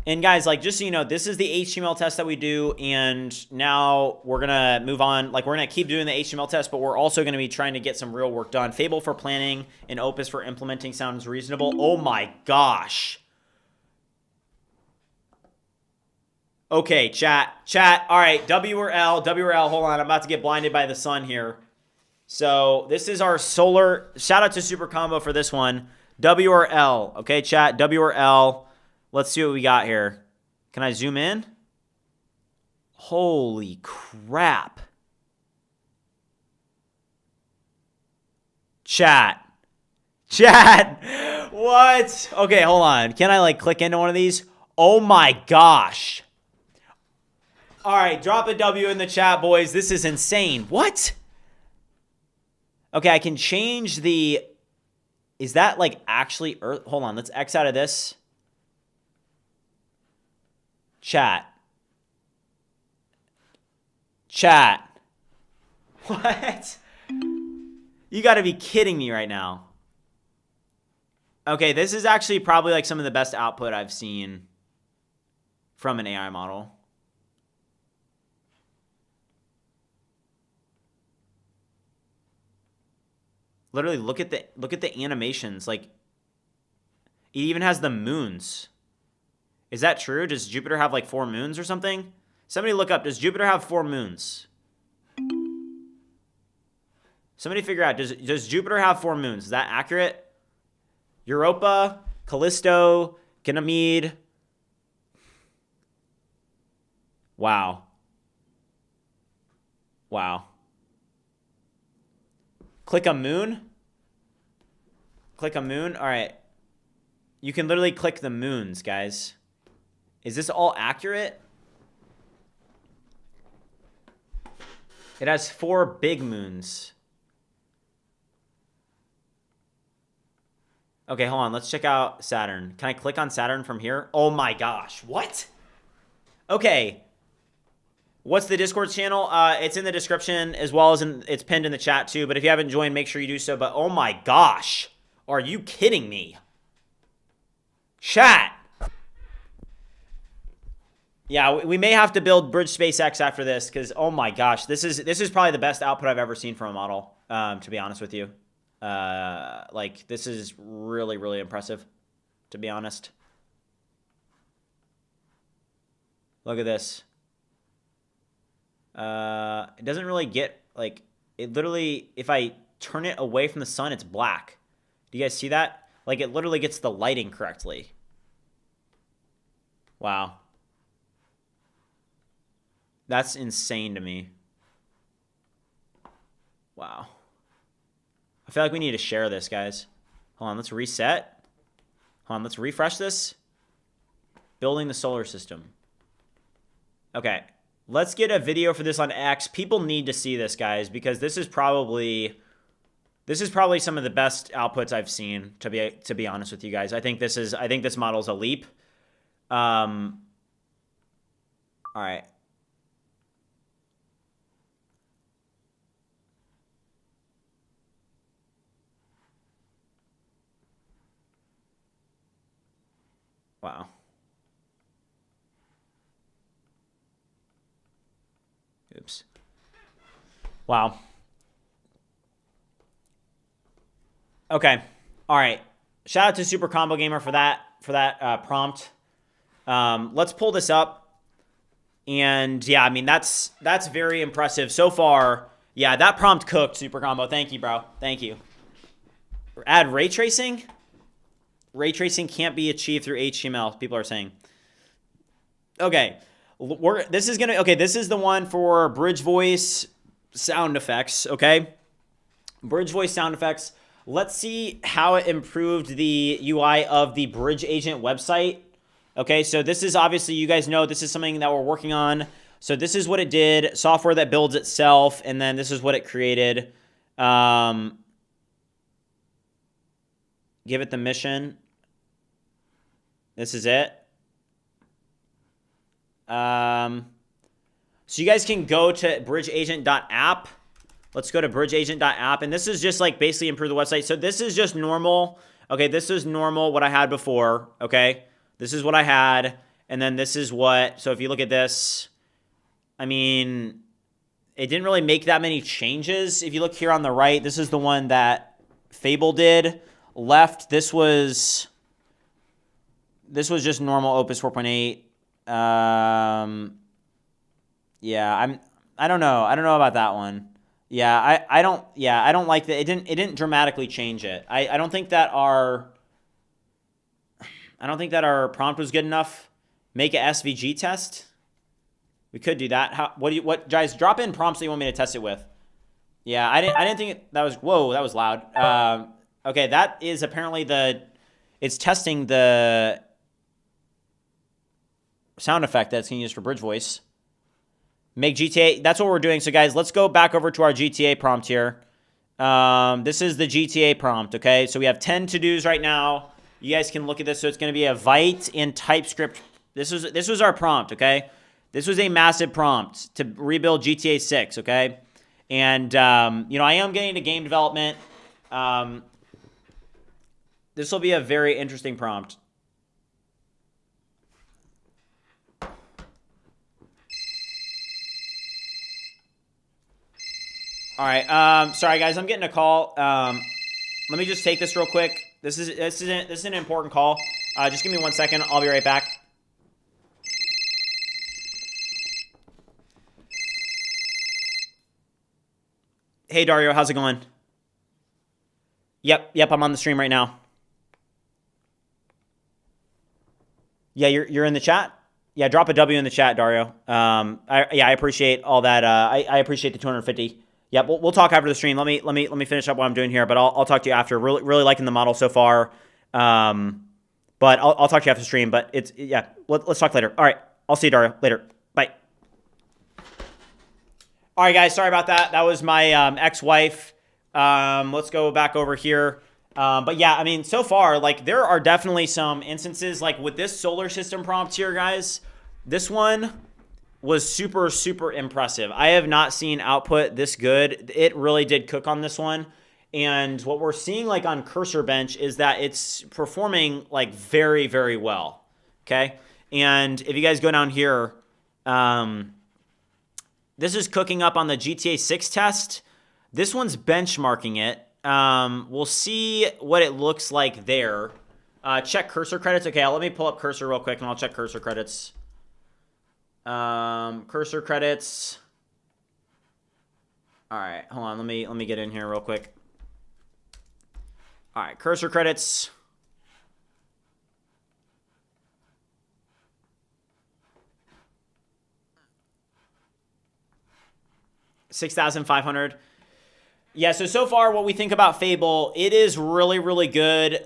And guys, like, just so you know, this is the HTML test that we do, and now we're going to move on. Like, we're going to keep doing the HTML test, but we're also going to be trying to get some real work done. Fable for planning and Opus for implementing sounds reasonable. Oh my gosh. Okay, chat. All right, W or L. Hold on, I'm about to get blinded by the sun here. So this is our solar. Shout out to Super Combo for this one. W or L. Okay, chat. W or L. Let's see what we got here. Can I zoom in? Holy crap. Chat. What? Okay, hold on. Can I like click into one of these? Oh my gosh. All right, drop a W in the chat, boys. This is insane. What? Okay, I can change the... Is that like actually Earth? Hold on, let's X out of this. Chat. What? You got to be kidding me right now. Okay, this is actually probably like some of the best output I've seen from an AI model. Literally, look at the animations. Like, it even has the moons. Is that true? Does Jupiter have like 4 moons or something? Somebody look up. Does Jupiter have 4 moons? Somebody figure out. Does Jupiter have 4 moons? Is that accurate? Europa, Callisto, Ganymede. Wow. Click a moon. Click a moon. All right. You can literally click the moons, guys. Is this all accurate? It has 4 big moons. Okay, hold on. Let's check out Saturn. Can I click on Saturn from here? Oh my gosh. What? Okay. What's the Discord channel? It's in the description as well as it's pinned in the chat too. But if you haven't joined, make sure you do so. But oh my gosh. Are you kidding me? Chat. Yeah, we may have to build BridgeSpace X after this because oh my gosh, this is probably the best output I've ever seen from a model. To be honest with you, like this is really, really impressive. To be honest, look at this. It doesn't really get like it. Literally, if I turn it away from the sun, it's black. Do you guys see that? Like it literally gets the lighting correctly. Wow. That's insane to me. Wow. I feel like we need to share this, guys. Hold on, let's reset. Hold on, let's refresh this. Building the solar system. Okay, let's get a video for this on X. People need to see this, guys, because this is probably some of the best outputs I've seen, to be honest with you guys. I think this model's a leap. All right. Wow. Oops. Wow. Okay. All right. Shout out to Super Combo Gamer for that prompt. Let's pull this up. And yeah, I mean that's very impressive so far. Yeah, that prompt cooked, Super Combo. Thank you, bro. Thank you. Add ray tracing. Ray tracing can't be achieved through HTML, people are saying. Okay. This is the one for Bridge Voice sound effects, okay? Bridge Voice sound effects. Let's see how it improved the UI of the Bridge Agent website. Okay, so this is obviously, you guys know, this is something that we're working on. So this is what it did, software that builds itself, and then this is what it created. Give it the mission. This is it. So you guys can go to bridgeagent.app. Let's go to bridgeagent.app. And this is just like basically improve the website. So this is just normal. Okay, this is normal what I had before. Okay, this is what I had. And then this is what, so if you look at this, I mean, it didn't really make that many changes. If you look here on the right, this is the one that Fable did. Left, this was just normal Opus 4.8. Yeah, I don't know. I don't know about that one. Yeah, I don't like that. It didn't dramatically change it. I don't think that our prompt was good enough. Make a SVG test. We could do that. What guys, drop in prompts that you want me to test it with. Yeah, I didn't think that was, whoa, that was loud. Okay, that is apparently it's testing the sound effect that's going to use for Bridge Voice. Make GTA, that's what we're doing. So guys, let's go back over to our GTA prompt here. This is the GTA prompt, okay? So we have 10 to-dos right now. You guys can look at this. So it's going to be a Vite in TypeScript. This was our prompt, okay? This was a massive prompt to rebuild GTA 6, okay? And, you know, I am getting into game development. This will be a very interesting prompt. All right. Sorry, guys. I'm getting a call. Let me just take this real quick. This is an important call. Just give me 1 second. I'll be right back. Hey, Dario. How's it going? Yep. I'm on the stream right now. Yeah, you're in the chat. Yeah, drop a W in the chat, Dario. I appreciate all that. I appreciate the 250. Yeah, we'll talk after the stream. Let me finish up what I'm doing here, but I'll talk to you after. Really liking the model so far. But I'll talk to you after the stream. But let's talk later. All right, I'll see you, Dario, later. Bye. All right, guys, sorry about that. That was my ex-wife. Let's go back over here. But yeah, I mean, so far, like, there are definitely some instances, like with this solar system prompt here, guys. This one was super, super impressive. I have not seen output this good. It really did cook on this one. And what we're seeing, like, on Cursor Bench is that it's performing, like, very, very well. Okay? And if you guys go down here, this is cooking up on the GTA 6 test. This one's benchmarking it. We'll see what it looks like there. Check cursor credits. Okay, let me pull up cursor real quick and I'll check cursor credits. Cursor credits. All right, hold on. Let me get in here real quick. All right, cursor credits. $6,500. Yeah, so far what we think about Fable, it is really, really good.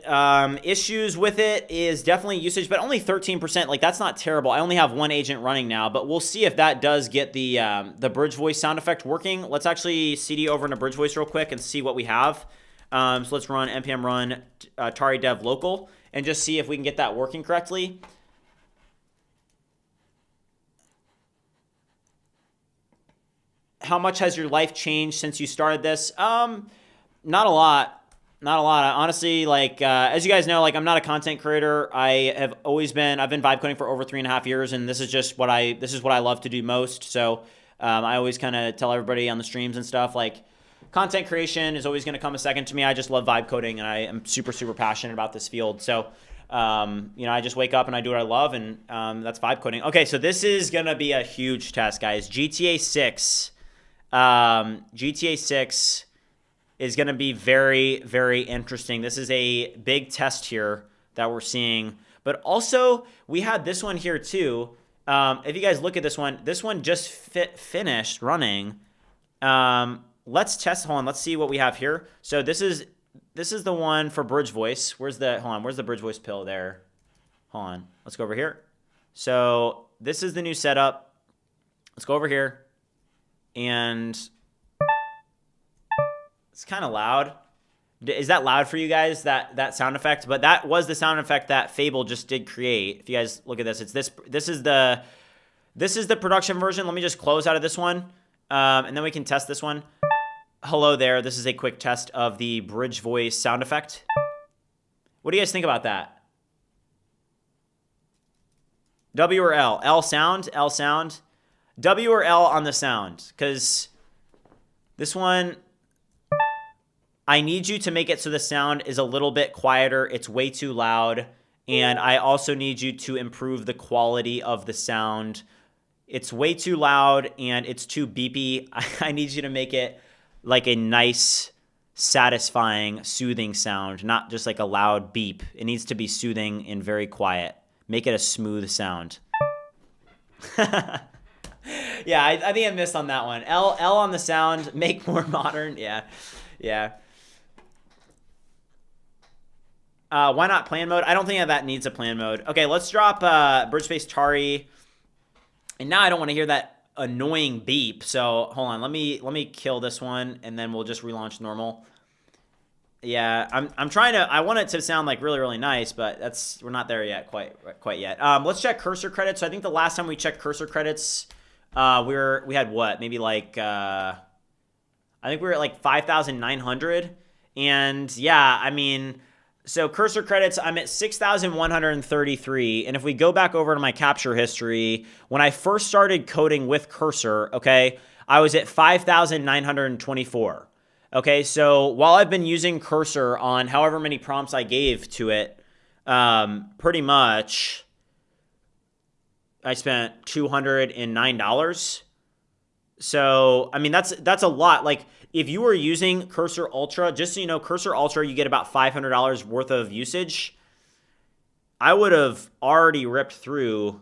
Issues with it is definitely usage, but only 13%. Like, that's not terrible. I only have one agent running now, but we'll see if that does get the Bridge Voice sound effect working. Let's actually CD over into Bridge Voice real quick and see what we have. So let's run npm run tari dev local and just see if we can get that working correctly. How much has your life changed since you started this? Not a lot. Not a lot. Honestly, like, as you guys know, like, I'm not a content creator. I've been vibe coding for over 3.5 years, and this is just what I love to do most. So, I always kind of tell everybody on the streams and stuff, like, content creation is always going to come a second to me. I just love vibe coding, and I am super, super passionate about this field. So, you know, I just wake up and I do what I love, and that's vibe coding. Okay, so this is going to be a huge test, guys. GTA 6 is going to be very, very interesting. This is a big test here that we're seeing. But also, we had this one here too. If you guys look at this one just finished running. Let's test. Hold on. Let's see what we have here. So this is the one for Bridge Voice. Where's the Bridge Voice pill there? Hold on. Let's go over here. So this is the new setup. Let's go over here. And it's kind of loud. Is that loud for you guys, that sound effect? But that was the sound effect that Fable just did create. If you guys look at this, it's this is the production version. Let me just close out of this one, and then we can test this one. Hello there. This is a quick test of the bridge voice sound effect. What do you guys think about that? W or L? L sound? L sound? W or L on the sound? Because this one, I need you to make it so the sound is a little bit quieter. It's way too loud. And I also need you to improve the quality of the sound. It's way too loud and it's too beepy. I need you to make it like a nice, satisfying, soothing sound, not just like a loud beep. It needs to be soothing and very quiet. Make it a smooth sound. Yeah, I think I missed on that one. L on the sound, make more modern. Yeah. Why not plan mode? I don't think that needs a plan mode. Okay, let's drop BridgeSpace Tari. And now I don't want to hear that annoying beep. So hold on, let me kill this one, and then we'll just relaunch normal. Yeah, I'm trying to. I want it to sound like really, really nice, but we're not there yet, quite yet. Let's check cursor credits. So I think the last time we checked cursor credits, we had what? Maybe like I think we were at like 5,900. And yeah, I mean, so cursor credits, I'm at 6,133. And if we go back over to my capture history, when I first started coding with cursor, okay, I was at 5,924. Okay, so while I've been using cursor on however many prompts I gave to it, pretty much I spent $209. So, I mean, that's a lot. Like, if you were using Cursor Ultra, just so you know, Cursor Ultra, you get about $500 worth of usage. I would have already ripped through,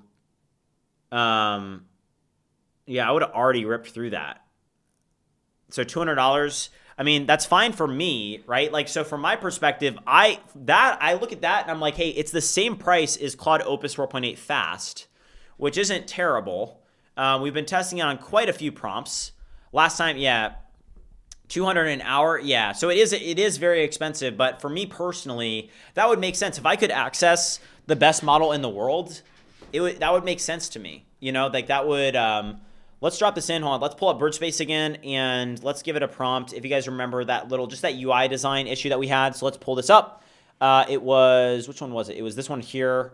I would have already ripped through that. So $200, I mean, that's fine for me, right? Like, so from my perspective, I look at that and I'm like, hey, it's the same price as Claude Opus 4.8 Fast, which isn't terrible. We've been testing it on quite a few prompts. Last time, yeah, $200 an hour, yeah. So it is very expensive, but for me personally, that would make sense. If I could access the best model in the world, that would make sense to me. You know, like that would. Let's drop this in. Hold on. Let's pull up BridgeSpace again, and let's give it a prompt. If you guys remember that UI design issue that we had, so let's pull this up. It was, which one was it? It was this one here,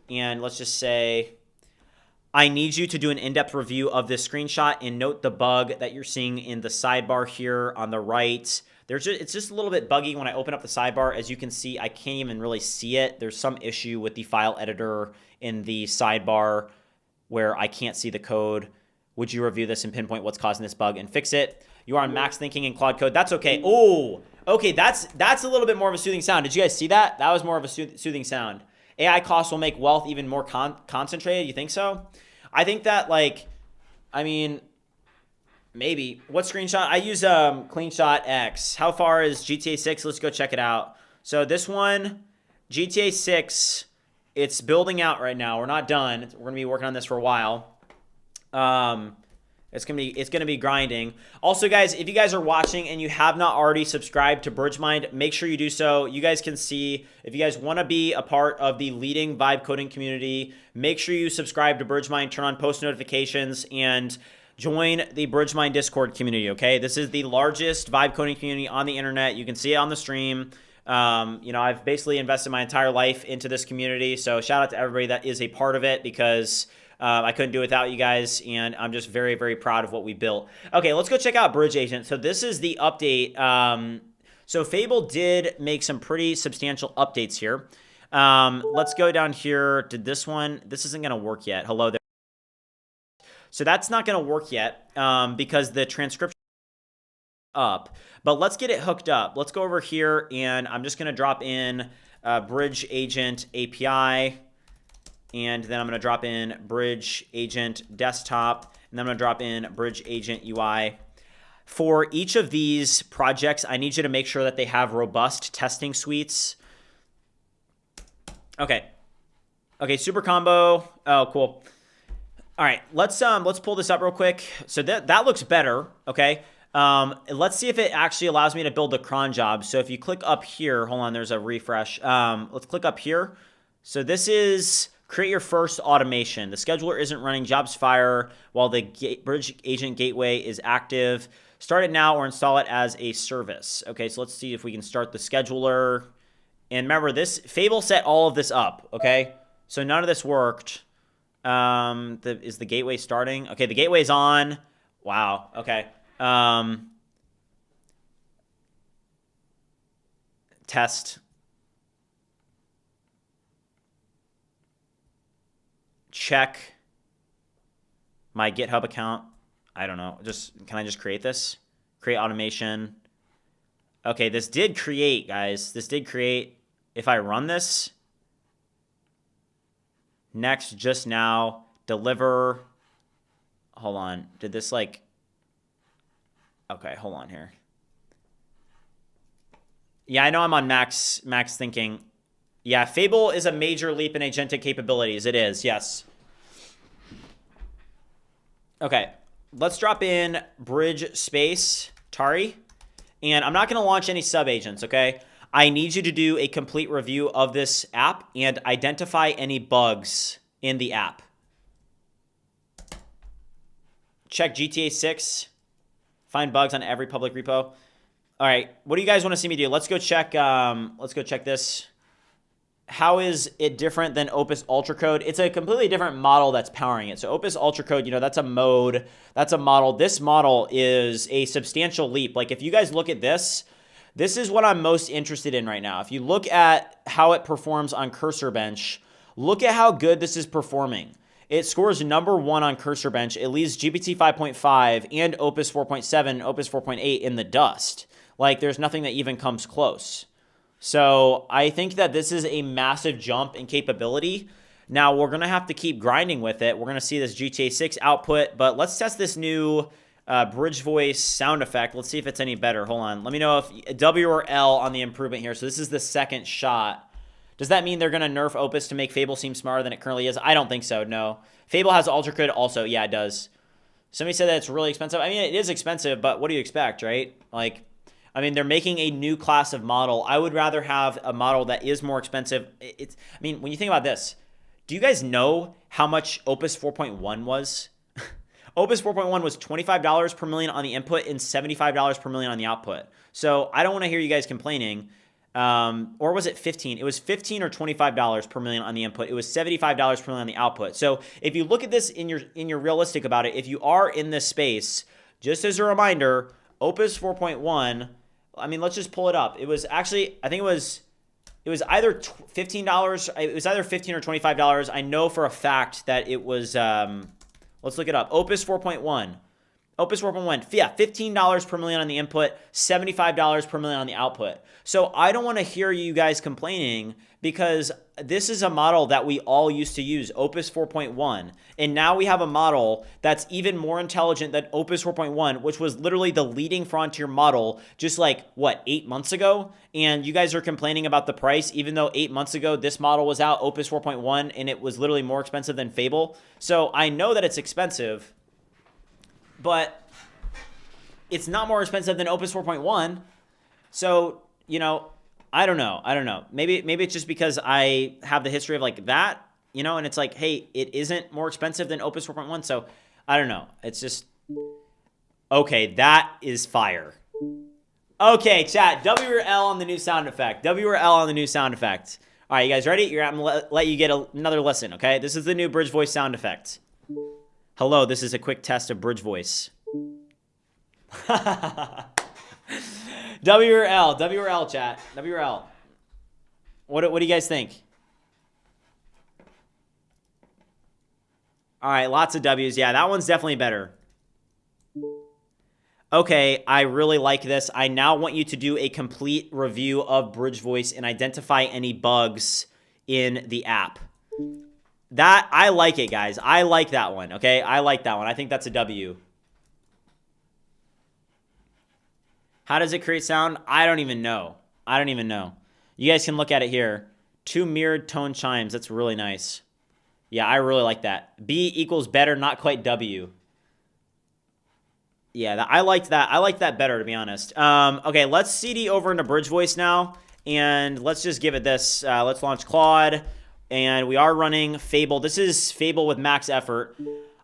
and let's just say, I need you to do an in-depth review of this screenshot and note the bug that you're seeing in the sidebar here on the right. It's just a little bit buggy when I open up the sidebar. As you can see, I can't even really see it. There's some issue with the file editor in the sidebar where I can't see the code. Would you review this and pinpoint what's causing this bug and fix it? You are on max thinking in Claude Code. That's okay. Oh, okay. That's a little bit more of a soothing sound. Did you guys see that? That was more of a soothing sound. AI costs will make wealth even more concentrated. You think so? I think that, like, I mean, maybe. What screenshot? I use CleanShot X. How far is GTA 6? Let's go check it out. So this one, GTA 6, it's building out right now. We're not done. We're going to be working on this for a while. It's gonna be grinding. Also, guys, if you guys are watching and you have not already subscribed to BridgeMind, make sure you do so. You guys can see, if you guys want to be a part of the leading vibe coding community, make sure you subscribe to BridgeMind, turn on post notifications, and join the BridgeMind Discord community. Okay, this is the largest vibe coding community on the internet. You can see it on the stream. I've basically invested my entire life into this community, so shout out to everybody that is a part of it, because I couldn't do it without you guys, and I'm just very, very proud of what we built. Okay, let's go check out Bridge Agent. So this is the update. So Fable did make some pretty substantial updates here. Let's go down here to this one. This isn't going to work yet. Hello there. So that's not going to work yet because the transcription is up. But let's get it hooked up. Let's go over here, and I'm just going to drop in Bridge Agent API. And then I'm going to drop in Bridge Agent Desktop, and then I'm going to drop in Bridge Agent UI. For each of these projects, I need you to make sure that they have robust testing suites. Okay, super combo. Oh, cool. All right, let's pull this up real quick. So that looks better. Okay, Let's see if it actually allows me to build the cron job. So if you click up here, hold on, there's a refresh. Let's click up here. So this is create your first automation. The scheduler isn't running, jobs fire while the bridge agent gateway is active. Start it now or install it as a service. Okay, so let's see if we can start the scheduler. And remember, this Fable set all of this up, okay? So none of this worked. Is the gateway starting? Okay, the gateway's on. Wow, okay. Test. Check my GitHub account. I don't know. Can I just create this? Create automation. Okay, this did create, guys. This did create. If I run this, next, just now, deliver. Hold on. Did this like... Okay, hold on here. Yeah, I know I'm on max thinking. Yeah, Fable is a major leap in agentic capabilities. It is, yes. Okay, let's drop in BridgeSpace, Tari. And I'm not going to launch any sub-agents, okay? I need you to do a complete review of this app and identify any bugs in the app. Check GTA 6. Find bugs on every public repo. All right, what do you guys want to see me do? Let's go check this. How is it different than Opus UltraCode? It's a completely different model that's powering it. So Opus UltraCode, that's a mode, that's a model. This model is a substantial leap. Like if you guys look at this is what I'm most interested in right now. If you look at how it performs on Cursor Bench, look at how good this is performing. It scores #1 on Cursor Bench. It leaves GPT 5.5 and Opus 4.7, Opus 4.8 in the dust. Like there's nothing that even comes close. So I think that this is a massive jump in capability. Now we're going to have to keep grinding with it. We're going to see this GTA 6 output, but let's test this new bridge voice sound effect. Let's see if it's any better. Hold on. Let me know if W or L on the improvement here. So this is the second shot. Does that mean they're going to nerf Opus to make Fable seem smarter than it currently is? I don't think so, no. Fable has UltraCode also. Yeah, it does. Somebody said that it's really expensive. I mean, it is expensive, but what do you expect, right? Like... I mean, they're making a new class of model. I would rather have a model that is more expensive. I mean, when you think about this, do you guys know how much Opus 4.1 was? Opus 4.1 was $25 per million on the input and $75 per million on the output. So I don't want to hear you guys complaining. Or was it 15? It was $15 or $25 per million on the input. It was $75 per million on the output. So if you look at this and you're realistic about it, if you are in this space, just as a reminder, Opus 4.1... I mean, let's just pull it up. It was actually, I think it was either $15. It was either $15 or $25. I know for a fact that it was, let's look it up. Opus 4.1. Opus 4.1. Yeah, $15 per million on the input, $75 per million on the output. So I don't want to hear you guys complaining because this is a model that we all used to use, Opus 4.1. And now we have a model that's even more intelligent than Opus 4.1, which was literally the leading frontier model just like, 8 months ago? And you guys are complaining about the price, even though 8 months ago this model was out, Opus 4.1, and it was literally more expensive than Fable. So I know that it's expensive, but it's not more expensive than Opus 4.1. So, I don't know. Maybe it's just because I have the history of like that, and it's like, hey, it isn't more expensive than Opus 4.1. So I don't know. It's just, okay, that is fire. Okay, chat, W or L on the new sound effect. W or L on the new sound effect. All right, you guys ready? I'm going to let you get another listen, okay? This is the new Bridge Voice sound effect. Hello, this is a quick test of Bridge Voice. W or L? W or L, chat? W or L? What do you guys think? All right, lots of W's. Yeah, that one's definitely better. Okay, I really like this. I now want you to do a complete review of Bridge Voice and identify any bugs in the app. That, I like it, guys. I like that one, okay? I like that one. I think that's a W. How does it create sound? I don't even know. You guys can look at it here. 2 mirrored tone chimes. That's really nice. Yeah, I really like that. B equals better, not quite W. Yeah, I liked that. I liked that better, to be honest. Okay, let's CD over into Bridge Voice now, and let's just give it this. Let's launch Claude, and we are running Fable. This is Fable with max effort.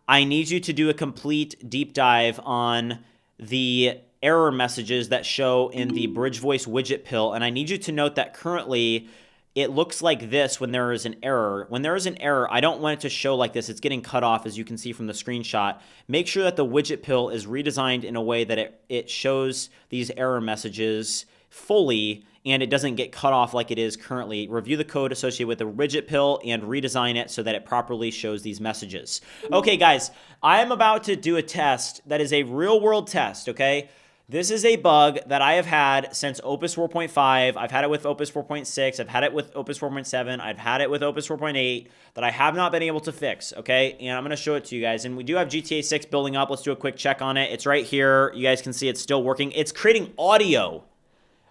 I need you to do a complete deep dive on the error messages that show in the Bridge Voice widget pill, and I need you to note that currently it looks like this when there is an error. When there is an error, I don't want it to show like this. It's getting cut off, as you can see from the screenshot. Make sure that the widget pill is redesigned in a way that it shows these error messages fully and it doesn't get cut off like it is currently. Review the code associated with the widget pill and redesign it so that it properly shows these messages. Okay, guys, I am about to do a test that is a real-world test, okay? This is a bug that I have had since Opus 4.5. I've had it with Opus 4.6. I've had it with Opus 4.7. I've had it with Opus 4.8 that I have not been able to fix, okay? And I'm going to show it to you guys. And we do have GTA 6 building up. Let's do a quick check on it. It's right here. You guys can see it's still working. It's creating audio.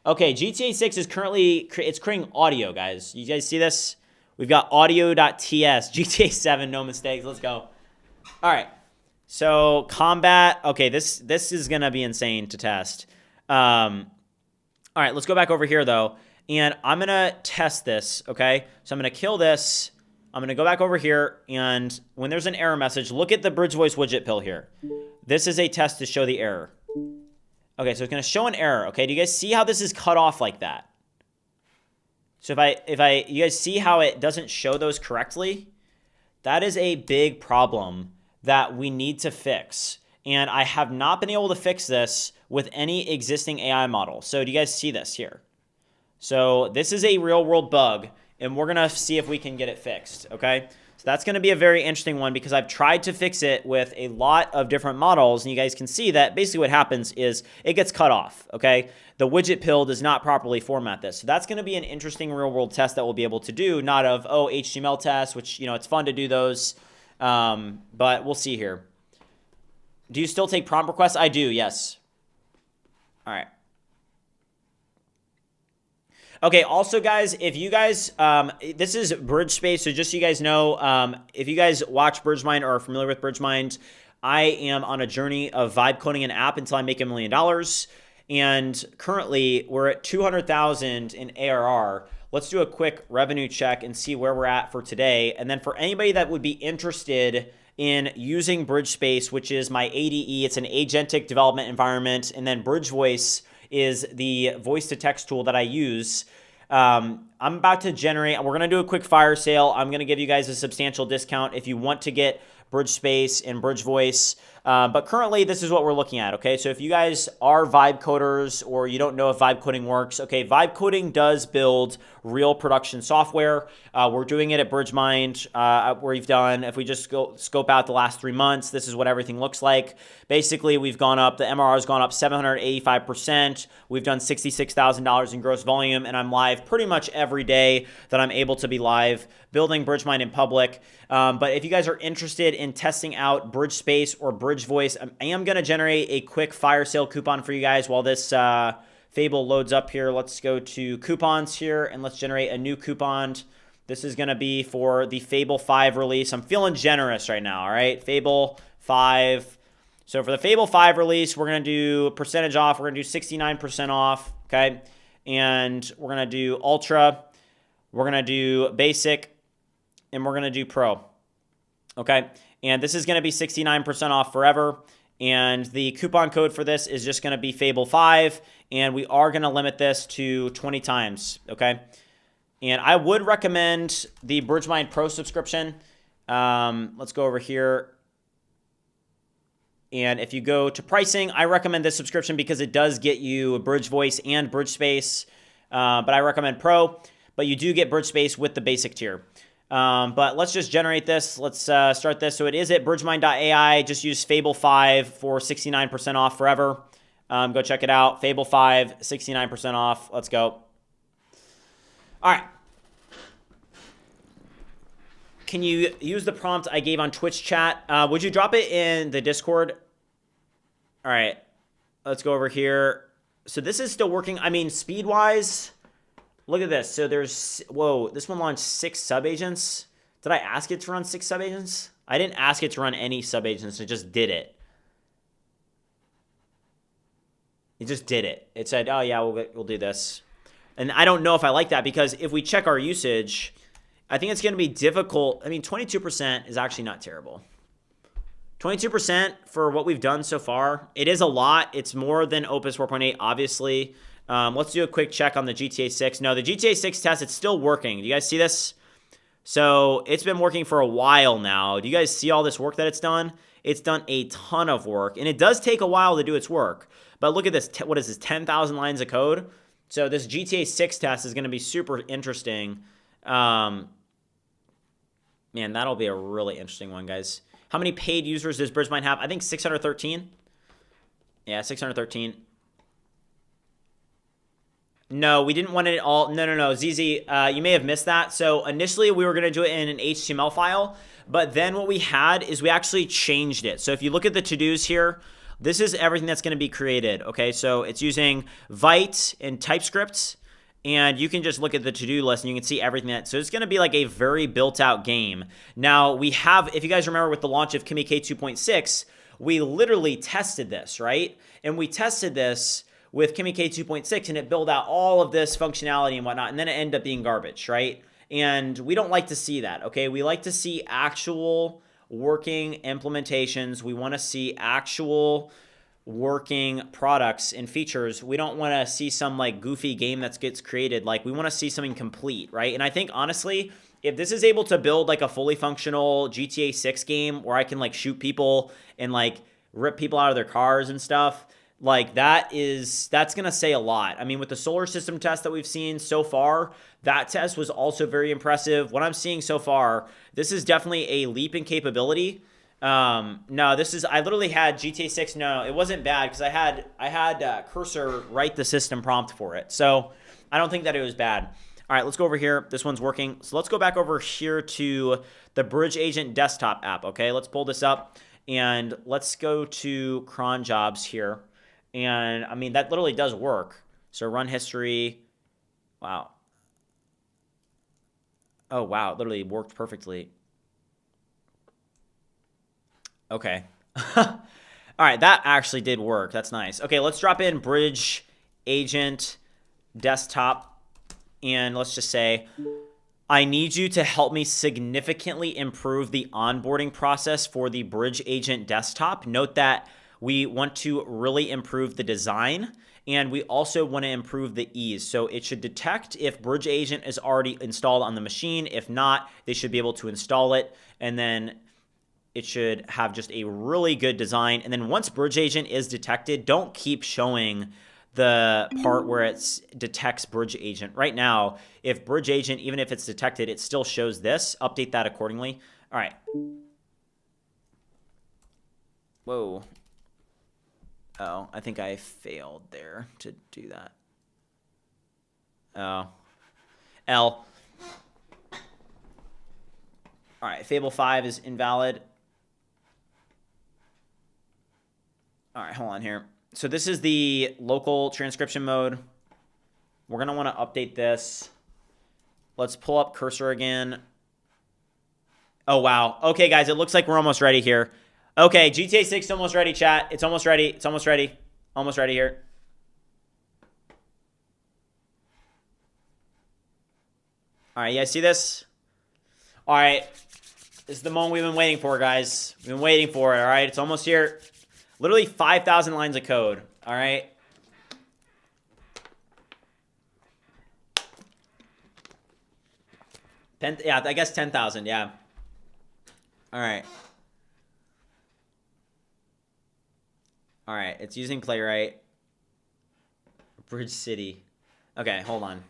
Okay, GTA 6 is currently, it's creating audio, guys. You guys see this? We've got audio.ts. GTA 7, no mistakes. Let's go. All right. So combat, okay, this is going to be insane to test. All right, let's go back over here, though, and I'm going to test this, okay? So I'm going to kill this. I'm going to go back over here, and when there's an error message, look at the Bridge Voice widget pill here. This is a test to show the error. Okay, so it's going to show an error, okay? Do you guys see how this is cut off like that? So you guys see how it doesn't show those correctly? That is a big problem that we need to fix. And I have not been able to fix this with any existing AI model. So do you guys see this here? So this is a real world bug, and we're gonna see if we can get it fixed, okay? So that's gonna be a very interesting one because I've tried to fix it with a lot of different models, and you guys can see that basically what happens is it gets cut off, okay? The widget pill does not properly format this. So that's gonna be an interesting real world test that we'll be able to do, not of, oh, HTML tests, which, you know, it's fun to do those. But we'll see here. Do you still take prompt requests? I do, yes. All right. Okay, also, guys, if you guys, this is BridgeSpace, so just so you guys know, if you guys watch BridgeMind or are familiar with BridgeMind, I am on a journey of vibe coding an app until I make $1 million. And currently, we're at 200,000 in ARR. Let's do a quick revenue check and see where we're at for today. And then for anybody that would be interested in using BridgeSpace, which is my ADE, it's an agentic development environment, and then Bridge Voice is the voice-to-text tool that I use. I'm about to generate, we're going to do a quick fire sale. I'm going to give you guys a substantial discount if you want to get BridgeSpace and Bridge Voice. But currently, this is what we're looking at, okay? So if you guys are vibe coders or you don't know if vibe coding works, okay, vibe coding does build real production software. We're doing it at BridgeMind, where we've done, if we just scope out the last 3 months, this is what everything looks like. Basically, we've gone up, the MRR has gone up 785%. We've done $66,000 in gross volume, and I'm live pretty much every day that I'm able to be live building BridgeMind in public. But if you guys are interested in testing out BridgeSpace or Bridge Voice, I am going to generate a quick fire sale coupon for you guys while this Fable loads up here. Let's go to coupons here and let's generate a new coupon. This is going to be for the Fable 5 release. I'm feeling generous right now, all right? Fable 5. So for the Fable 5 release, we're going to do percentage off. We're going to do 69% off, okay? And we're going to do Ultra. We're going to do Basic. And we're going to do Pro, okay? And this is going to be 69% off forever. And the coupon code for this is just going to be Fable5. And we are going to limit this to 20 times, okay? And I would recommend the BridgeMind Pro subscription. Let's go over here. And if you go to pricing, I recommend this subscription because it does get you Bridge Voice and BridgeSpace. But I recommend Pro. But you do get BridgeSpace with the basic tier. But let's just generate this. Let's start this. So it is at bridgemind.ai. Just use Fable5 for 69% off forever. Go check it out. Fable5, 69% off. Let's go. All right. Can you use the prompt I gave on Twitch chat? Would you drop it in the Discord? All right. Let's go over here. So this is still working. I mean, speed-wise, look at this. So there's, whoa, this one launched 6 sub-agents. Did I ask it to run 6 sub-agents? I didn't ask it to run any sub-agents. It just did it. It just did it. It said, oh yeah, we'll do this. And I don't know if I like that, because if we check our usage, I think it's going to be difficult. I mean, 22% is actually not terrible. 22% for what we've done so far. It is a lot. It's more than Opus 4.8, obviously. Let's do a quick check on the GTA 6. No, the GTA 6 test, it's still working. Do you guys see this? So it's been working for a while now. Do you guys see all this work that it's done? It's done a ton of work, and it does take a while to do its work. But look at this. What is this? 10,000 lines of code. So this GTA 6 test is going to be super interesting. Man, that'll be a really interesting one, guys. How many paid users does BridgeBench have? I think 613. Yeah, 613. No, we didn't want it all. No. ZZ, you may have missed that. So initially we were going to do it in an HTML file, but then what we had is we actually changed it. So if you look at the to-dos here, this is everything that's going to be created. Okay, so it's using Vite and TypeScript, and you can just look at the to-do list and you can see everything so it's going to be like a very built-out game. Now we have, if you guys remember with the launch of Kimi K 2.6, we literally tested this, right? And we tested this with Kimi K 2.6, and it built out all of this functionality and whatnot, and then it ended up being garbage, right? And we don't like to see that, okay? We like to see actual working implementations. We want to see actual working products and features. We don't want to see some like goofy game that gets created. Like, we want to see something complete, right? And I think honestly, if this is able to build like a fully functional GTA 6 game where I can like shoot people and like rip people out of their cars and stuff, like that's gonna say a lot. I mean, with the solar system test that we've seen so far, that test was also very impressive. What I'm seeing so far, this is definitely a leap in capability. No, this is, I literally had GTA 6. No, it wasn't bad because I had Cursor write the system prompt for it. So I don't think that it was bad. All right, let's go over here. This one's working. So let's go back over here to the Bridge Agent desktop app. Okay, let's pull this up and let's go to cron jobs here. And I mean, that literally does work. So run history. Wow. Oh, wow. It literally worked perfectly. Okay. All right. That actually did work. That's nice. Okay. Let's drop in Bridge Agent desktop. And let's just say, I need you to help me significantly improve the onboarding process for the Bridge Agent desktop. Note that we want to really improve the design, and we also want to improve the ease. So it should detect if Bridge Agent is already installed on the machine. If not, they should be able to install it, and then it should have just a really good design. And then once Bridge Agent is detected, don't keep showing the part where it detects Bridge Agent. Right now, if Bridge Agent, even if it's detected, it still shows this. Update that accordingly. All right. Whoa. Oh, I think I failed there to do that. Oh. L. All right, Fable 5 is invalid. All right, hold on here. So this is the local transcription mode. We're going to want to update this. Let's pull up Cursor again. Oh, wow. Okay, guys, it looks like we're almost ready here. Okay, GTA 6 is almost ready, chat. It's almost ready. It's almost ready. Almost ready here. All right, you guys see this? All right. This is the moment we've been waiting for, guys. We've been waiting for it, all right? It's almost here. Literally 5,000 lines of code, all right? Yeah, I guess 10,000, yeah. All right. All right, it's using Playwright. Bridge City. Okay, hold on.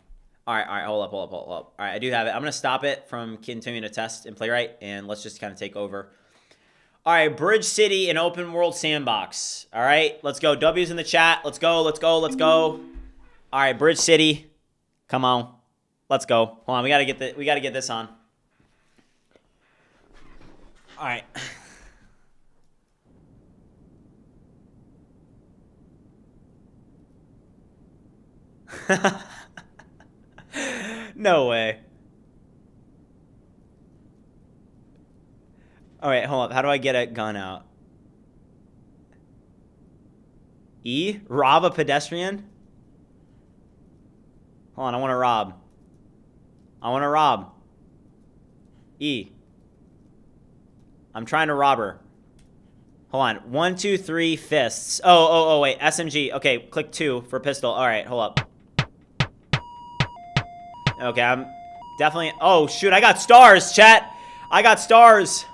All right, hold up. All right, I do have it. I'm going to stop it from continuing to test in Playwright, and let's just kind of take over. All right, Bridge City, an open world sandbox. All right, let's go. W's in the chat. Let's go. All right, Bridge City. Come on. Let's go. Hold on, we got to get this on. All right. No way. All right, hold up. How do I get a gun out? E? Rob a pedestrian? Hold on, I want to rob. I want to rob. E. I'm trying to rob her. Hold on. 1, 2, 3, fists. Oh, wait. SMG. Okay, click 2 for pistol. All right, hold up. Okay, I'm definitely... Oh, shoot, I got stars, chat. I got stars.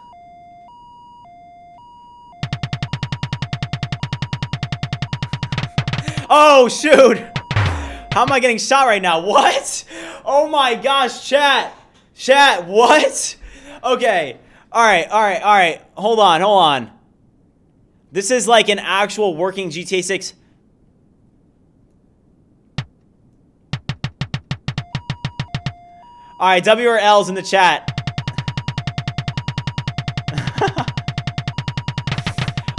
Oh, shoot. How am I getting shot right now? What? Oh, my gosh, chat. Chat, what? Okay. All right. Hold on. This is like an actual working GTA 6. All right, W or L's in the chat.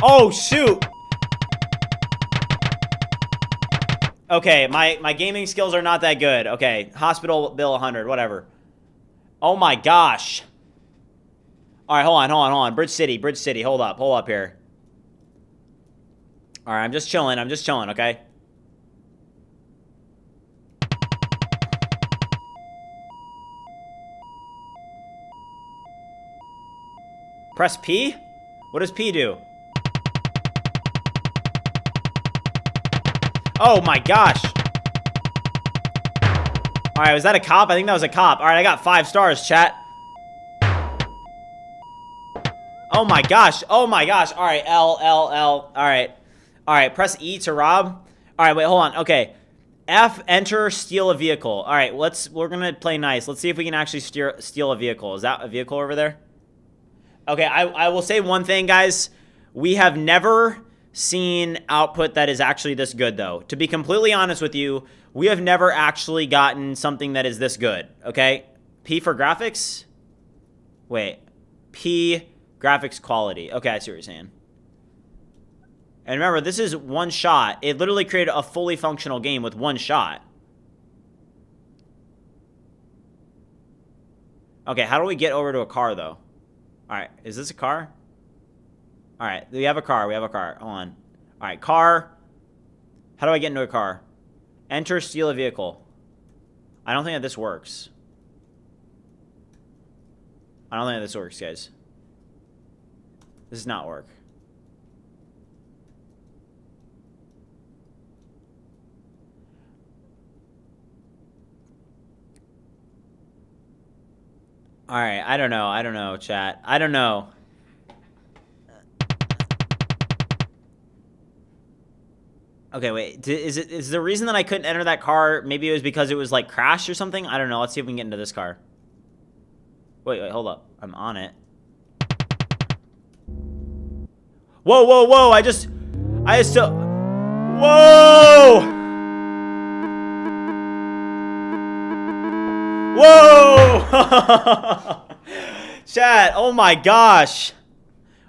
Oh, shoot. Okay, my gaming skills are not that good. Okay, hospital bill 100, whatever. Oh my gosh. All right, hold on. Bridge City. Hold up here. All right, I'm just chilling, okay? Press P? What does P do? Oh my gosh. All right, was that a cop? I think that was a cop. All right, I got 5 stars, chat. Oh my gosh. All right, L. All right, press E to rob. All right, wait, hold on. Okay. F, enter, steal a vehicle. All right, we're going to play nice. Let's see if we can actually steal a vehicle. Is that a vehicle over there? Okay, I will say one thing, guys. We have never seen output that is actually this good, though. To be completely honest with you, we have never actually gotten something that is this good, okay? P for graphics? Wait. P, graphics quality. Okay, I see what you're saying. And remember, this is one shot. It literally created a fully functional game with one shot. Okay, how do we get over to a car, though? All right, is this a car? All right, we have a car. Hold on. All right, car. How do I get into a car? Enter, steal a vehicle. I don't think that this works. Guys. This does not work. All right, I don't know, chat. I don't know. Okay, wait. Is the reason that I couldn't enter that car, maybe it was because it was like crashed or something? I don't know. Let's see if we can get into this car. Wait, hold up. I'm on it. Whoa. I just Whoa! Chat, oh my gosh.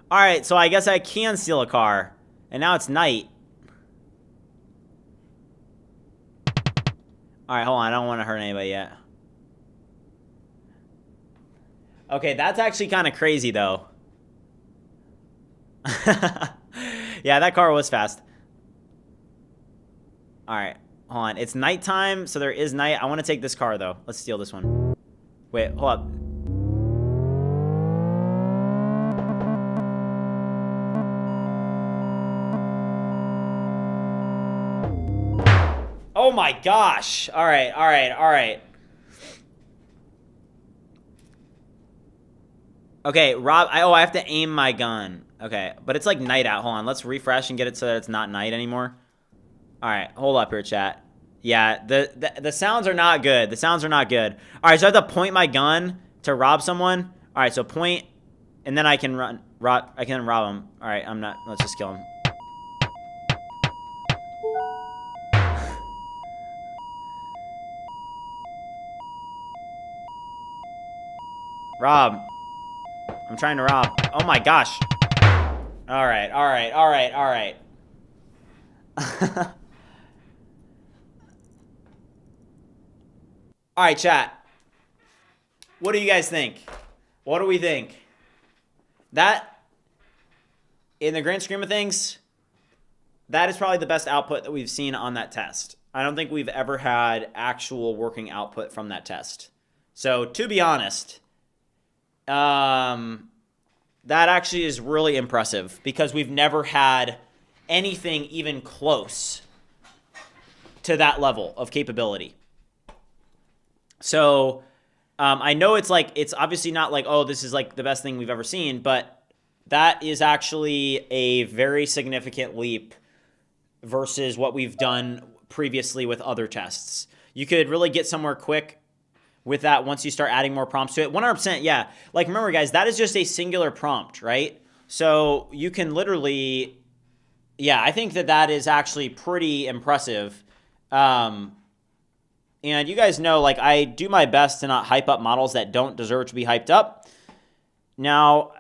All right, so I guess I can steal a car. And now it's night. All right, hold on. I don't want to hurt anybody yet. Okay, that's actually kind of crazy, though. Yeah, that car was fast. All right, hold on. It's nighttime, so there is night. I want to take this car, though. Let's steal this one. Wait, hold up. Oh my gosh. All right. Okay, Rob, I have to aim my gun. Okay, but it's like night out. Hold on, let's refresh and get it so that it's not night anymore. All right, hold up here, chat. Yeah, the sounds are not good. All right, so I have to point my gun to rob someone. All right, so point, and then I can rob him. All right, let's just kill him. Rob. I'm trying to rob. Oh my gosh. All right. All right, chat. What do you guys think? What do we think? That, in the grand scheme of things, that is probably the best output that we've seen on that test. I don't think we've ever had actual working output from that test. So to be honest, that actually is really impressive because we've never had anything even close to that level of capability. So I know it's obviously not like, oh, this is like the best thing we've ever seen, but that is actually a very significant leap versus what we've done previously with other tests. You could really get somewhere quick with that once you start adding more prompts to it. 100%, yeah. Like, remember, guys, that is just a singular prompt, right? So you can literally, yeah, I think that is actually pretty impressive. And you guys know, like, I do my best to not hype up models that don't deserve to be hyped up. Now,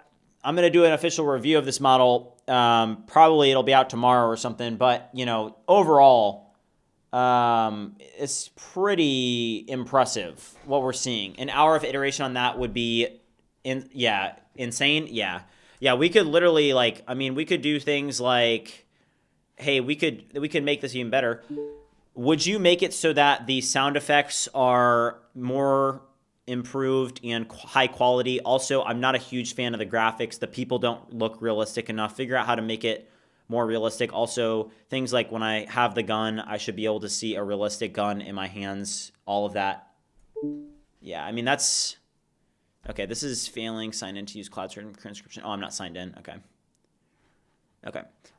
I'm going to do an official review of this model. Probably it'll be out tomorrow or something. But, you know, overall, it's pretty impressive what we're seeing. An hour of iteration on that would be, insane. Yeah, we could literally, like, I mean, we could do things like, hey, we could make this even better. Would you make it so that the sound effects are more improved and high quality? Also, I'm not a huge fan of the graphics. The people don't look realistic enough. Figure out how to make it more realistic. Also, things like when I have the gun, I should be able to see a realistic gun in my hands. All of that. Yeah, I mean, that's... Okay, this is failing. Sign in to use cloud transcription. Oh, I'm not signed in. Okay.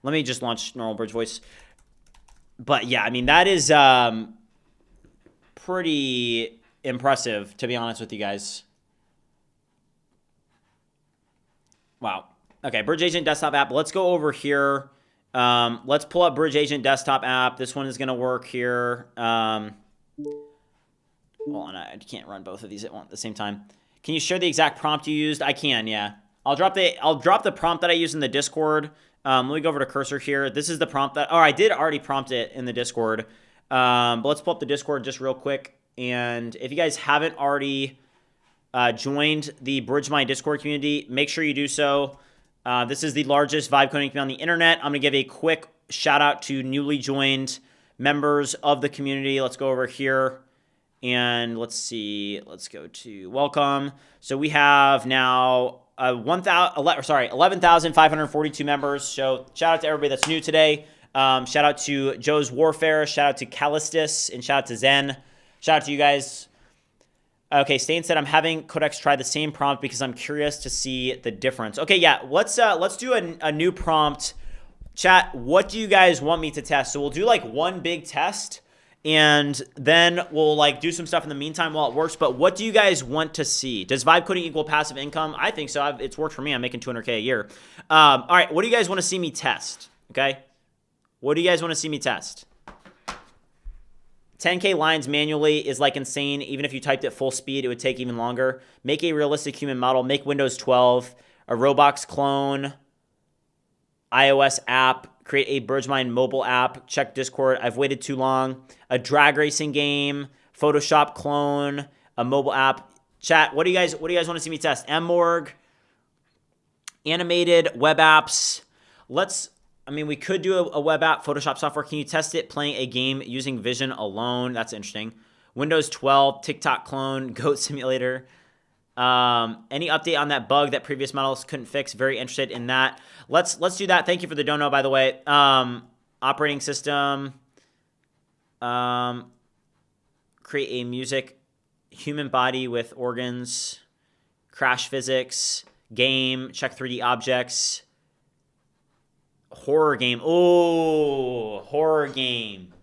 Let me just launch normal Bridge Voice. But yeah, I mean, that is pretty impressive, to be honest with you guys. Wow. Okay, Bridge Agent desktop app. Let's go over here. Let's pull up Bridge Agent desktop app. This one is going to work here. Hold on, I can't run both of these at the same time. Can you share the exact prompt you used? I can, yeah. I'll drop the prompt that I used in the Discord. Let me go over to cursor here. This is the prompt that, I did already prompt it in the Discord. But let's pull up the Discord just real quick. And if you guys haven't already joined the BridgeMine Discord community, make sure you do so. This is the largest vibe coding community on the internet. I'm going to give a quick shout out to newly joined members of the community. Let's go over here and let's see. Let's go to welcome. So we have now 11,542 members. So shout out to everybody that's new today. Shout out to Joe's Warfare. Shout out to Callistus and shout out to Zen. Shout out to you guys. Okay, Stain said, I'm having Codex try the same prompt because I'm curious to see the difference. Okay, yeah, let's do a new prompt. Chat, what do you guys want me to test? So we'll do like one big test, and then we'll like do some stuff in the meantime while it works. But what do you guys want to see? Does vibe coding equal passive income? I think so. It's worked for me. I'm making $200K a year. All right, what do you guys want to see me test? Okay, what do you guys want to see me test? 10K lines manually is like insane. Even if you typed it full speed, it would take even longer. Make a realistic human model. Make Windows 12. A Roblox clone. iOS app. Create a BridgeMine mobile app. Check Discord. I've waited too long. A drag racing game. Photoshop clone. A mobile app. Chat, what do you guys want to see me test? MMorg. Animated web apps. We could do a web app, Photoshop software. Can you test it playing a game using vision alone? That's interesting. Windows 12, TikTok clone, Goat Simulator. Any update on that bug that previous models couldn't fix? Very interested in that. Let's do that. Thank you for the dono, by the way. Operating system. Create a music. Human body with organs. Crash physics. Game. Check 3D objects. Horror game. Oh, horror game.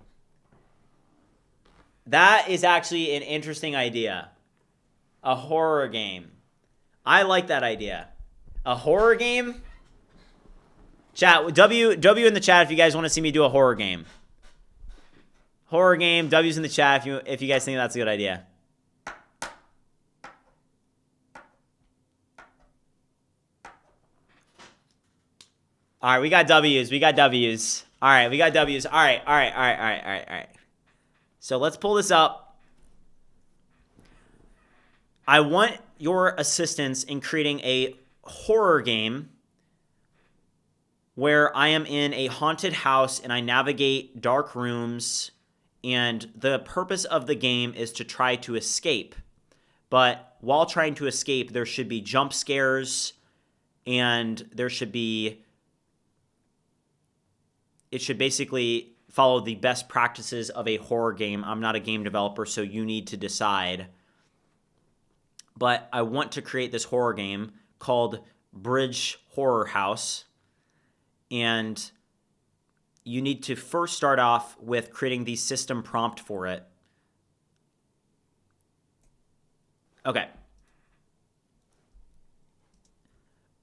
That is actually an interesting idea. A horror game. I like that idea. A horror game? Chat, W in the chat if you guys want to see me do a horror game. Horror game, W's in the chat if you guys think that's a good idea. All right, we got W's. All right, we got W's. All right. So let's pull this up. I want your assistance in creating a horror game where I am in a haunted house and I navigate dark rooms, and the purpose of the game is to try to escape. But while trying to escape, there should be jump scares, and there should be... It should basically follow the best practices of a horror game. I'm not a game developer, so you need to decide. But I want to create this horror game called Bridge Horror House. And you need to first start off with creating the system prompt for it. Okay.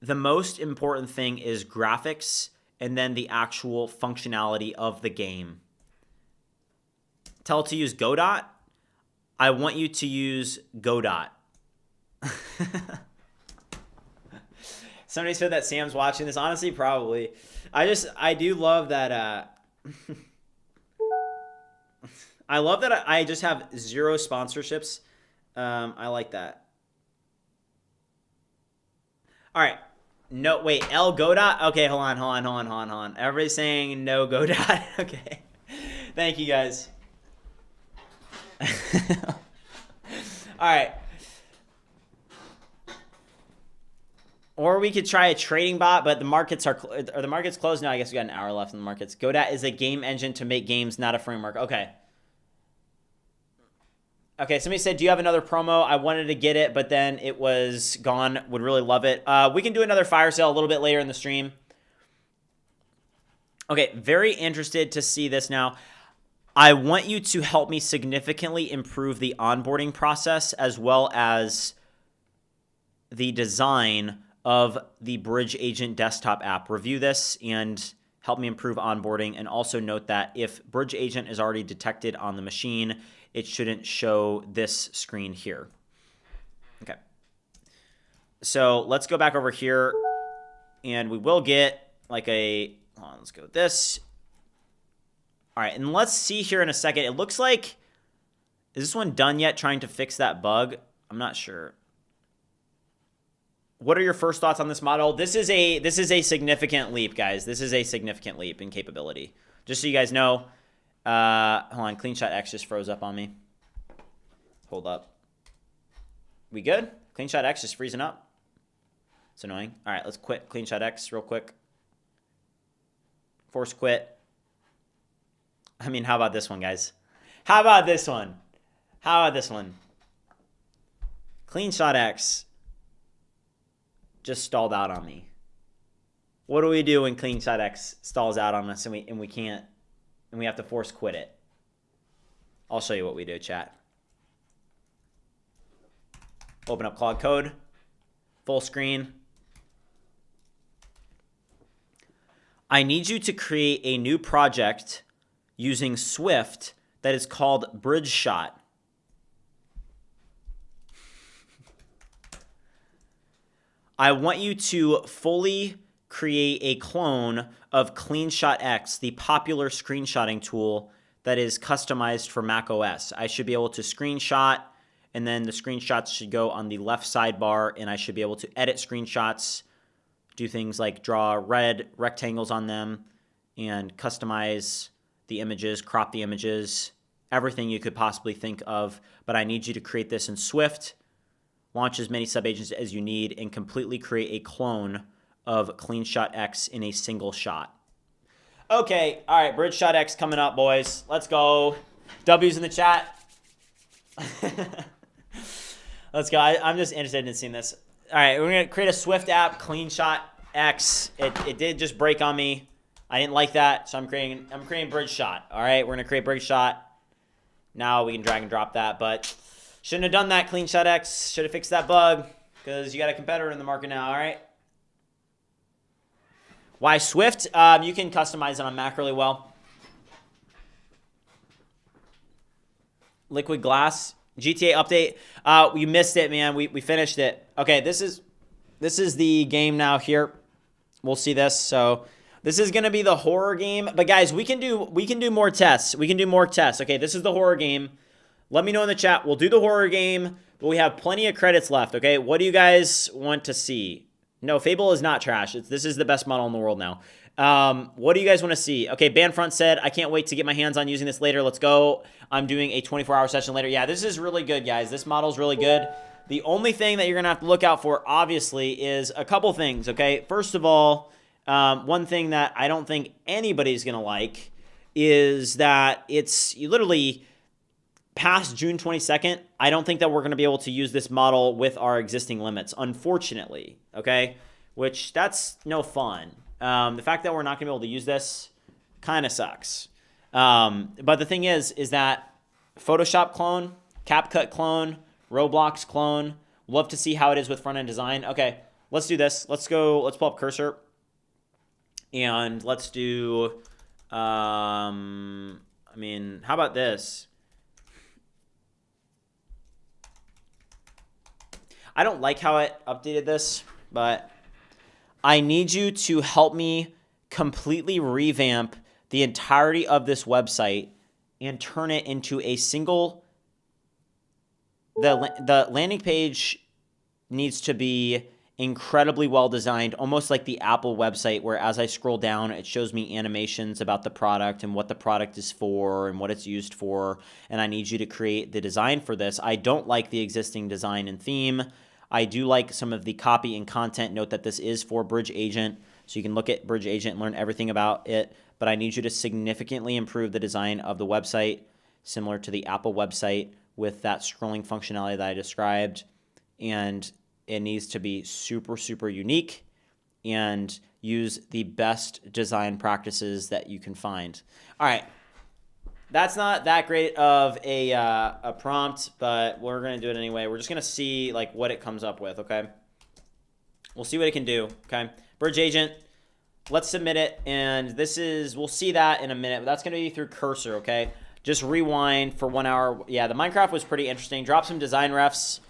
The most important thing is graphics and then the actual functionality of the game. Tell it to use Godot. I want you to use Godot. Somebody said that Sam's watching this. Honestly, probably. I do love that. I love that I just have 0 sponsorships. I like that. All right. No, wait, El Godot? Okay, hold on. Everybody's saying no Godot. Okay. Thank you, guys. All right. Or we could try a trading bot, but the markets are the markets closed now? I guess we got an hour left in the markets. Godot is a game engine to make games, not a framework. Okay. Okay, somebody said, do you have another promo? I wanted to get it, but then it was gone. Would really love it. We can do another fire sale a little bit later in the stream. Okay, very interested to see this now. I want you to help me significantly improve the onboarding process as well as the design of the Bridge Agent desktop app. Review this and help me improve onboarding. And also note that if Bridge Agent is already detected on the machine, it shouldn't show this screen here. Okay. So let's go back over here, and we will get like a, hold on, let's go with this. All right, and let's see here in a second. It looks like, is this one done yet trying to fix that bug? I'm not sure. What are your first thoughts on this model? This is a significant leap, guys. This is a significant leap in capability. Just so you guys know. Hold on, CleanShot X just froze up on me. Hold up. We good? CleanShot X just freezing up. It's annoying. All right, let's quit CleanShot X real quick. Force quit. I mean, how about this one, guys? How about this one? How about this one? CleanShot X just stalled out on me. What do we do when CleanShot X stalls out on us and we can't, and we have to force quit it? I'll show you what we do, chat. Open up Claude Code, full screen. I need you to create a new project using Swift that is called BridgeShot. I want you to fully create a clone of CleanShot X, the popular screenshotting tool that is customized for Mac OS. I should be able to screenshot, and then the screenshots should go on the left sidebar, and I should be able to edit screenshots, do things like draw red rectangles on them, and customize the images, crop the images, everything you could possibly think of. But I need you to create this in Swift, launch as many subagents as you need, and completely create a clone of CleanShot X in a single shot. Okay, all right, BridgeShot X coming up, boys. Let's go. W's in the chat. Let's go. I'm just interested in seeing this. All right, we're going to create a Swift app, CleanShot X. It did just break on me. I didn't like that, so I'm creating BridgeShot. All right, we're going to create BridgeShot. Now we can drag and drop that, but shouldn't have done that, CleanShot X. Should have fixed that bug because you got a competitor in the market now, all right? Why Swift? You can customize it on Mac really well. Liquid Glass. GTA update. You missed it, man. We finished it. Okay, this is the game now here. We'll see this. So this is gonna be the horror game. But guys, we can do more tests. We can do more tests. Okay, this is the horror game. Let me know in the chat. We'll do the horror game, but we have plenty of credits left. Okay, what do you guys want to see? No, Fable is not trash. This is the best model in the world now. What do you guys want to see? Okay, Bandfront said, I can't wait to get my hands on using this later. Let's go. I'm doing a 24-hour session later. Yeah, this is really good, guys. This model's really good. The only thing that you're going to have to look out for, obviously, is a couple things, okay? First of all, one thing that I don't think anybody's going to like is that you literally past June 22nd, I don't think that we're going to be able to use this model with our existing limits, unfortunately, okay? Which, that's no fun. The fact that we're not going to be able to use this kind of sucks. But the thing is that Photoshop clone, CapCut clone, Roblox clone, love to see how it is with front-end design. Okay, let's do this. Let's pull up Cursor. And let's do, how about this? I don't like how it updated this, but I need you to help me completely revamp the entirety of this website and turn it into a single. The landing page needs to be incredibly well designed, almost like the Apple website, where as I scroll down, it shows me animations about the product and what the product is for and what it's used for. And I need you to create the design for this. I don't like the existing design and theme. I do like some of the copy and content. Note that this is for Bridge Agent, so you can look at Bridge Agent and learn everything about it. But I need you to significantly improve the design of the website, similar to the Apple website, with that scrolling functionality that I described. And it needs to be super, super unique and use the best design practices that you can find. All right. That's not that great of a prompt, but we're going to do it anyway. We're just going to see like what it comes up with, okay? We'll see what it can do, okay? Bridge Agent, let's submit it, and we'll see that in a minute, but that's going to be through Cursor, okay? Just rewind for 1 hour. Yeah, the Minecraft was pretty interesting. Drop some design refs.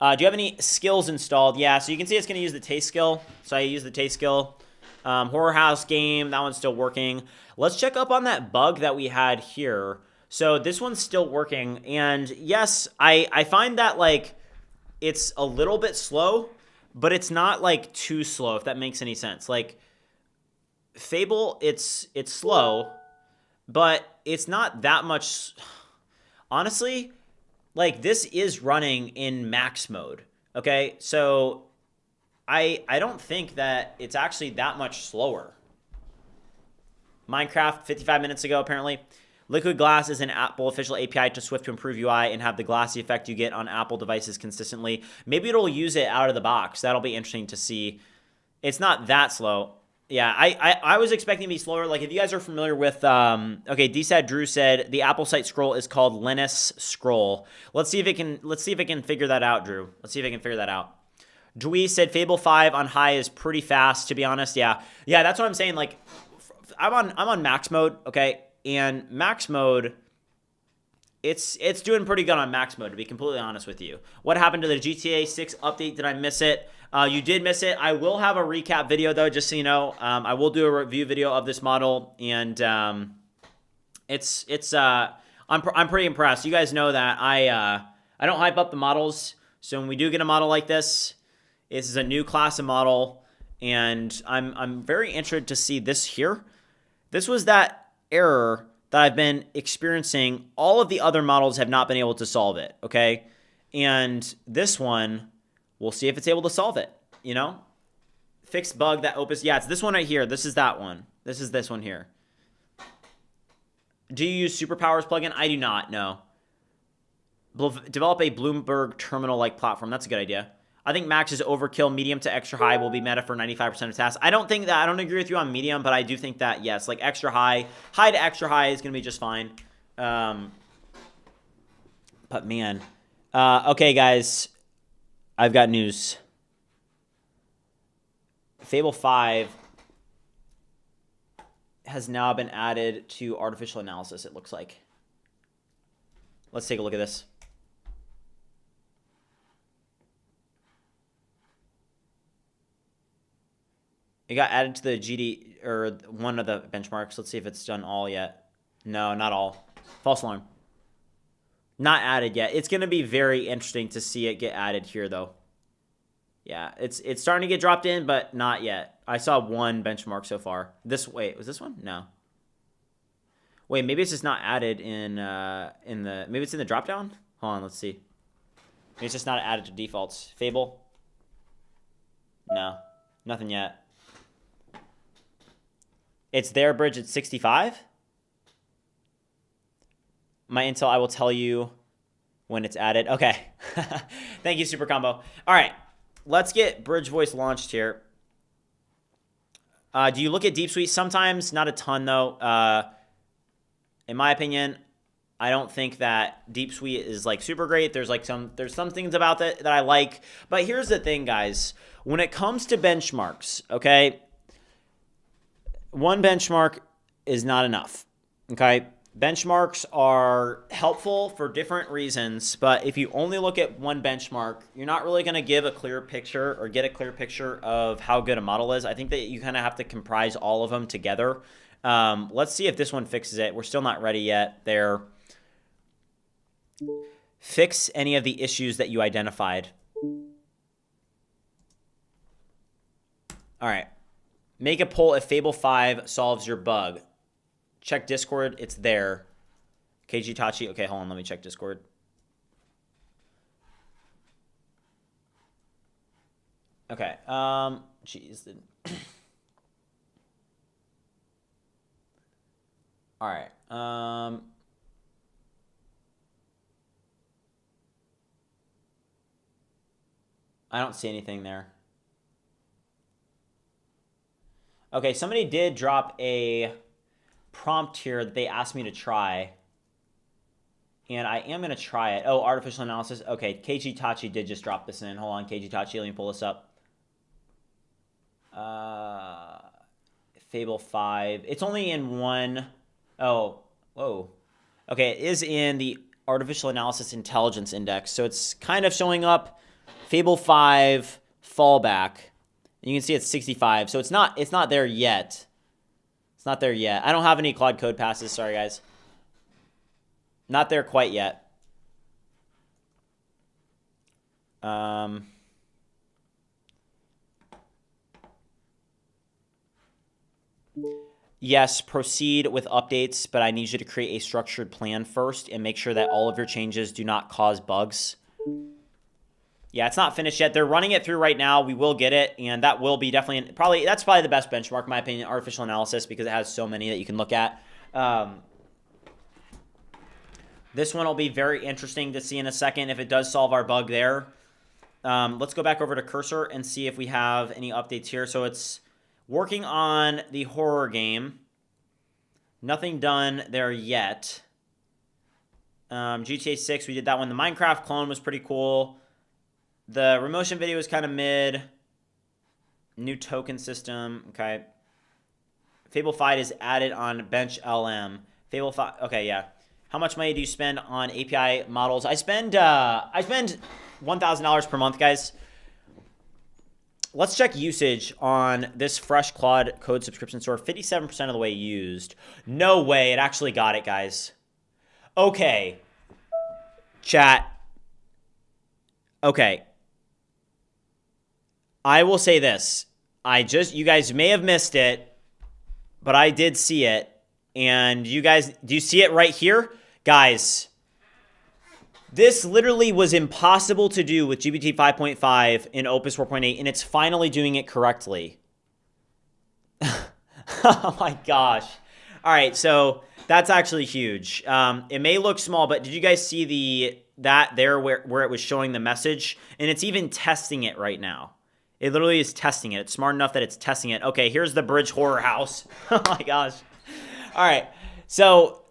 Do you have any skills installed? Yeah, so you can see it's going to use the taste skill. So I use the taste skill. Horror House game, that one's still working. Let's check up on that bug that we had here. So this one's still working. And yes, I find that like it's a little bit slow, but it's not like too slow, if that makes any sense. Like Fable, it's slow, but it's not that much. Honestly, like this is running in max mode, okay? So I don't think that it's actually that much slower. Minecraft, 55 minutes ago, apparently. Liquid Glass is an Apple official API to Swift to improve UI and have the glassy effect you get on Apple devices consistently. Maybe it'll use it out of the box. That'll be interesting to see. It's not that slow. Yeah, I was expecting to be slower. Like, if you guys are familiar with, okay, DSAD Drew said the Apple site scroll is called Linus Scroll. Let's see if it can figure that out, Drew. Let's see if it can figure that out. Dewey said Fable 5 on high is pretty fast, to be honest. Yeah, that's what I'm saying. Like, I'm on max mode, okay, and max mode, it's doing pretty good on max mode, to be completely honest with you. What happened to the GTA 6 update? Did I miss it? You did miss it. I will have a recap video, though, just so you know. I will do a review video of this model, and I'm pretty impressed. You guys know that I don't hype up the models, so when we do get a model like this is a new class of model, and I'm very interested to see this here. This was that error that I've been experiencing. All of the other models have not been able to solve it, okay? And this one, we'll see if it's able to solve it, you know? Fixed bug that Opus, yeah, it's this one right here. This is that one. This is this one here. Do you use Superpowers plugin? I do not, no. Develop a Bloomberg terminal-like platform. That's a good idea. I think max is overkill. Medium to extra high will be meta for 95% of tasks. I don't agree with you on medium, but I do think that, yes, like extra high to extra high is going to be just fine. But man. Okay, guys. I've got news. Fable 5 has now been added to artificial analysis, it looks like. Let's take a look at this. It got added to the GD, or one of the benchmarks. Let's see if it's done all yet. No, not all. False alarm. Not added yet. It's going to be very interesting to see it get added here, though. Yeah, it's starting to get dropped in, but not yet. I saw one benchmark so far. Wait, was this one? No. Wait, maybe it's just not added in the, maybe it's in the dropdown? Hold on, let's see. Maybe it's just not added to defaults. Fable? No, nothing yet. It's there, Bridge, it's 65. My intel, I will tell you when it's added. Okay. Thank you, Super Combo. All right, let's get Bridge Voice launched here. Do you look at Deep Suite? Sometimes, not a ton though. In my opinion, I don't think that Deep Suite is like super great. There's some things about that I like. But here's the thing, guys. When it comes to benchmarks, okay, one benchmark is not enough, okay? Benchmarks are helpful for different reasons, but if you only look at one benchmark, you're not really going to give a clear picture or get a clear picture of how good a model is. I think that you kind of have to comprise all of them together. Let's see if this one fixes it. We're still not ready yet there. Fix any of the issues that you identified. All right. Make a poll if Fable 5 solves your bug. Check Discord. It's there. KG Tachi. Okay, hold on. Let me check Discord. Okay. Jeez. All right. I don't see anything there. Okay, somebody did drop a prompt here that they asked me to try. And I am going to try it. Oh, artificial analysis. Okay, KG Tachi did just drop this in. Hold on, KG Tachi. Let me pull this up. Fable 5. It's only in one. Oh, whoa. Okay, it is in the Artificial Analysis Intelligence Index. So it's kind of showing up Fable 5 fallback. You can see it's 65. So it's not there yet. It's not there yet. I don't have any Claude Code passes. Sorry, guys. Not there quite yet. Yes, proceed with updates, but I need you to create a structured plan first and make sure that all of your changes do not cause bugs. Yeah, it's not finished yet. They're running it through right now. We will get it, and that will be definitely that's probably the best benchmark, in my opinion, artificial analysis, because it has so many that you can look at. This one will be very interesting to see in a second if it does solve our bug there. Let's go back over to Cursor and see if we have any updates here. So it's working on the horror game. Nothing done there yet. GTA 6, we did that one. The Minecraft clone was pretty cool. The Remotion video is kind of mid. New token system. Okay. Fable 5 is added on Bench LM. Fable 5. Okay, yeah. How much money do you spend on API models? I spend $1,000 per month, guys. Let's check usage on this fresh Claude Code subscription store. 57% of the way used. No way. It actually got it, guys. Okay. Chat. Okay. I will say this. You guys may have missed it, but I did see it. And you guys, do you see it right here? Guys, this literally was impossible to do with GPT 5.5 in Opus 4.8, and it's finally doing it correctly. Oh my gosh. All right, so that's actually huge. It may look small, but did you guys see that there where it was showing the message? And it's even testing it right now. It literally is testing it. It's smart enough that it's testing it. Okay, here's the Bridge Horror House. Oh my gosh. All right, so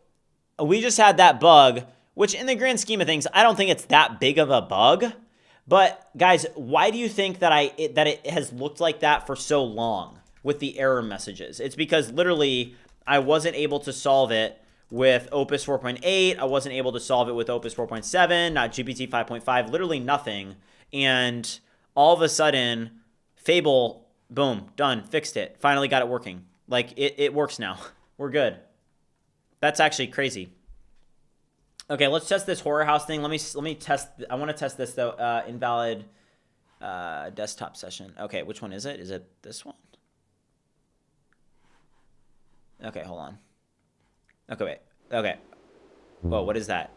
we just had that bug, which in the grand scheme of things, I don't think it's that big of a bug. But guys, why do you think that it has looked like that for so long with the error messages? It's because literally I wasn't able to solve it with Opus 4.8. I wasn't able to solve it with Opus 4.7, not GPT 5.5, literally nothing. And all of a sudden, Fable, boom, done, fixed it. Finally got it working. Like, it works now. We're good. That's actually crazy. Okay, let's test this horror house thing. Let me test. I want to test this though. Invalid Desktop session. Okay, which one is it? Is it this one? Okay, hold on. Okay, wait. Okay. Whoa, what is that?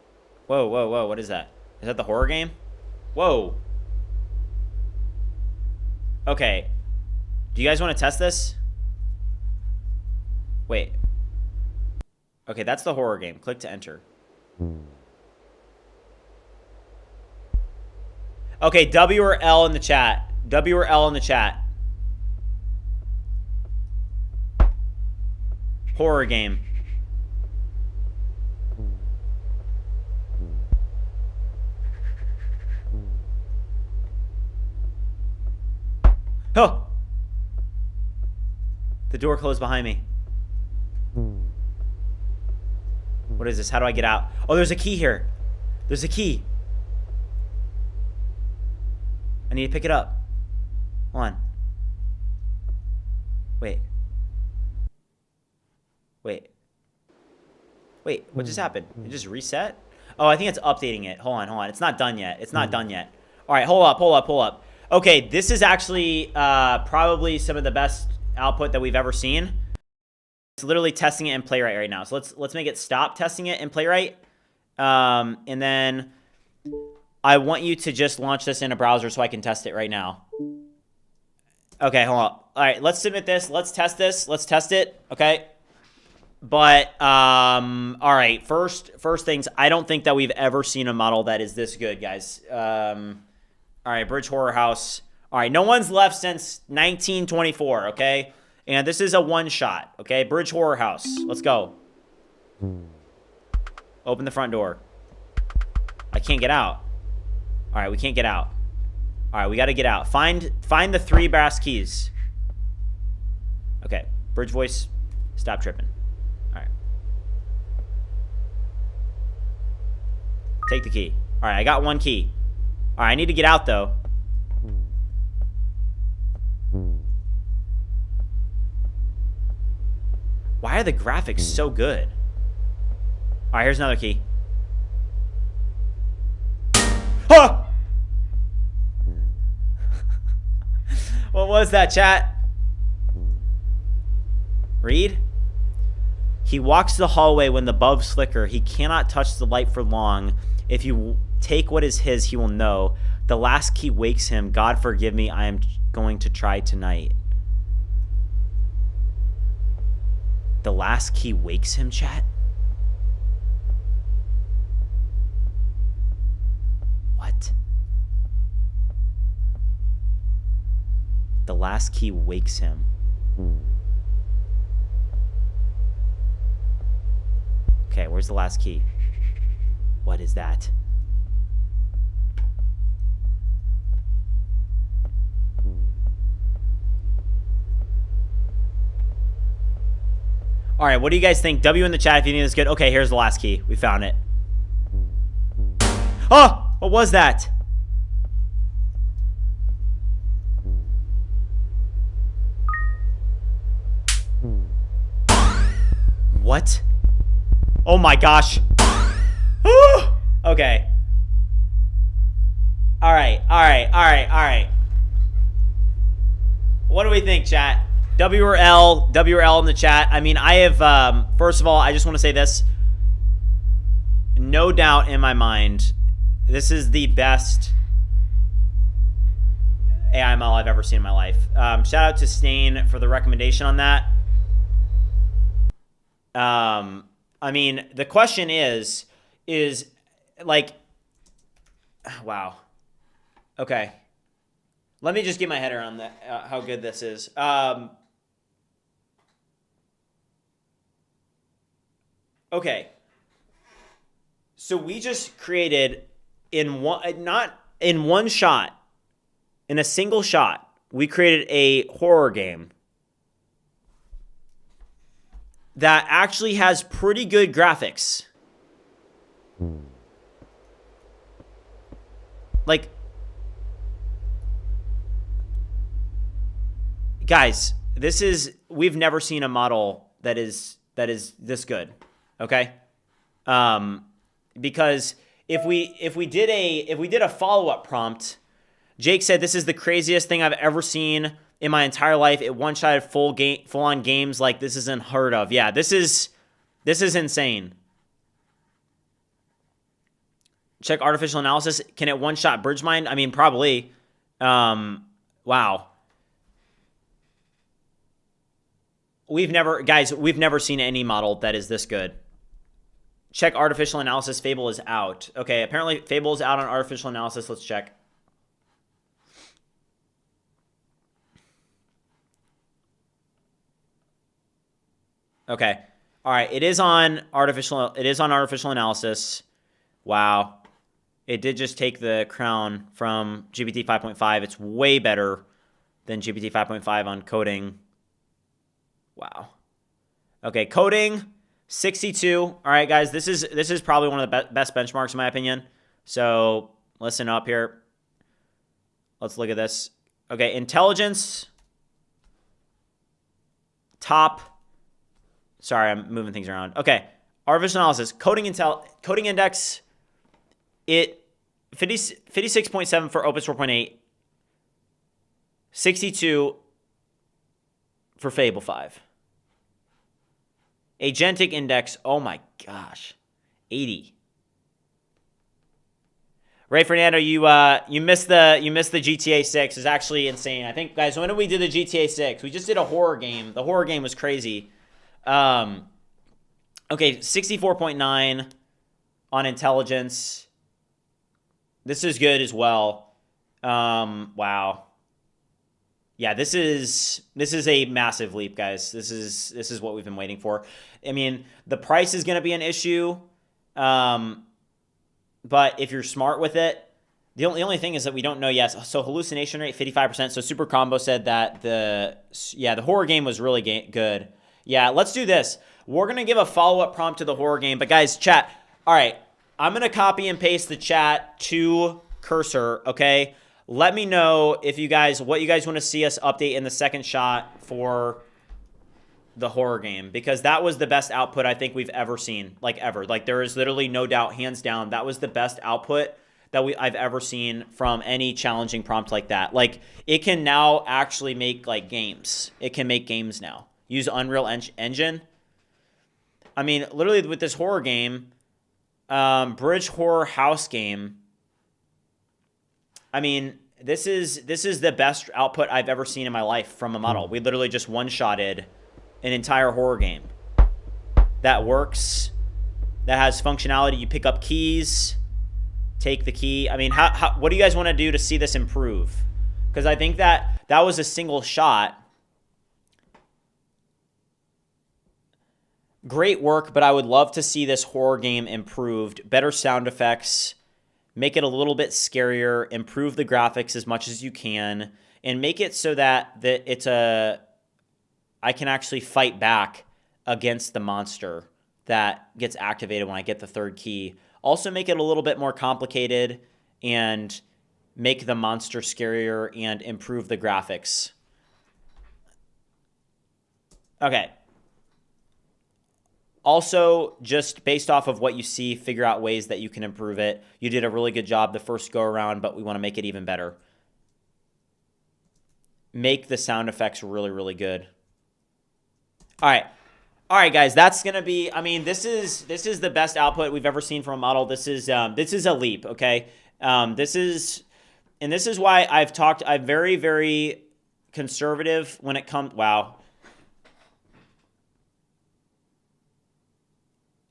Whoa, whoa, whoa, what is that? Is that the horror game? Whoa. Okay. Do you guys want to test this? Wait. Okay, that's the horror game. Click to enter. Okay, W or L in the chat. W or L in the chat. Horror game. Oh! The door closed behind me. What is this? How do I get out? Oh, there's a key here. There's a key. I need to pick it up. Hold on. Wait. Wait. Wait, what just happened? It just reset? Oh, I think it's updating it. Hold on, hold on. It's not done yet. It's not done yet. All right, hold up, hold up, hold up. Okay, this is actually probably some of the best output that we've ever seen. It's literally testing it in Playwright right now. So let's make it stop testing it in Playwright. And then I want you to just launch this in a browser so I can test it right now. Okay, hold on. All right, let's submit this. Let's test this. Let's test it. Okay. But all right, first things, I don't think that we've ever seen a model that is this good, guys. All right, Bridge Horror House. All right, no one's left since 1924, okay? And this is a one-shot, okay? Bridge Horror House. Let's go. Open the front door. I can't get out. All right, we can't get out. All right, we got to get out. Find the 3 brass keys. Okay, Bridge Voice, stop tripping. All right. Take the key. All right, I got 1 key. All right, I need to get out, though. Why are the graphics so good? All right, here's another key. Ah! What was that, chat? Read. He walks the hallway when the bulbs flicker. He cannot touch the light for long. If you take what is his, he will know. The last key wakes him. God forgive me, I am going to try tonight. The last key wakes him, chat? What? The last key wakes him. Okay, where's the last key? What is that? All right, what do you guys think? W in the chat if you think it's good. Okay, here's the last key. We found it. Oh, what was that? What? Oh my gosh. Okay. All right, all right, all right, all right. What do we think, chat? W or L in the chat. I mean, I have, first of all, I just want to say this. No doubt in my mind, this is the best AI model I've ever seen in my life. Shout out to Stain for the recommendation on that. I mean, the question is like, wow. Okay. Let me just get my head around that, how good this is. Okay. So we just created not in one shot, in a single shot, we created a horror game that actually has pretty good graphics. Like, guys, we've never seen a model that is this good. Okay? Because if we did a follow-up prompt Jake said, this is the craziest thing I've ever seen in my entire life. It one-shotted full-on games like this is unheard of. Yeah, this is insane. Check artificial analysis. Can it one-shot bridge mine? I mean, probably. Wow. We've never seen any model that is this good. Check artificial analysis. Fable is out. Okay, apparently Fable is out on artificial analysis. Let's check. Okay. All right. It is on artificial analysis. Wow. It did just take the crown from GPT 5.5. It's way better than GPT 5.5 on coding. Wow. Okay, coding 62. All right, guys, this is probably one of the best benchmarks in my opinion. So listen up here. Let's look at this. Okay, intelligence. Top. Sorry, I'm moving things around. Okay, artificial analysis, coding index. It 56.7 for Opus 4.8. 62 for Fable 5. Agentic index, oh my gosh, 80. Ray Fernando, you missed the GTA 6. It's actually insane. I think, guys, when did we do the GTA 6? We just did a horror game. The horror game was crazy. Okay, 64.9 on intelligence. This is good as well. Wow. Yeah, this is a massive leap, guys. This is what we've been waiting for. I mean, the price is going to be an issue, but if you're smart with it, the only thing is that we don't know yet. So hallucination rate 55%. So Super Combo said that the horror game was really good. Yeah, let's do this. We're going to give a follow-up prompt to the horror game, but guys, chat. All right, I'm going to copy and paste the chat to Cursor, okay? Let me know if what you guys want to see us update in the second shot for the horror game, because that was the best output I think we've ever seen, like ever. Like there is literally no doubt, hands down, that was the best output that I've ever seen from any challenging prompt like that. Like it can now actually make like games. It can make games now. Use Unreal Engine. I mean, literally with this horror game, Bridge Horror House game. I mean, this is the best output I've ever seen in my life from a model. We literally just one-shotted an entire horror game that works, that has functionality. You pick up keys, take the key. I mean, what do you guys want to do to see this improve? Because I think that was a single shot. Great work, but I would love to see this horror game improved. Better sound effects. Make it a little bit scarier, improve the graphics as much as you can, and make it so that I can actually fight back against the monster that gets activated when I get the third key. Also make it a little bit more complicated and make the monster scarier and improve the graphics. Okay. Also, just based off of what you see, figure out ways that you can improve it. You did a really good job the first go around, but we want to make it even better. Make the sound effects really, really good. All right, guys. That's gonna be. I mean, this is the best output we've ever seen from a model. This is a leap. Okay. This is why I'm very, very conservative when it comes. Wow.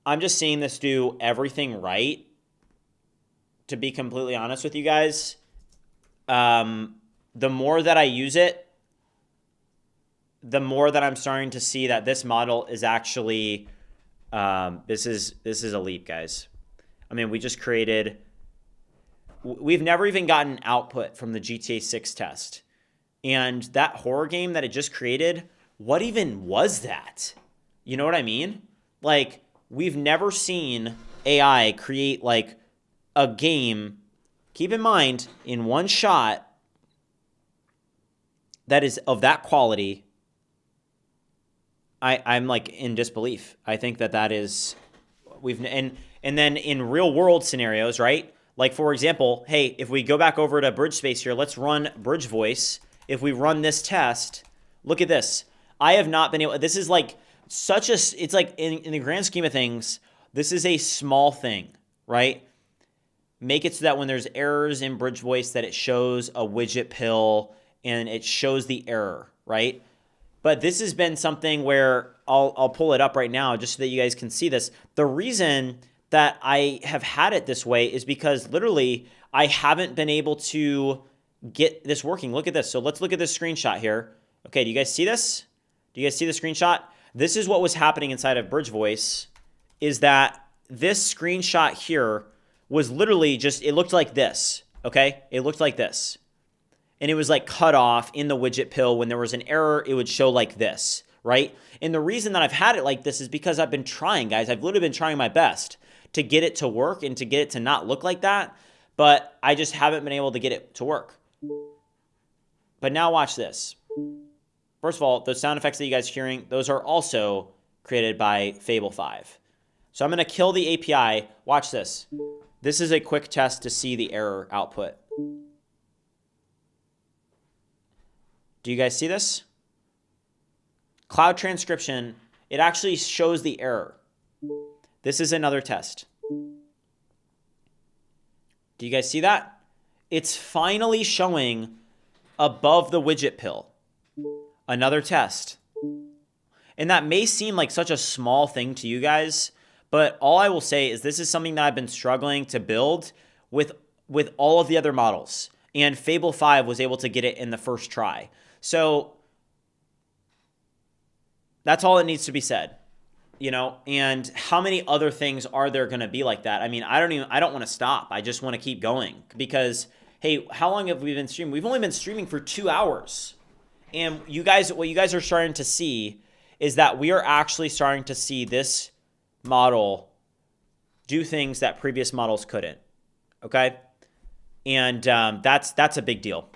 I'm just seeing this do everything right, to be completely honest with you guys. The more that I use it, the more that I'm starting to see that this model is actually, this is a leap, guys. I mean, we've never even gotten output from the GTA 6 test. And that horror game that it just created, what even was that? You know what I mean? Like, we've never seen AI create like a game, keep in mind, in one shot that is of that quality. I'm like in disbelief. I think that is and then in real world scenarios, right? Like for example, hey, if we go back over to BridgeSpace here, let's run Bridge Voice. If we run this test, look at this. I have not been able, this is like such a, it's like in the grand scheme of things, this is a small thing, right? Make it so that when there's errors in Bridge Voice that it shows a widget pill and it shows the error, right? But this has been something where I'll pull it up right now just so that you guys can see this. The reason that I have had it this way is because literally I haven't been able to get this working. Look at this. So let's look at this screenshot here. Okay, do you guys see this? Do you guys see the screenshot? This is what was happening inside of Bridge Voice, is that this screenshot here was literally just, it looked like this, okay? It looked like this. And it was like cut off in the widget pill. When there was an error, it would show like this, right? And the reason that I've had it like this is because I've been trying, guys. I've literally been trying my best to get it to work and to get it to not look like that, but I just haven't been able to get it to work. But now watch this. First of all, those sound effects that you guys are hearing, those are also created by Fable 5. So I'm going to kill the API. Watch this. This is a quick test to see the error output. Do you guys see this? Cloud transcription, it actually shows the error. This is another test. Do you guys see that? It's finally showing above the widget pill. Another test. And that may seem like such a small thing to you guys, but all I will say is this is something that I've been struggling to build with all of the other models. And Fable 5 was able to get it in the first try. So that's all that needs to be said, you know? And how many other things are there going to be like that? I mean, I don't want to stop. I just want to keep going because, hey, how long have we been streaming? We've only been streaming for 2 hours. And you guys, what you guys are starting to see is that we are actually starting to see this model do things that previous models couldn't. Okay, and that's a big deal.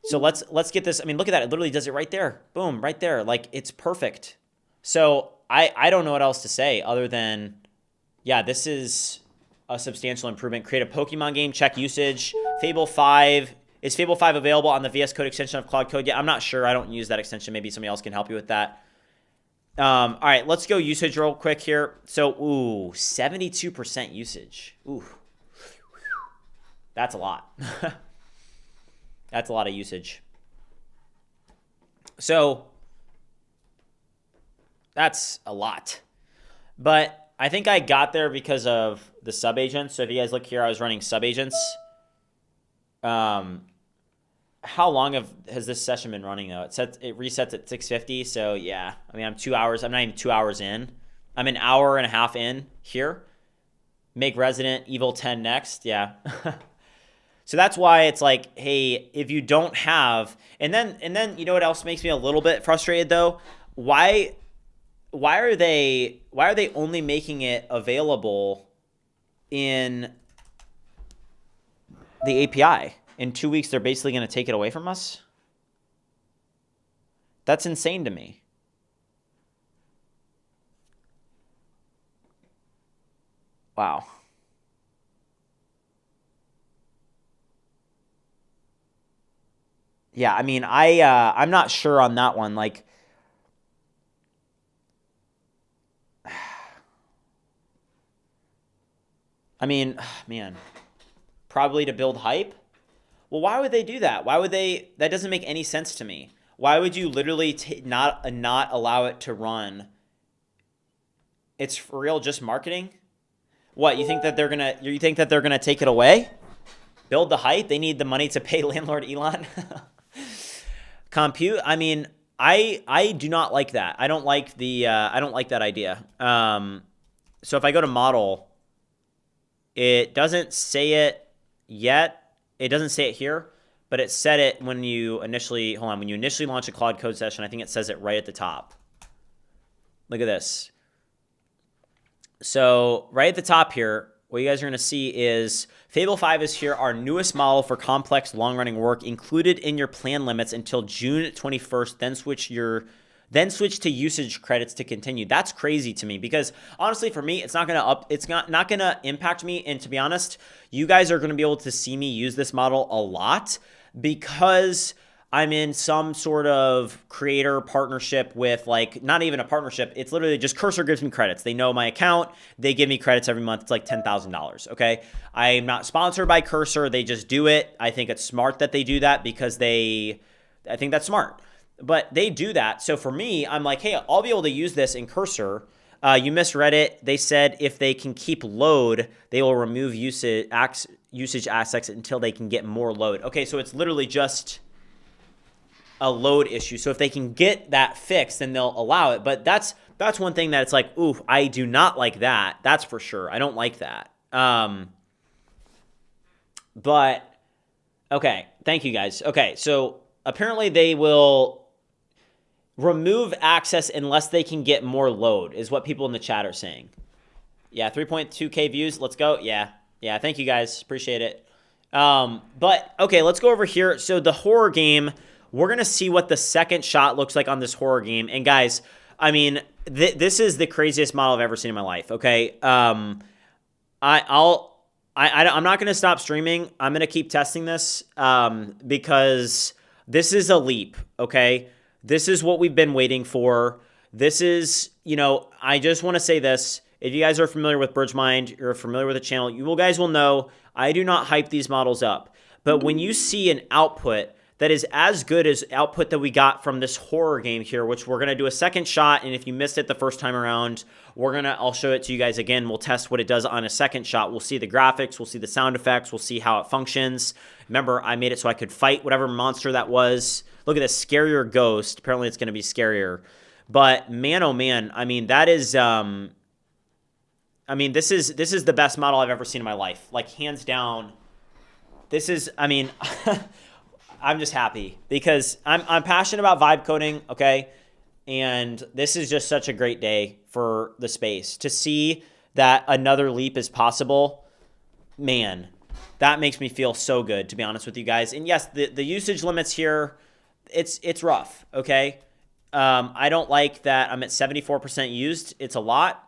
So let's get this. I mean, look at that. It literally does it right there. Boom, right there. Like it's perfect. So I don't know what else to say other than, yeah, this is a substantial improvement. Create a Pokemon game. Check usage. Fable 5. Is Fable 5 available on the VS Code extension of Claude Code? Yeah, I'm not sure. I don't use that extension. Maybe somebody else can help you with that. All right, let's go usage real quick here. So, 72% usage. Ooh, that's a lot. That's a lot of usage. So, that's a lot. But I think I got there because of the sub-agents. So if you guys look here, I was running sub-agents. How long has this session been running though? It resets at 6:50. So yeah, I mean, I'm 2 hours. I'm not even 2 hours in. I'm an hour and a half in here. Make Resident Evil 10 next. Yeah. So that's why it's like, hey, if you don't have, and then you know what else makes me a little bit frustrated though? Why are they only making it available in the API? In 2 weeks, they're basically going to take it away from us? That's insane to me. Wow. Yeah, I mean, I'm not sure on that one. Like, I mean, man, probably to build hype. Well, why would they do that? Why would they? That doesn't make any sense to me. Why would you literally not allow it to run? It's for real, just marketing. What, you think that they're gonna take it away? Build the hype. They need the money to pay landlord Elon. Compute. I mean, I do not like that. I don't like that idea. So if I go to model, it doesn't say it yet. It doesn't say it here, but it said it when you initially launch a Claude Code session. I think it says it right at the top. Look at this. So right at the top here, what you guys are going to see is Fable 5 is here, our newest model for complex long-running work included in your plan limits until June 21st. Then switch your then switch to usage credits to continue. That's crazy to me because honestly, for me, it's not gonna impact me. And to be honest, you guys are gonna be able to see me use this model a lot because I'm in some sort of creator partnership with, like, not even a partnership. It's literally just Cursor gives me credits. They know my account. They give me credits every month. It's like $10,000. Okay. I'm not sponsored by Cursor. They just do it. I think it's smart that they do that because I think that's smart. But they do that. So for me, I'm like, hey, I'll be able to use this in Cursor. You misread it. They said if they can keep load, they will remove usage aspects until they can get more load. Okay, so it's literally just a load issue. So if they can get that fixed, then they'll allow it. But that's one thing that it's like, ooh, I do not like that. That's for sure. I don't like that. But okay, thank you guys. Okay, so apparently they will remove access unless they can get more load, is what people in the chat are saying. Yeah, 3.2K views. Let's go. Yeah. Thank you guys. Appreciate it. But okay, let's go over here. So the horror game, we're going to see what the second shot looks like on this horror game. And guys, I mean, this is the craziest model I've ever seen in my life. Okay. I'm not going to stop streaming. I'm going to keep testing this, because this is a leap. Okay. This is what we've been waiting for. This is, I just want to say this. If you guys are familiar with BridgeMind, you're familiar with the channel, you guys will know I do not hype these models up. But when you see an output that is as good as output that we got from this horror game here, which we're going to do a second shot, and if you missed it the first time around, I'll show it to you guys again. We'll test what it does on a second shot. We'll see the graphics, we'll see the sound effects, we'll see how it functions. Remember, I made it so I could fight whatever monster that was. Look at this scarier ghost. Apparently it's going to be scarier. But man, oh man, I mean, that is, this is the best model I've ever seen in my life. Like, hands down. This is, I'm just happy because I'm passionate about vibe coding, okay? And this is just such a great day for the space. To see that another leap is possible, man, that makes me feel so good, to be honest with you guys. And yes, the usage limits here, it's rough, okay? I don't like that I'm at 74% used. It's a lot.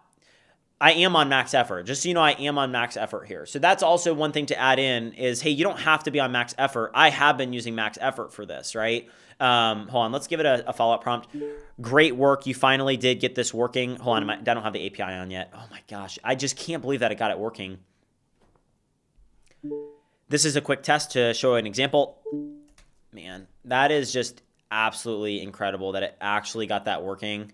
I am on max effort. Just so you know, I am on max effort here. So that's also one thing to add in is, hey, you don't have to be on max effort. I have been using max effort for this, right? Hold on. Let's give it a follow-up prompt. Great work. You finally did get this working. Hold on. I don't have the API on yet. Oh, my gosh. I just can't believe that I got it working. This is a quick test to show an example. Man, that is just absolutely incredible that it actually got that working.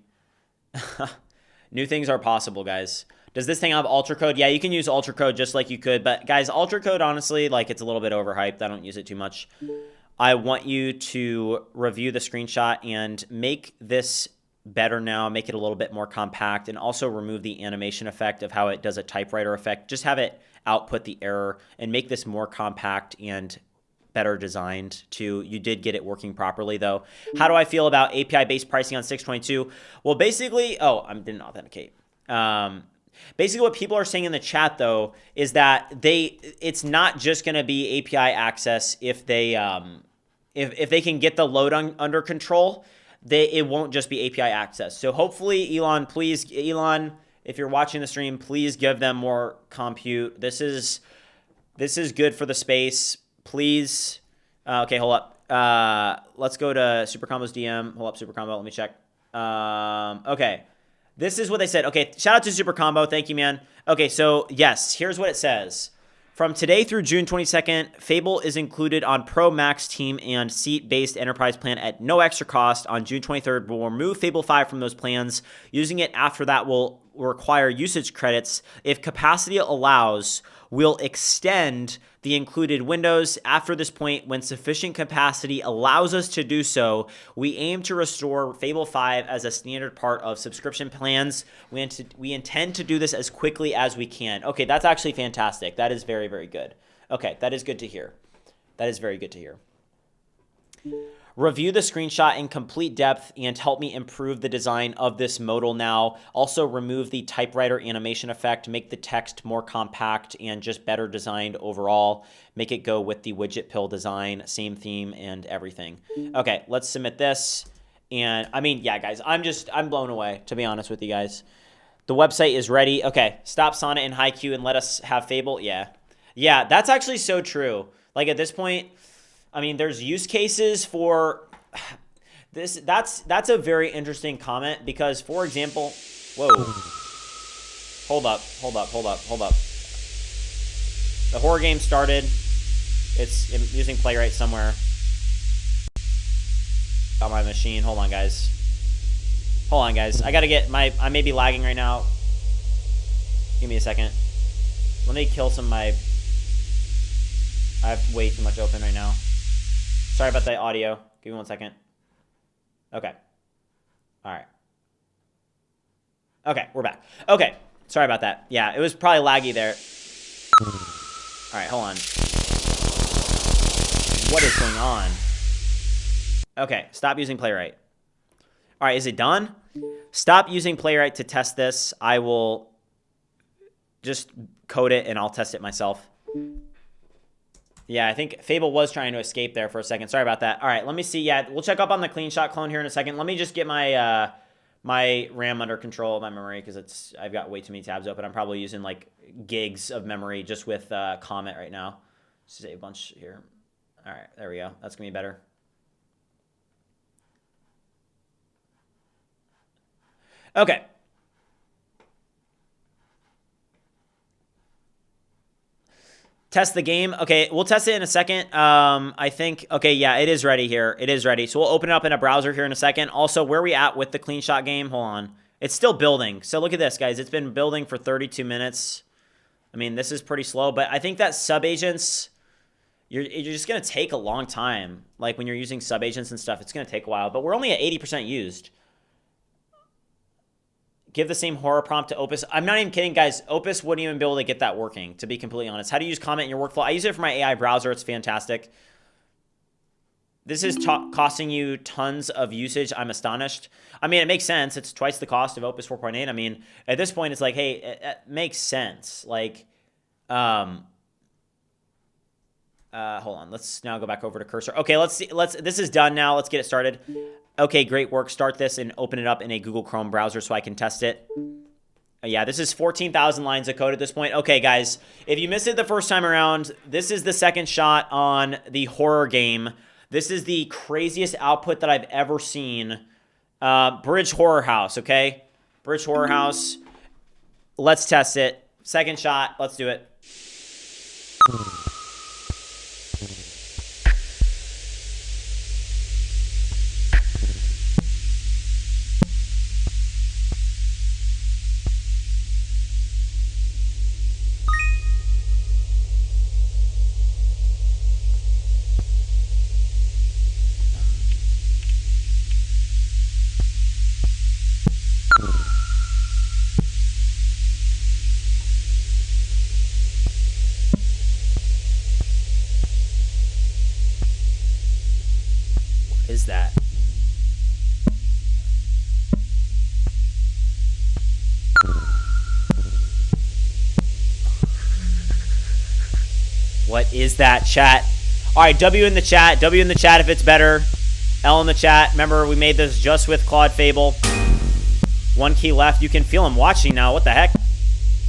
New things are possible, guys. Does this thing have UltraCode? Yeah, you can use UltraCode just like you could. But guys, UltraCode, honestly, like, it's a little bit overhyped. I don't use it too much. I want you to review the screenshot and make this better now. Make it a little bit more compact, and also remove the animation effect of how it does a typewriter effect. Just have it output the error and make this more compact and better designed too. You did get it working properly though. How do I feel about API-based pricing on 622? Well, basically, I didn't authenticate. Basically what people are saying in the chat though is that it's not just going to be API access if they if they can get the load under control. It won't just be API access. So hopefully, Elon, if you're watching the stream, please give them more compute. This is good for the space. Please. Okay, hold up. Let's go to Super Combo's DM. Hold up, Super Combo. Let me check. Okay. This is what they said. Okay, shout out to Super Combo. Thank you, man. Okay, so yes, here's what it says. From today through June 22nd, Fable is included on Pro Max Team and Seat-based Enterprise plan at no extra cost. On June 23rd, we'll remove Fable 5 from those plans. Using it after that will require usage credits. If capacity allows, we'll extend the included windows. After this point, when sufficient capacity allows us to do so, we aim to restore Fable 5 as a standard part of subscription plans. We intend to do this as quickly as we can. Okay, that's actually fantastic. That is very, very good. Okay, that is good to hear. That is very good to hear. Review the screenshot in complete depth and help me improve the design of this modal now. Also remove the typewriter animation effect, make the text more compact and just better designed overall. Make it go with the widget pill design, same theme and everything. Okay, let's submit this. And I mean, yeah, guys, I'm blown away, to be honest with you guys. The website is ready. Okay, stop Sonnet and Haiku and let us have Fable. Yeah. Yeah, that's actually so true. Like at this point, I mean, there's use cases for this. That's a very interesting comment because, for example, whoa. Hold up. The horror game started. It's using Playwright somewhere. On my machine. Hold on, guys. I gotta get I may be lagging right now. Give me a second. Let me kill some of my... I have way too much open right now. Sorry about the audio. Give me 1 second. Okay. Alright. Okay, we're back. Okay. Sorry about that. Yeah, it was probably laggy there. Alright, hold on. What is going on? Okay, stop using Playwright. All right, is it done? Stop using Playwright to test this. I will just code it and I'll test it myself. Yeah, I think Fable was trying to escape there for a second. Sorry about that. All right, let me see. Yeah, we'll check up on the clean shot clone here in a second. Let me just get my my RAM under control, my memory, because I've got way too many tabs open. I'm probably using like gigs of memory just with Comet right now. Save a bunch here. All right, there we go. That's gonna be better. Okay. Test the game. Okay, we'll test it in a second. I think, okay, yeah, it is ready here. It is ready. So we'll open it up in a browser here in a second. Also, where are we at with the clean shot game? Hold on. It's still building. So look at this, guys. It's been building for 32 minutes. I mean, this is pretty slow, but I think that subagents, you're just going to take a long time. Like when you're using subagents and stuff, it's going to take a while, but we're only at 80% used. Give the same horror prompt to Opus. I'm not even kidding, guys. Opus wouldn't even be able to get that working, to be completely honest. How to use Comment in your workflow. I use it for my AI browser. It's fantastic. This is costing you tons of usage. I'm astonished. I mean, it makes sense. It's twice the cost of Opus 4.8. I mean, at this point, it's like, hey, it makes sense. Like, hold on. Let's now go back over to Cursor. Okay, let's see. This is done now. Let's get it started. Okay, great work. Start this and open it up in a Google Chrome browser so I can test it. Yeah, this is 14,000 lines of code at this point. Okay, guys, if you missed it the first time around, this is the second shot on the horror game. This is the craziest output that I've ever seen. Bridge Horror House, okay? Bridge Horror House. Let's test it. Second shot. Let's do it. Is that? What is that, chat? All right, W in the chat. W in the chat if it's better. L in the chat. Remember, we made this just with Claude Fable. One key left. You can feel him watching now. What the heck?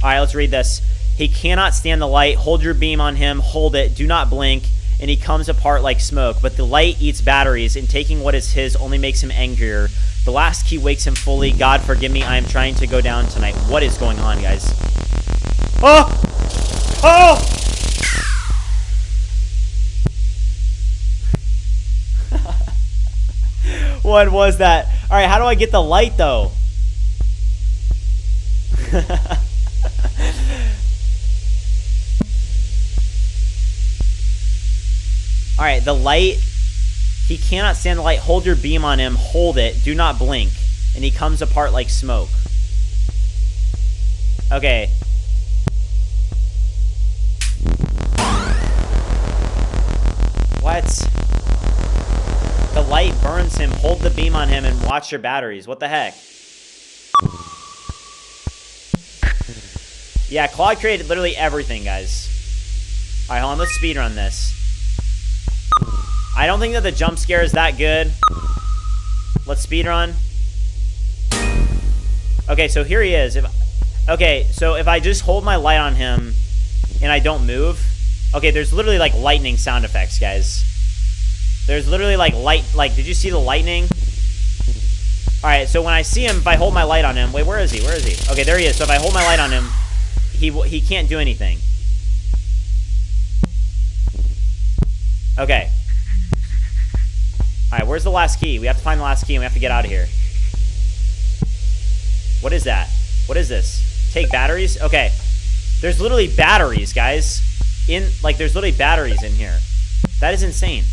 All right, let's read this. He cannot stand the light. Hold your beam on him. Hold it. Do not blink. And he comes apart like smoke. But the light eats batteries, and taking what is his only makes him angrier. The last key wakes him fully. God forgive me, I am trying to go down tonight. What is going on, guys? Oh! Oh! What was that? All right, how do I get the light, though? All right, the light, he cannot stand the light. Hold your beam on him. Hold it. Do not blink. And he comes apart like smoke. Okay. What? The light burns him. Hold the beam on him and watch your batteries. What the heck? Yeah, Claude created literally everything, guys. All right, hold on. Let's speedrun this. I don't think that the jump scare is that good. Let's speed run. Okay, so here he is. Okay, so if I just hold my light on him and I don't move, okay, there's literally like lightning sound effects, guys. There's literally like did you see the lightning? All right, so when I see him, if I hold my light on him, wait, where is he? Where is he? Okay, there he is. So if I hold my light on him, he can't do anything. Okay. All right, where's the last key? We have to find the last key and we have to get out of here. What is that? What is this? Take batteries? Okay. There's literally batteries, guys. There's literally batteries in here. That is insane.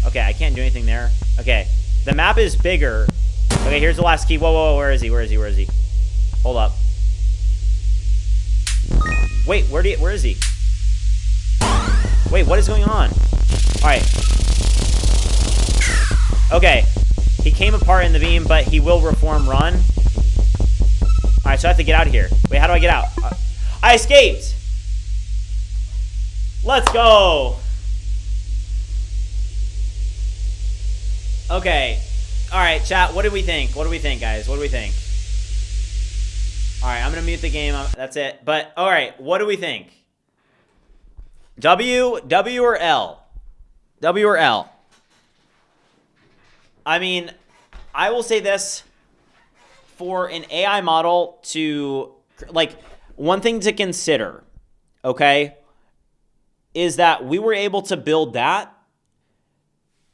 Okay, I can't do anything there. Okay. The map is bigger. Okay, here's the last key. Whoa, whoa, whoa, where is he? Where is he? Where is he? Hold up. Wait, where is he? Wait, what is going on? Alright. Okay. He came apart in the beam, but he will reform run. Alright, so I have to get out of here. Wait, how do I get out? I escaped! Let's go! Okay. Alright, chat, what do we think? What do we think, guys? What do we think? Alright, I'm gonna mute the game. That's it. But, alright, what do we think? W or L? W or L? I mean, I will say this. For an AI model to, like, one thing to consider, okay, is that we were able to build that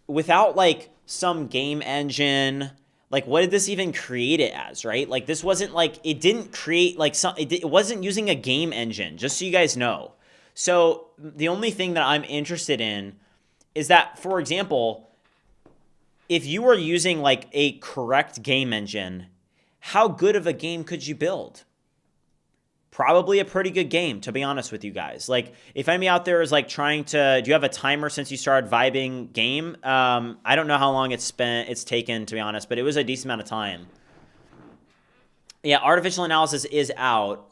without, like, some game engine. Like, what did this even create it as, right? Like, this wasn't, like, it didn't create, like, it wasn't using a game engine, just so you guys know. So, the only thing that I'm interested in is that, for example, if you were using, like, a correct game engine, how good of a game could you build? Probably a pretty good game, to be honest with you guys. Like, if anybody out there is like trying to, do you have a timer since you started vibing game? I don't know how long it's taken, to be honest, but it was a decent amount of time. Yeah, artificial analysis is out.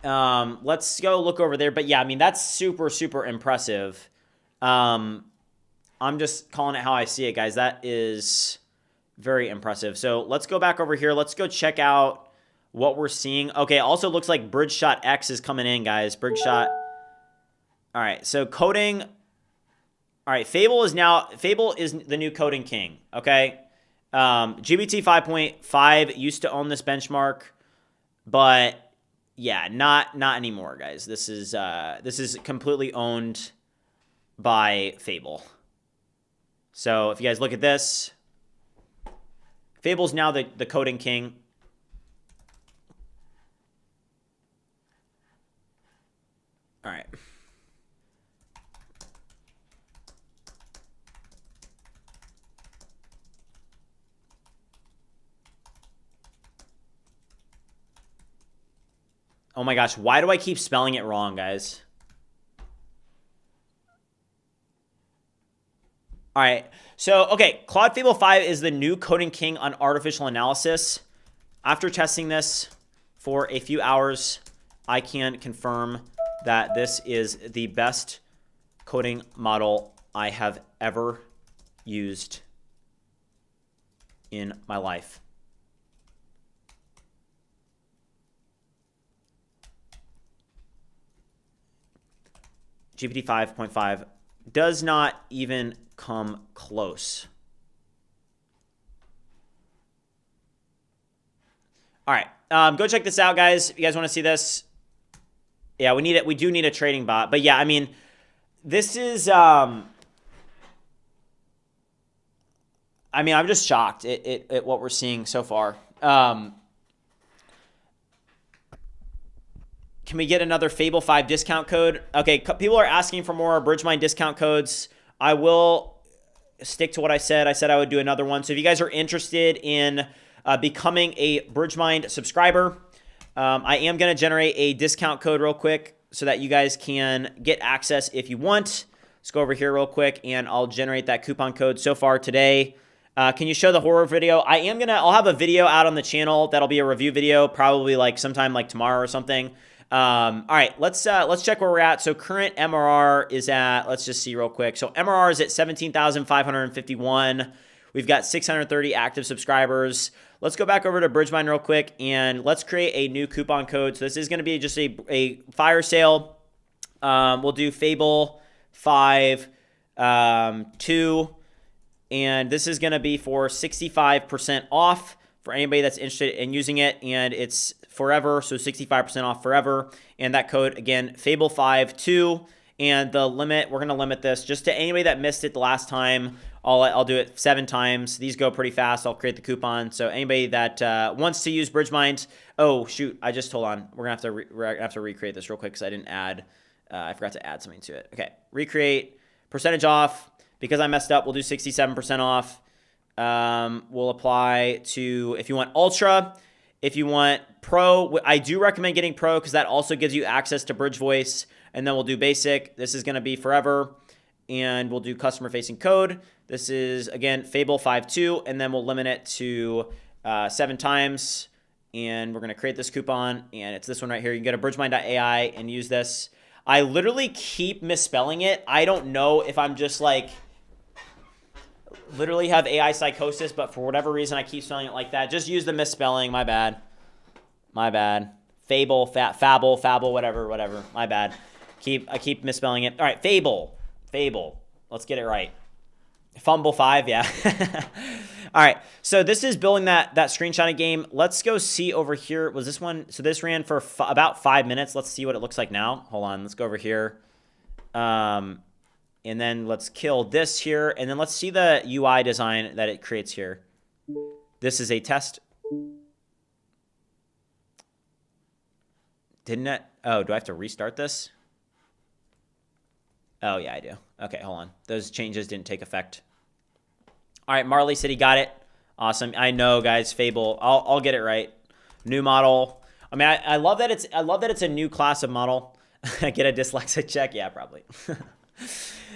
Let's go look over there. But yeah, I mean, that's super, super impressive. I'm just calling it how I see it, guys. That is very impressive. So let's go back over here. Let's go check out what we're seeing. Okay, also looks like Bridge Shot X is coming in, guys. Bridge Shot. All right, so coding. All right, Fable is the new coding king, okay? GPT 5.5 used to own this benchmark, but yeah, not anymore, guys. This is completely owned by Fable. So if you guys look at this, Fable's now the coding king. All right. Oh my gosh, why do I keep spelling it wrong, guys? All right, so, okay, Claude Fable 5 is the new coding king on artificial analysis. After testing this for a few hours, I can confirm that this is the best coding model I have ever used in my life. GPT 5.5 does not even come close. All right, go check this out, guys. If you guys want to see this, yeah, we need it. We do need a trading bot, but yeah, I mean, this is. I mean, I'm just shocked at what we're seeing so far. Can we get another Fable 5 discount code? Okay, people are asking for more BridgeMine discount codes. I will stick to what I said. I said I would do another one. So if you guys are interested in becoming a BridgeMine subscriber, I am going to generate a discount code real quick so that you guys can get access if you want. Let's go over here real quick, and I'll generate that coupon code. So far today, can you show the horror video? I'll have a video out on the channel that'll be a review video, probably like sometime like tomorrow or something. All right, let's check where we're at. So current MRR is at, let's just see real quick. So MRR is at 17,551. We've got 630 active subscribers. Let's go back over to BridgeBench real quick and let's create a new coupon code. So this is going to be just a fire sale. We'll do Fable 5 2, and this is going to be for 65% off for anybody that's interested in using it, and it's forever, so 65% off forever. And that code again, Fable 5 2, and the limit, we're going to limit this just to anybody that missed it the last time. I'll do it 7 times. These go pretty fast. I'll create the coupon. So anybody that wants to use BridgeBench, oh shoot, hold on. We're gonna have to recreate this real quick because I didn't add. I forgot to add something to it. Okay, recreate percentage off. Because I messed up, we'll do 67% off. We'll apply to if you want Ultra. If you want Pro, I do recommend getting Pro because that also gives you access to Bridge Voice. And then we'll do Basic. This is going to be forever. And we'll do customer-facing code. This is, again, Fable 5.2, and then we'll limit it to 7 times. And we're going to create this coupon, and it's this one right here. You can go to bridgemind.ai and use this. I literally keep misspelling it. I don't know if I'm just like literally have AI psychosis, but for whatever reason, I keep spelling it like that. Just use the misspelling. My bad. My bad. Fable, Fable, whatever. My bad. I keep misspelling it. All right, Fable. Let's get it right. Fumble 5, yeah. All right, so this is building that screenshotting game. Let's go see over here. Was this one? So this ran for about 5 minutes. Let's see what it looks like now. Hold on, let's go over here. And then let's kill this here. And then let's see the UI design that it creates here. This is a test. Didn't it? Oh, do I have to restart this? Oh, yeah, I do. Okay, hold on. Those changes didn't take effect. All right, Marley said he got it. Awesome. I know, guys. Fable. I'll get it right. New model. I mean, I love that it's a new class of model. Get a dyslexic check? Yeah, probably.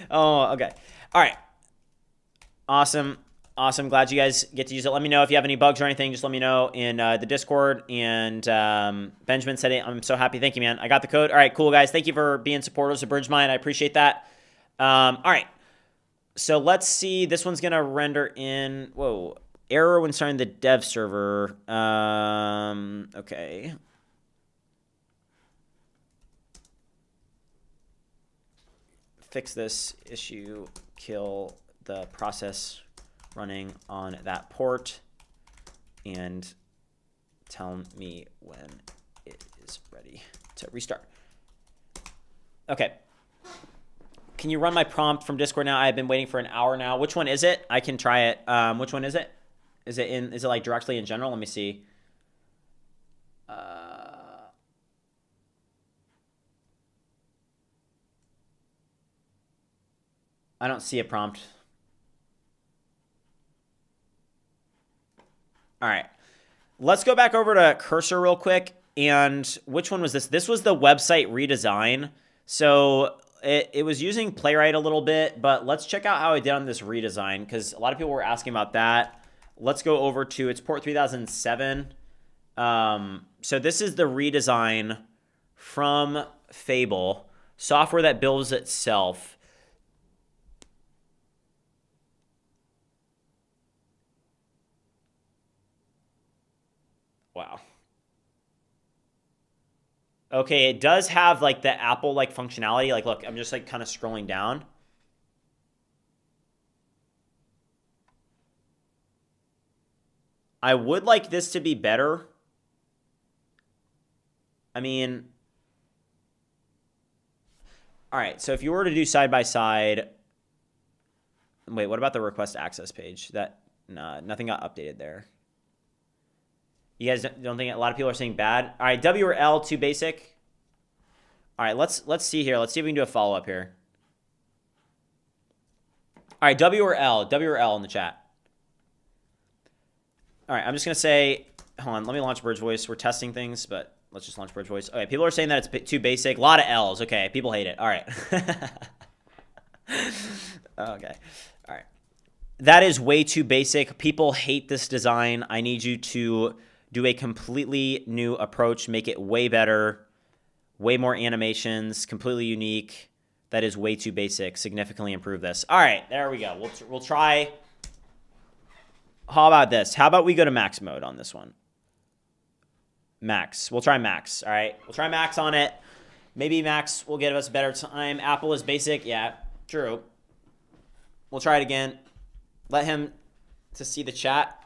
Oh, okay. All right. Awesome. Glad you guys get to use it. Let me know if you have any bugs or anything. Just let me know in the Discord. And Benjamin said it. I'm so happy. Thank you, man. I got the code. All right, cool, guys. Thank you for being supporters of BridgeBench. I appreciate that. All right. So let's see. This one's going to render in, whoa, error when starting the dev server. Okay. Fix this issue, kill the process running on that port, and tell me when it is ready to restart. Okay. Can you run my prompt from Discord now? I've been waiting for an hour now. Which one is it? I can try it. Which one is it? Is it like directly in general? Let me see. I don't see a prompt. All right. Let's go back over to Cursor real quick. And which one was this? This was the website redesign. So it was using Playwright a little bit, but let's check out how I did on this redesign because a lot of people were asking about that. Let's go over to, it's port 3007. So this is the redesign from Fable, software that builds itself. Wow. Okay, it does have like the Apple like functionality. Like, look, I'm just like kind of scrolling down. I would like this to be better. I mean, all right, so if you were to do side by side, wait, what about the request access page? Nah, nothing got updated there. You guys don't think a lot of people are saying bad? All right, W or L, too basic. All right, let's see here. Let's see if we can do a follow-up here. All right, W or L in the chat. All right, I'm just going to say, hold on, let me launch Bridge Voice. We're testing things, but let's just launch Bridge Voice. Okay, people are saying that it's too basic. A lot of L's. Okay, people hate it. All right. Okay. All right. That is way too basic. People hate this design. I need you to do a completely new approach, make it way better. way more animations, completely unique. That is way too basic. Significantly improve this. All right, there we go. We'll try. How about this? How about we go to max mode on this one? Max. We'll try max. All right, we'll try max on it. Maybe max will give us a better time. Apple is basic. Yeah, true. We'll try it again. Let him to see the chat.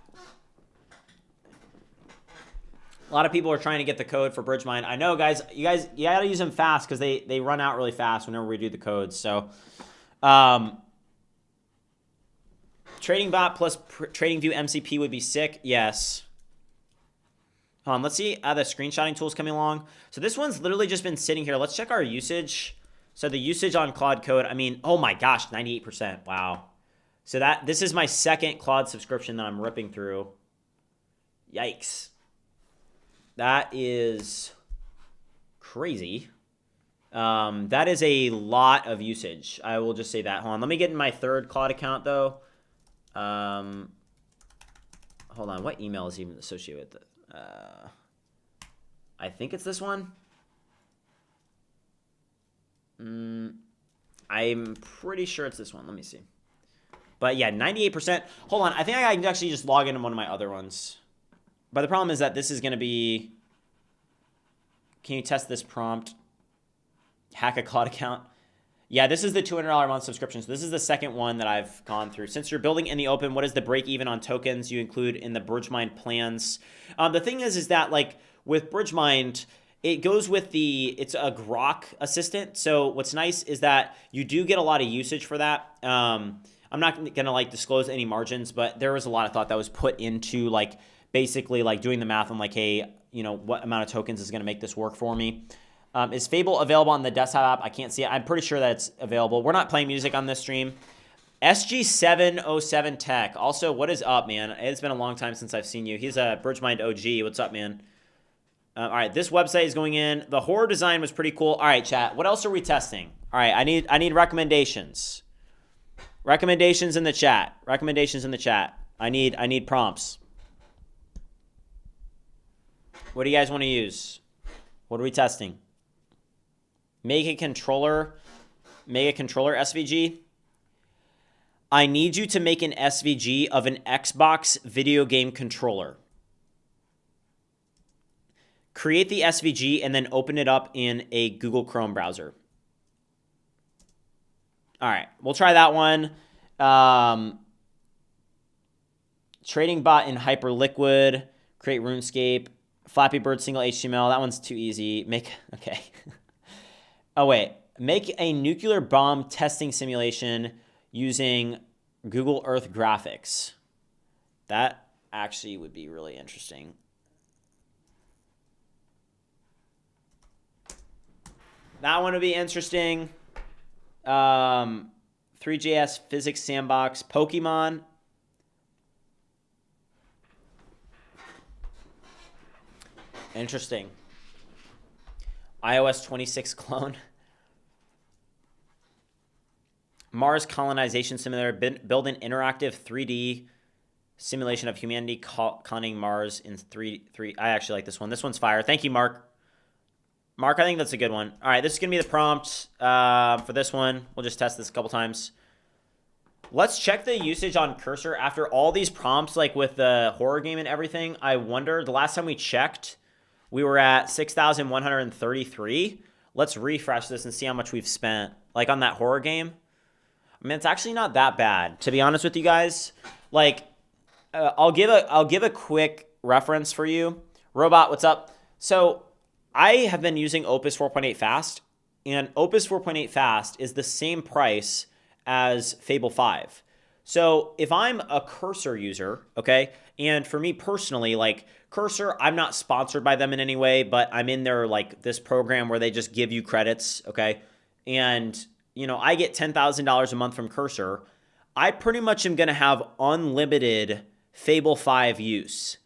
A lot of people are trying to get the code for BridgeMind. I know, guys. You gotta use them fast because they run out really fast whenever we do the codes. So, trading bot plus trading view MCP would be sick. Yes. Hold on. Let's see how the screenshotting tool's coming along. So this one's literally just been sitting here. Let's check our usage. So the usage on Claude Code. I mean, oh my gosh, 98%. Wow. So this is my second Claude subscription that I'm ripping through. Yikes. That is crazy. That is a lot of usage. I will just say that. Hold on. Let me get in my third Claude account, though. Hold on. What email is even associated with it? I think it's this one. I'm pretty sure it's this one. Let me see. But yeah, 98%. Hold on. I think I can actually just log into one of my other ones. But the problem is that this is going to be... Can you test this prompt? Hack a Claude account. Yeah, this is the $200 a month subscription. So this is the second one that I've gone through. Since you're building in the open, what is the break even on tokens you include in the BridgeMind plans? The thing is that like with BridgeMind, it goes with it's a Grok assistant. So what's nice is that you do get a lot of usage for that. I'm not going to like disclose any margins, but there was a lot of thought that was put into like basically like doing the math on like, hey, you know, what amount of tokens is going to make this work for me? Is Fable available on the desktop app? I can't see it. I'm pretty sure that it's available. We're not playing music on this stream. SG707 Tech. Also, what is up, man? It's been a long time since I've seen you. He's a BridgeMind OG. What's up, man? All right, this website is going in. The horror design was pretty cool. All right, chat. What else are we testing? All right, I need recommendations. Recommendations in the chat. Recommendations in the chat. I need prompts. What do you guys want to use? What are we testing? Make a controller SVG. I need you to make an SVG of an Xbox video game controller. Create the SVG and then open it up in a Google Chrome browser. All right, we'll try that one. Trading bot in Hyperliquid. Create RuneScape. Flappy Bird single HTML. That one's too easy. Okay. Oh, wait. Make a nuclear bomb testing simulation using Google Earth graphics. That actually would be really interesting. That one would be interesting. 3JS Physics Sandbox. Pokemon. Interesting. iOS 26 clone. Mars colonization simulator. Build an interactive 3D simulation of humanity colonizing Mars in 3. I actually like this one. This one's fire. Thank you, Mark. Mark, I think that's a good one. All right, this is going to be the prompt for this one. We'll just test this a couple times. Let's check the usage on Cursor after all these prompts, like with the horror game and everything. I wonder, the last time we checked, we were at 6,133. Let's refresh this and see how much we've spent. Like on that horror game. I mean, it's actually not that bad, to be honest with you guys. Like, I'll give a quick reference for you. Robot, what's up? So I have been using Opus 4.8 Fast, and Opus 4.8 Fast is the same price as Fable 5. So if I'm a Cursor user, okay, and for me personally, like Cursor, I'm not sponsored by them in any way, but I'm in their like this program where they just give you credits, okay, and you know I get $10,000 a month from Cursor. I pretty much am gonna have unlimited Fable 5 use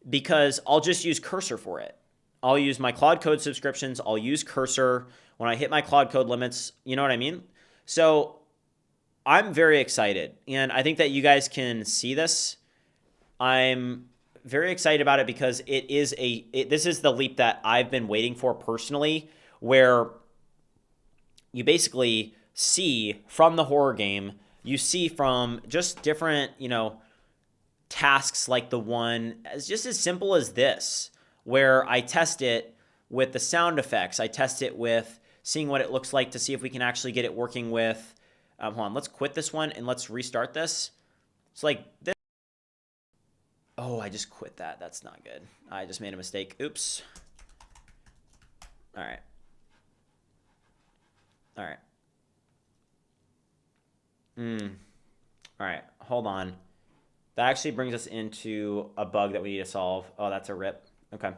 because I'll just use Cursor for it. I'll use my Claude Code subscriptions. I'll use Cursor when I hit my Claude Code limits. You know what I mean? So I'm very excited, and I think that you guys can see this. I'm very excited about it because this is the leap that I've been waiting for personally, where you basically see from the horror game, you see from just different, tasks like the one just as simple as this, where I test it with the sound effects. I test it with seeing what it looks like to see if we can actually get it working with, hold on, let's quit this one and let's restart this. It's like this. Oh, I just quit that. That's not good. I just made a mistake. Oops. All right. All right. All right. Hold on. That actually brings us into a bug that we need to solve. Oh, that's a rip. Okay. All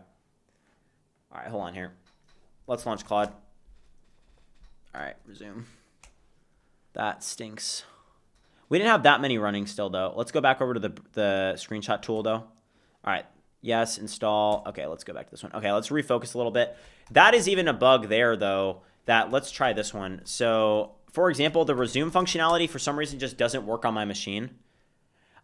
right. Hold on here. Let's launch Claude. All right. Resume. That stinks. We didn't have that many running still, though. Let's go back over to the screenshot tool, though. All right. Yes, install. Okay, let's go back to this one. Okay, let's refocus a little bit. That is even a bug there, though, that let's try this one. So, for example, the resume functionality for some reason just doesn't work on my machine.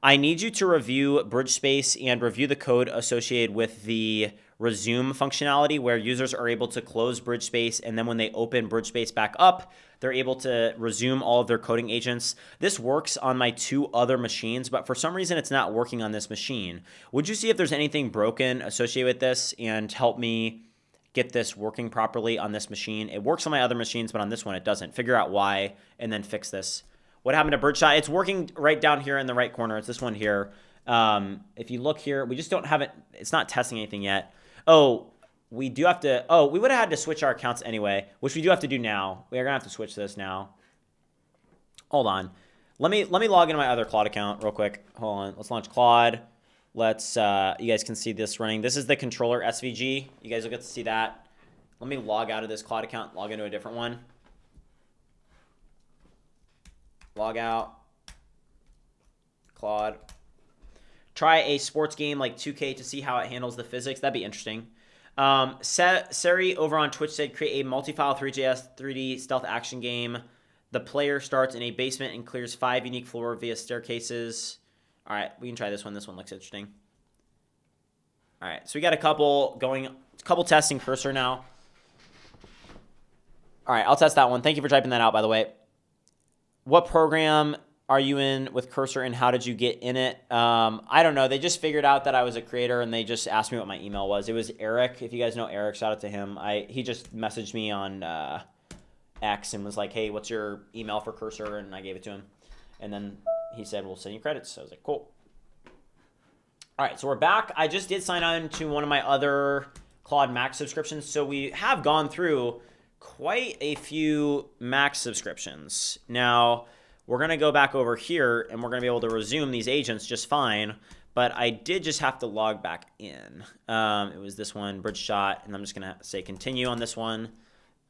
I need you to review BridgeSpace and review the code associated with the resume functionality where users are able to close BridgeSpace, and then when they open BridgeSpace back up, they're able to resume all of their coding agents. This works on my 2 other machines, but for some reason it's not working on this machine. Would you see if there's anything broken associated with this and help me get this working properly on this machine? It works on my other machines, but on this one it doesn't. Figure out why and then fix this. What happened to BridgeShot? It's working right down here in the right corner. It's this one here. If you look here, we just don't have it. It's not testing anything yet. Oh, we do have to. Oh, we would have had to switch our accounts anyway, which we do have to do now. We are gonna have to switch this now. Hold on. Let me log into my other Claude account real quick. Hold on. Let's launch Claude. Let's. You guys can see this running. This is the controller SVG. You guys will get to see that. Let me log out of this Claude account. Log into a different one. Log out. Claude. Try a sports game like 2K to see how it handles the physics. That'd be interesting. Sari over on Twitch said, create a multi-file 3JS 3D stealth action game. The player starts in a basement and clears 5 unique floors via staircases. All right, we can try this one. This one looks interesting. All right, so we got a couple testing Cursor now. All right, I'll test that one. Thank you for typing that out, by the way. What program are you in with Cursor and how did you get in it? I don't know. They just figured out that I was a creator and they just asked me what my email was. It was Eric. If you guys know Eric, shout out to him. He just messaged me on X and was like, hey, what's your email for Cursor? And I gave it to him. And then he said, we'll send you credits. So I was like, cool. All right, so we're back. I just did sign on to one of my other Claude Max subscriptions. So we have gone through quite a few Max subscriptions. Now, we're going to go back over here and we're going to be able to resume these agents just fine. But I did just have to log back in. It was this one, BridgeShot, and I'm just going to say continue on this one.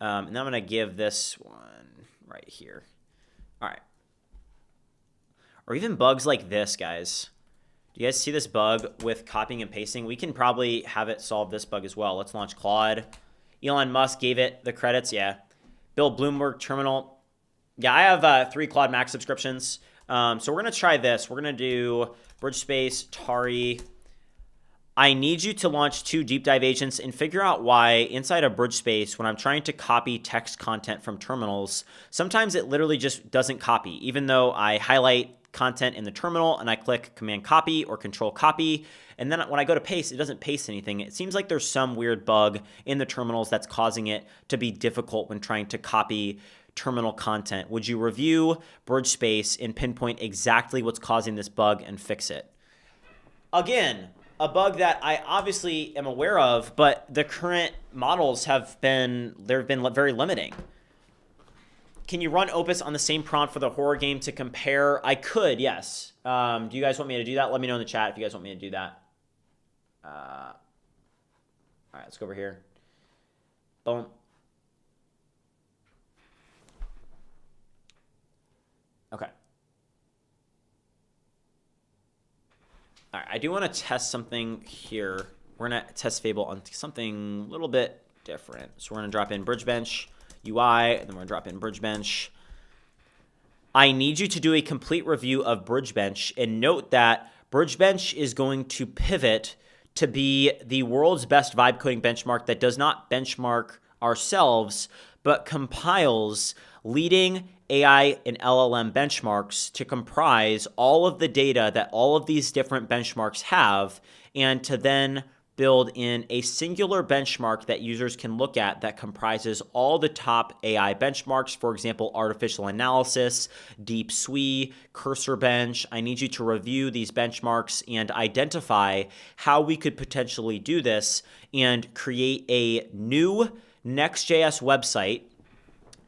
And then I'm going to give this one right here. All right. Or even bugs like this, guys. Do you guys see this bug with copying and pasting? We can probably have it solve this bug as well. Let's launch Claude. Elon Musk gave it the credits, yeah. Bill Bloomberg terminal. Yeah, I have 3 Claude Max subscriptions. So we're going to try this. We're going to do BridgeSpace, Tari. I need you to launch 2 deep dive agents and figure out why inside of BridgeSpace, when I'm trying to copy text content from terminals, sometimes it literally just doesn't copy, even though I highlight content in the terminal and I click Command Copy or Control Copy. And then when I go to paste, it doesn't paste anything. It seems like there's some weird bug in the terminals that's causing it to be difficult when trying to copy terminal content. Would you review BridgeSpace and pinpoint exactly what's causing this bug and fix it? Again, a bug that I obviously am aware of, but the current models have been very limiting. Can you run Opus on the same prompt for the horror game to compare? I could, yes. Do you guys want me to do that? Let me know in the chat if you guys want me to do that. All right, let's go over here. Boom. Okay. All right, I do want to test something here. We're going to test Fable on something a little bit different. So we're going to drop in BridgeBench UI, and then we're going to drop in BridgeBench. I need you to do a complete review of BridgeBench and note that BridgeBench is going to pivot to be the world's best vibe coding benchmark that does not benchmark ourselves, but compiles leading AI and LLM benchmarks to comprise all of the data that all of these different benchmarks have, and to then build in a singular benchmark that users can look at that comprises all the top AI benchmarks, for example, artificial analysis, deep SWE, cursor bench. I need you to review these benchmarks and identify how we could potentially do this and create a new Next.js website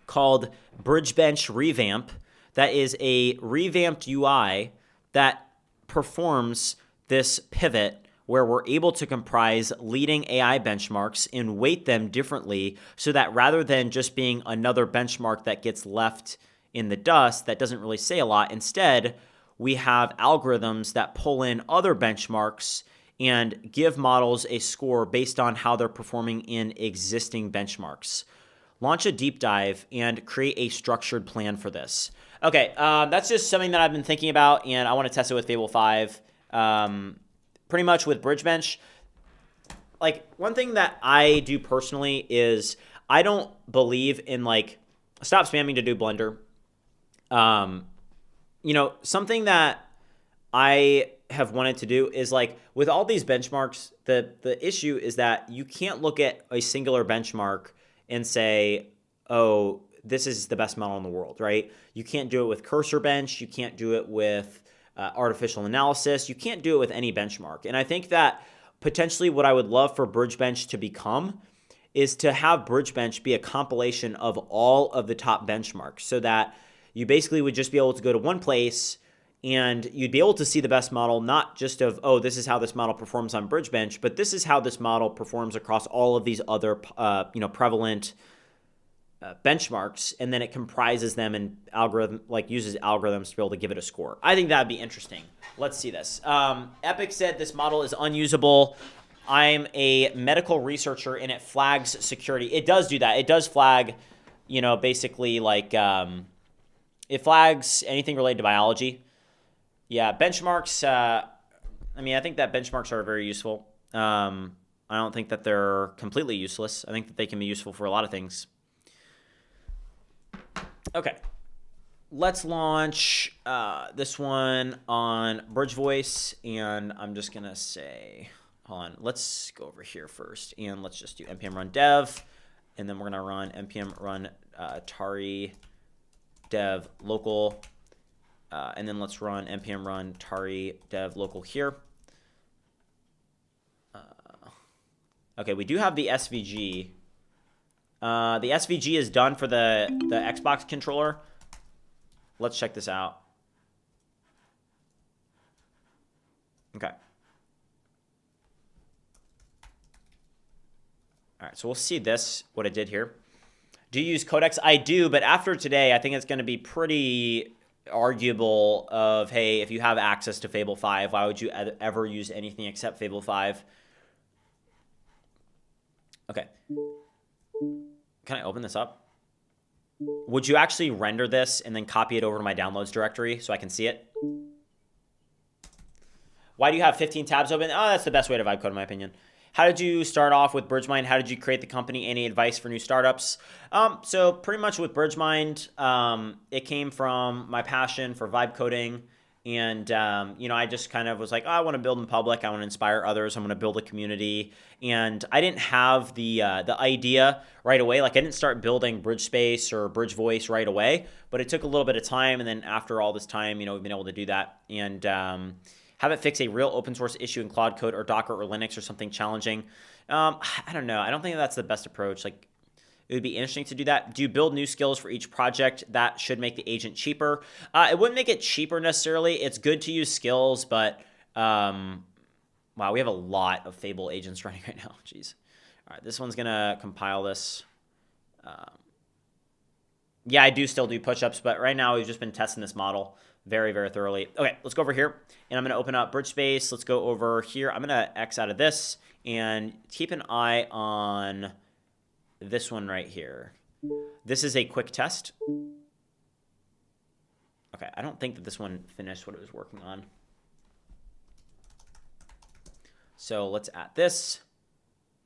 called BridgeBench Revamp that is a revamped UI that performs this pivot where we're able to comprise leading AI benchmarks and weight them differently so that rather than just being another benchmark that gets left in the dust that doesn't really say a lot, instead we have algorithms that pull in other benchmarks and give models a score based on how they're performing in existing benchmarks. Launch a deep dive and create a structured plan for this. Okay, that's just something that I've been thinking about, and I want to test it with Fable 5. Pretty much with BridgeBench, like one thing that I do personally is I don't believe in like stop spamming to do Blender. You know, something that I have wanted to do is like with all these benchmarks, the issue is that you can't look at a singular benchmark and say, oh, this is the best model in the world, right? You can't do it with cursor bench. You can't do it with artificial analysis. You can't do it with any benchmark. And I think that potentially what I would love for BridgeBench to become is to have BridgeBench be a compilation of all of the top benchmarks so that you basically would just be able to go to one place and you'd be able to see the best model, not just of, oh, this is how this model performs on BridgeBench, but this is how this model performs across all of these other prevalent benchmarks, and then it comprises them and uses algorithms to be able to give it a score. I think that'd be interesting. Let's see this. Epic said this model is unusable. I'm a medical researcher and it flags security. It does do that. It does flag, basically like it flags anything related to biology. Yeah, benchmarks. I think that benchmarks are very useful. I don't think that they're completely useless. I think that they can be useful for a lot of things. Okay, let's launch this one on Bridge Voice, and I'm just gonna say, hold on, let's go over here first, and let's just do npm run dev, and then we're gonna run npm run tari dev local, and then let's run npm run tari dev local here. Okay, we do have the SVG. The SVG is done for the Xbox controller. Let's check this out. Okay. All right, so we'll see this, what it did here. Do you use codecs? I do, but after today, I think it's going to be pretty arguable of, hey, if you have access to Fable 5, why would you ever use anything except Fable 5? Okay. Can I open this up? Would you actually render this and then copy it over to my downloads directory so I can see it? Why do you have 15 tabs open? Oh, that's the best way to vibe code in my opinion. How did you start off with BridgeMind? How did you create the company? Any advice for new startups? So pretty much with BridgeMind, it came from my passion for vibe coding. And, I just kind of was like, oh, I want to build in public. I want to inspire others. I'm going to build a community. And I didn't have the idea right away. Like I didn't start building BridgeSpace or Bridge Voice right away, but it took a little bit of time. And then after all this time, we've been able to do that and have it fix a real open source issue in Claude Code or Docker or Linux or something challenging. I don't know. I don't think that's the best approach. Like, it would be interesting to do that. Do you build new skills for each project? That should make the agent cheaper. It wouldn't make it cheaper necessarily. It's good to use skills, but wow, we have a lot of Fable agents running right now. Jeez. All right, this one's gonna compile this. Yeah, I do still do push-ups, but right now we've just been testing this model very, very thoroughly. Okay, let's go over here, and I'm gonna open up BridgeSpace. Let's go over here. I'm gonna X out of this and keep an eye on this one right here. This is a quick test. Okay, I don't think that this one finished what it was working on. So let's add this.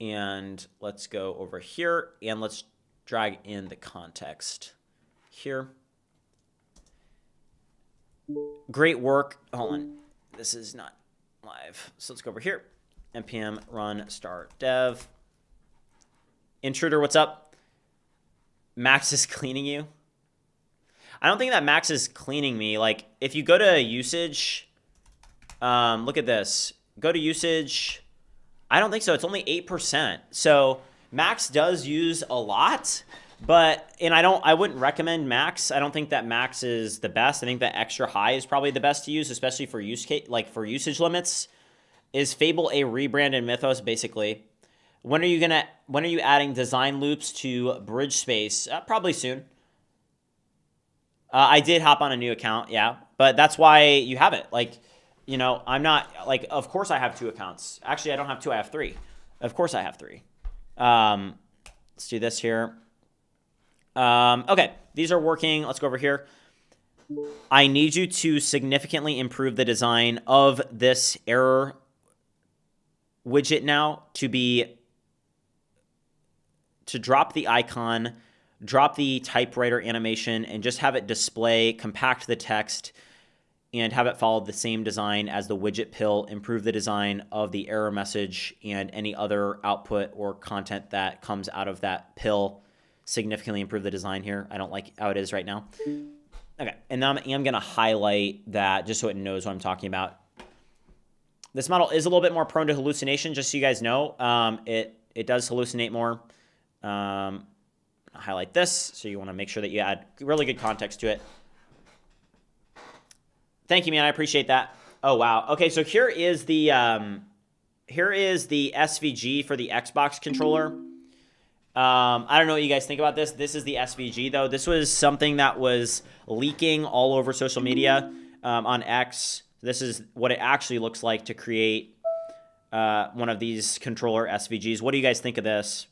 And let's go over here and let's drag in the context here. Great work. Hold on. This is not live. So let's go over here. npm run start dev. Intruder, what's up? Max is cleaning you. I don't think that Max is cleaning me. Like, if you go to usage, look at this. Go to usage. I don't think so. It's only 8%. So Max does use a lot, and I wouldn't recommend Max. I don't think that Max is the best. I think that extra high is probably the best to use, especially for use case, like for usage limits. Is Fable a rebranded Mythos, basically? When are you adding design loops to BridgeSpace? Probably soon. I did hop on a new account, yeah, but that's why you have it. Like, you know, I'm not like, of course I have 2 accounts. Actually, I don't have 2, I have 3. Of course I have 3. Let's do this here. Okay, these are working. Let's go over here. I need you to significantly improve the design of this error widget now to drop the icon, drop the typewriter animation, and just have it display, compact the text, and have it follow the same design as the widget pill, improve the design of the error message and any other output or content that comes out of that pill, significantly improve the design here. I don't like how it is right now. Okay, and now I'm going to highlight that just so it knows what I'm talking about. This model is a little bit more prone to hallucination, just so you guys know. It does hallucinate more. Highlight this, so you want to make sure that you add really good context to it. Thank you, man. I appreciate that. Oh, wow. Okay, so here is the SVG for the Xbox controller. I don't know what you guys think about this. This is the SVG, though. This was something that was leaking all over social media on X. This is what it actually looks like to create one of these controller SVGs. What do you guys think of this?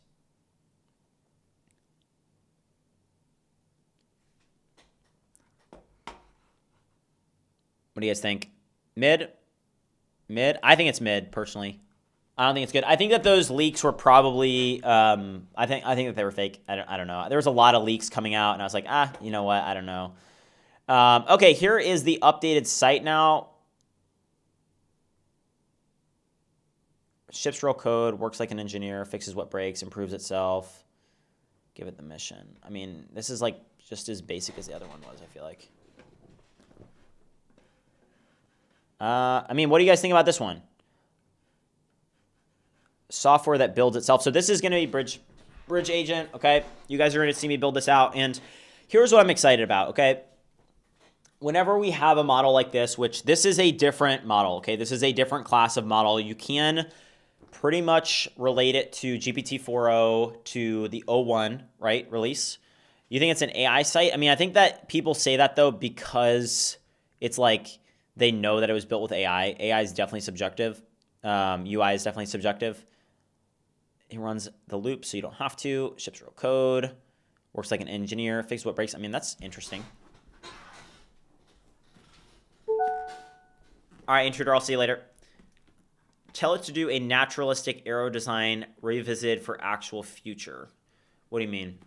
What do you guys think? Mid? Mid? I think it's mid, personally. I don't think it's good. I think that those leaks were probably, I think that they were fake. I don't know. There was a lot of leaks coming out, and I was like, you know what? I don't know. Okay, here is the updated site now. Ships real code, works like an engineer, fixes what breaks, improves itself. Give it the mission. I mean, this is like just as basic as the other one was, I feel like. I mean, what do you guys think about this one? Software that builds itself. So this is going to be Bridge Agent, okay? You guys are going to see me build this out. And here's what I'm excited about, okay? Whenever we have a model like this, which this is a different model, okay? This is a different class of model. You can pretty much relate it to GPT-4o, to the O1, right, release. You think it's an AI site? I mean, I think that people say that, though, because it's like they know that it was built with AI. AI is definitely subjective. UI is definitely subjective. It runs the loop, so you don't have to. Ships real code. Works like an engineer. Fixes what breaks. I mean, that's interesting. All right, Intruder, I'll see you later. Tell it to do a naturalistic arrow design revisited for actual future. What do you mean?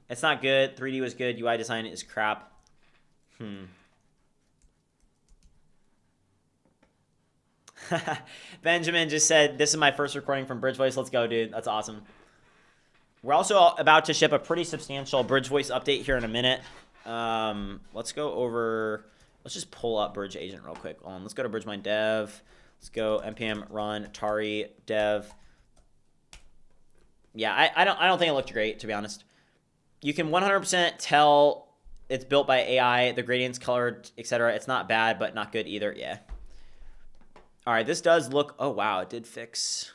It's not good. 3D was good. UI design is crap. Benjamin just said, this is my first recording from Bridge Voice. Let's go, dude. That's awesome. We're also about to ship a pretty substantial Bridge Voice update here in a minute. Let's go over, let's just pull up Bridge Agent real quick. Let's go to BridgeMine Dev. Let's go npm run tari dev. Yeah, I don't think it looked great, to be honest. You can 100% tell it's built by AI, the gradients colored, etc. It's not bad, but not good either. Yeah. All right, this does look, oh wow, it did fix.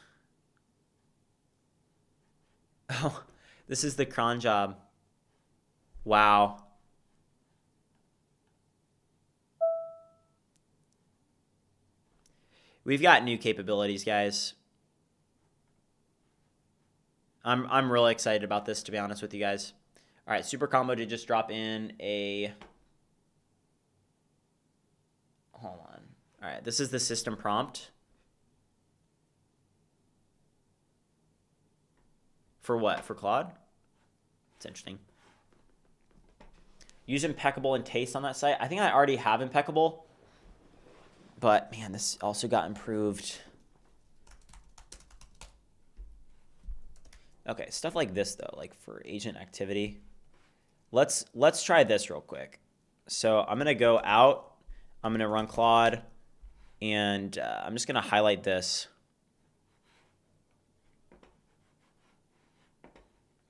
Oh, this is the cron job. Wow. We've got new capabilities, guys. I'm really excited about this, to be honest with you guys. All right, Super Combo did just drop in a, hold on. All right, this is the system prompt. For what? For Claude? It's interesting. Use impeccable and taste on that site. I think I already have impeccable. But, man, this also got improved. Okay, stuff like this, though, like for agent activity. Let's try this real quick. So I'm going to go out. I'm going to run Claude. And I'm just going to highlight this.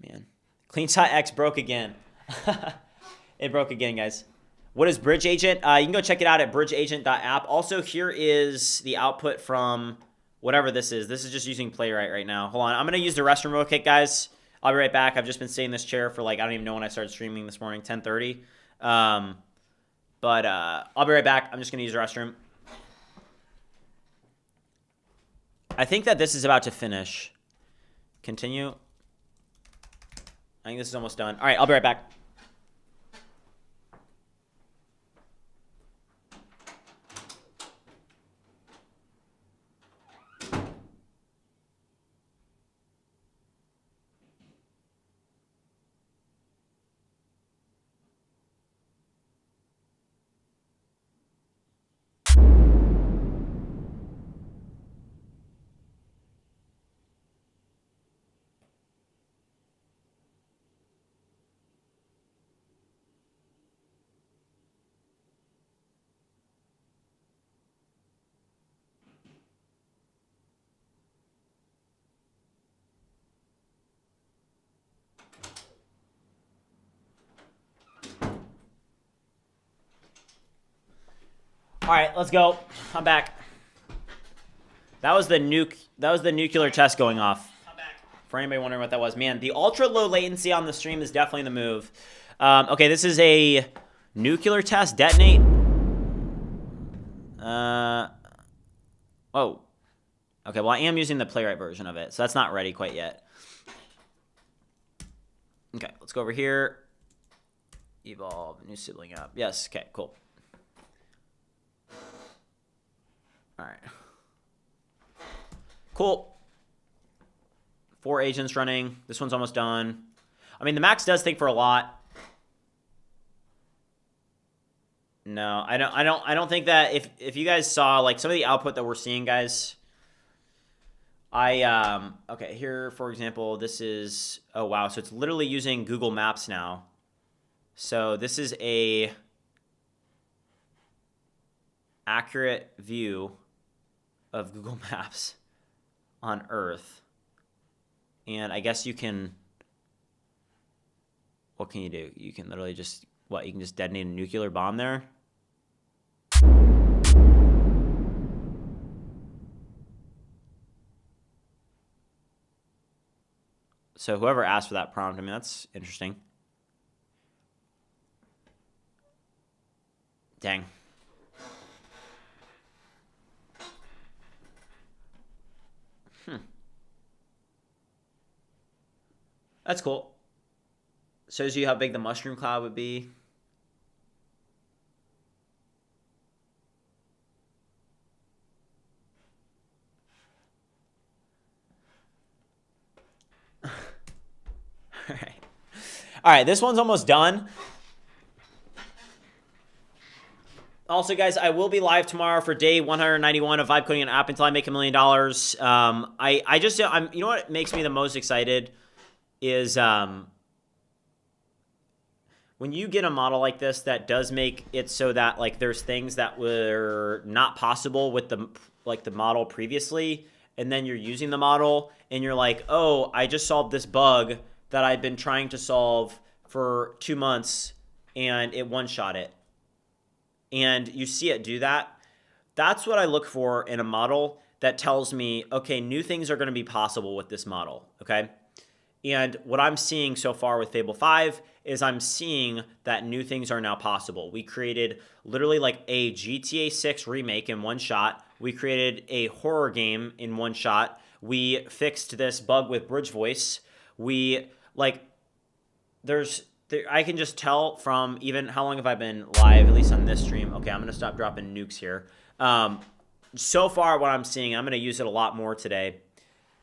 Man. Clean.x broke again. It broke again, guys. What is Bridge Agent? You can go check it out at bridgeagent.app. Also, here is the output from whatever this is. This is just using Playwright right now. Hold on. I'm going to use the restroom real quick, guys. I'll be right back. I've just been sitting in this chair for like, I don't even know when I started streaming this morning, 10:30. But I'll be right back. I'm just going to use the restroom. I think that this is about to finish. Continue. I think this is almost done. All right, I'll be right back. All right, let's go. I'm back. That was the nuclear test going off. I'm back. For anybody wondering what that was, man, the ultra low latency on the stream is definitely the move. Okay, this is a nuclear test. Detonate. Oh. Okay, well, I am using the Playwright version of it, so that's not ready quite yet. Okay, let's go over here. Evolve, new sibling app. Yes, okay, cool. All right. Cool. 4 agents running. This one's almost done. I mean, the max does take for a lot. No, I don't think that if you guys saw like some of the output that we're seeing, guys. Okay, here for example, this is, oh wow, so it's literally using Google Maps now. So this is a accurate view of Google Maps on Earth. And I guess you can, what can you do? You can literally just, what, you can just detonate a nuclear bomb there? So whoever asked for that prompt, I mean, that's interesting. Dang. That's cool. Shows you how big the mushroom cloud would be. All right. All right, this one's almost done. Also, guys, I will be live tomorrow for day 191 of vibe coding an app until I make $1 million. You know what makes me the most excited is when you get a model like this that does make it so that like there's things that were not possible with the model previously, and then you're using the model and you're like, oh, I just solved this bug that I've been trying to solve for 2 months and it one-shot it. And you see it do that. That's what I look for in a model that tells me, okay, new things are going to be possible with this model, okay? And what I'm seeing so far with Fable 5 is I'm seeing that new things are now possible. We created literally like a GTA 6 remake in one shot. We created a horror game in one shot. We fixed this bug with Bridge Voice. I can just tell from even how long have I been live, at least on this stream. Okay, I'm going to stop dropping nukes here. So far what I'm seeing, I'm going to use it a lot more today.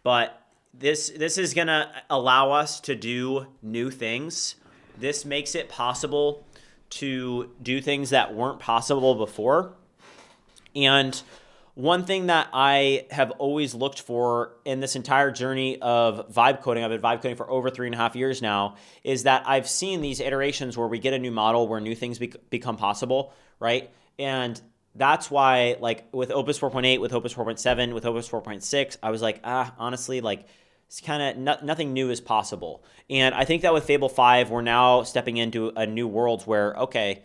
But this is gonna allow us to do new things. This makes it possible to do things that weren't possible before. And one thing that I have always looked for in this entire journey of vibe coding, I've been vibe coding for over 3.5 years now, is that I've seen these iterations where we get a new model where new things become possible, right? And that's why, like with Opus 4.8, with Opus 4.7, with Opus 4.6, I was like, honestly, like it's kind of nothing new is possible. And I think that with Fable 5, we're now stepping into a new world where, okay,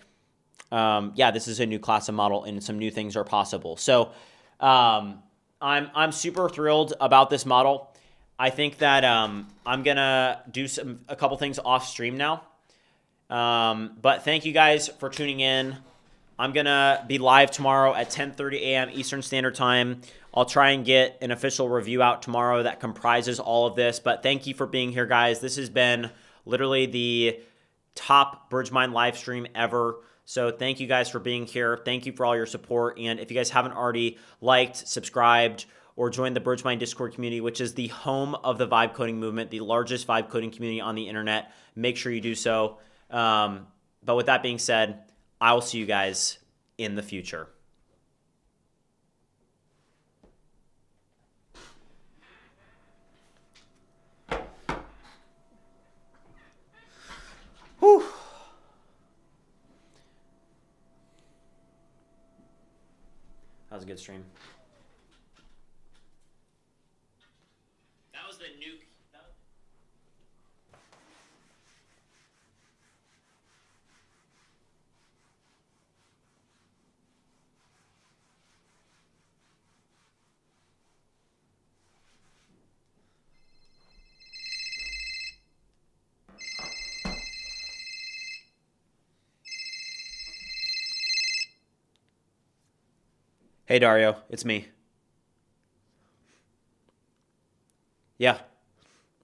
yeah, this is a new class of model and some new things are possible. So I'm super thrilled about this model. I think that I'm gonna do a couple things off stream now. But thank you guys for tuning in. I'm gonna be live tomorrow at 10:30 a.m. Eastern Standard Time. I'll try and get an official review out tomorrow that comprises all of this. But thank you for being here, guys. This has been literally the top BridgeMind live stream ever. So thank you guys for being here. Thank you for all your support. And if you guys haven't already liked, subscribed, or joined the BridgeMind Discord community, which is the home of the vibe coding movement, the largest vibe coding community on the internet, make sure you do so. But with that being said, I will see you guys in the future. Whew. That was a good stream. That was the nuke. Hey, Dario, it's me. Yeah.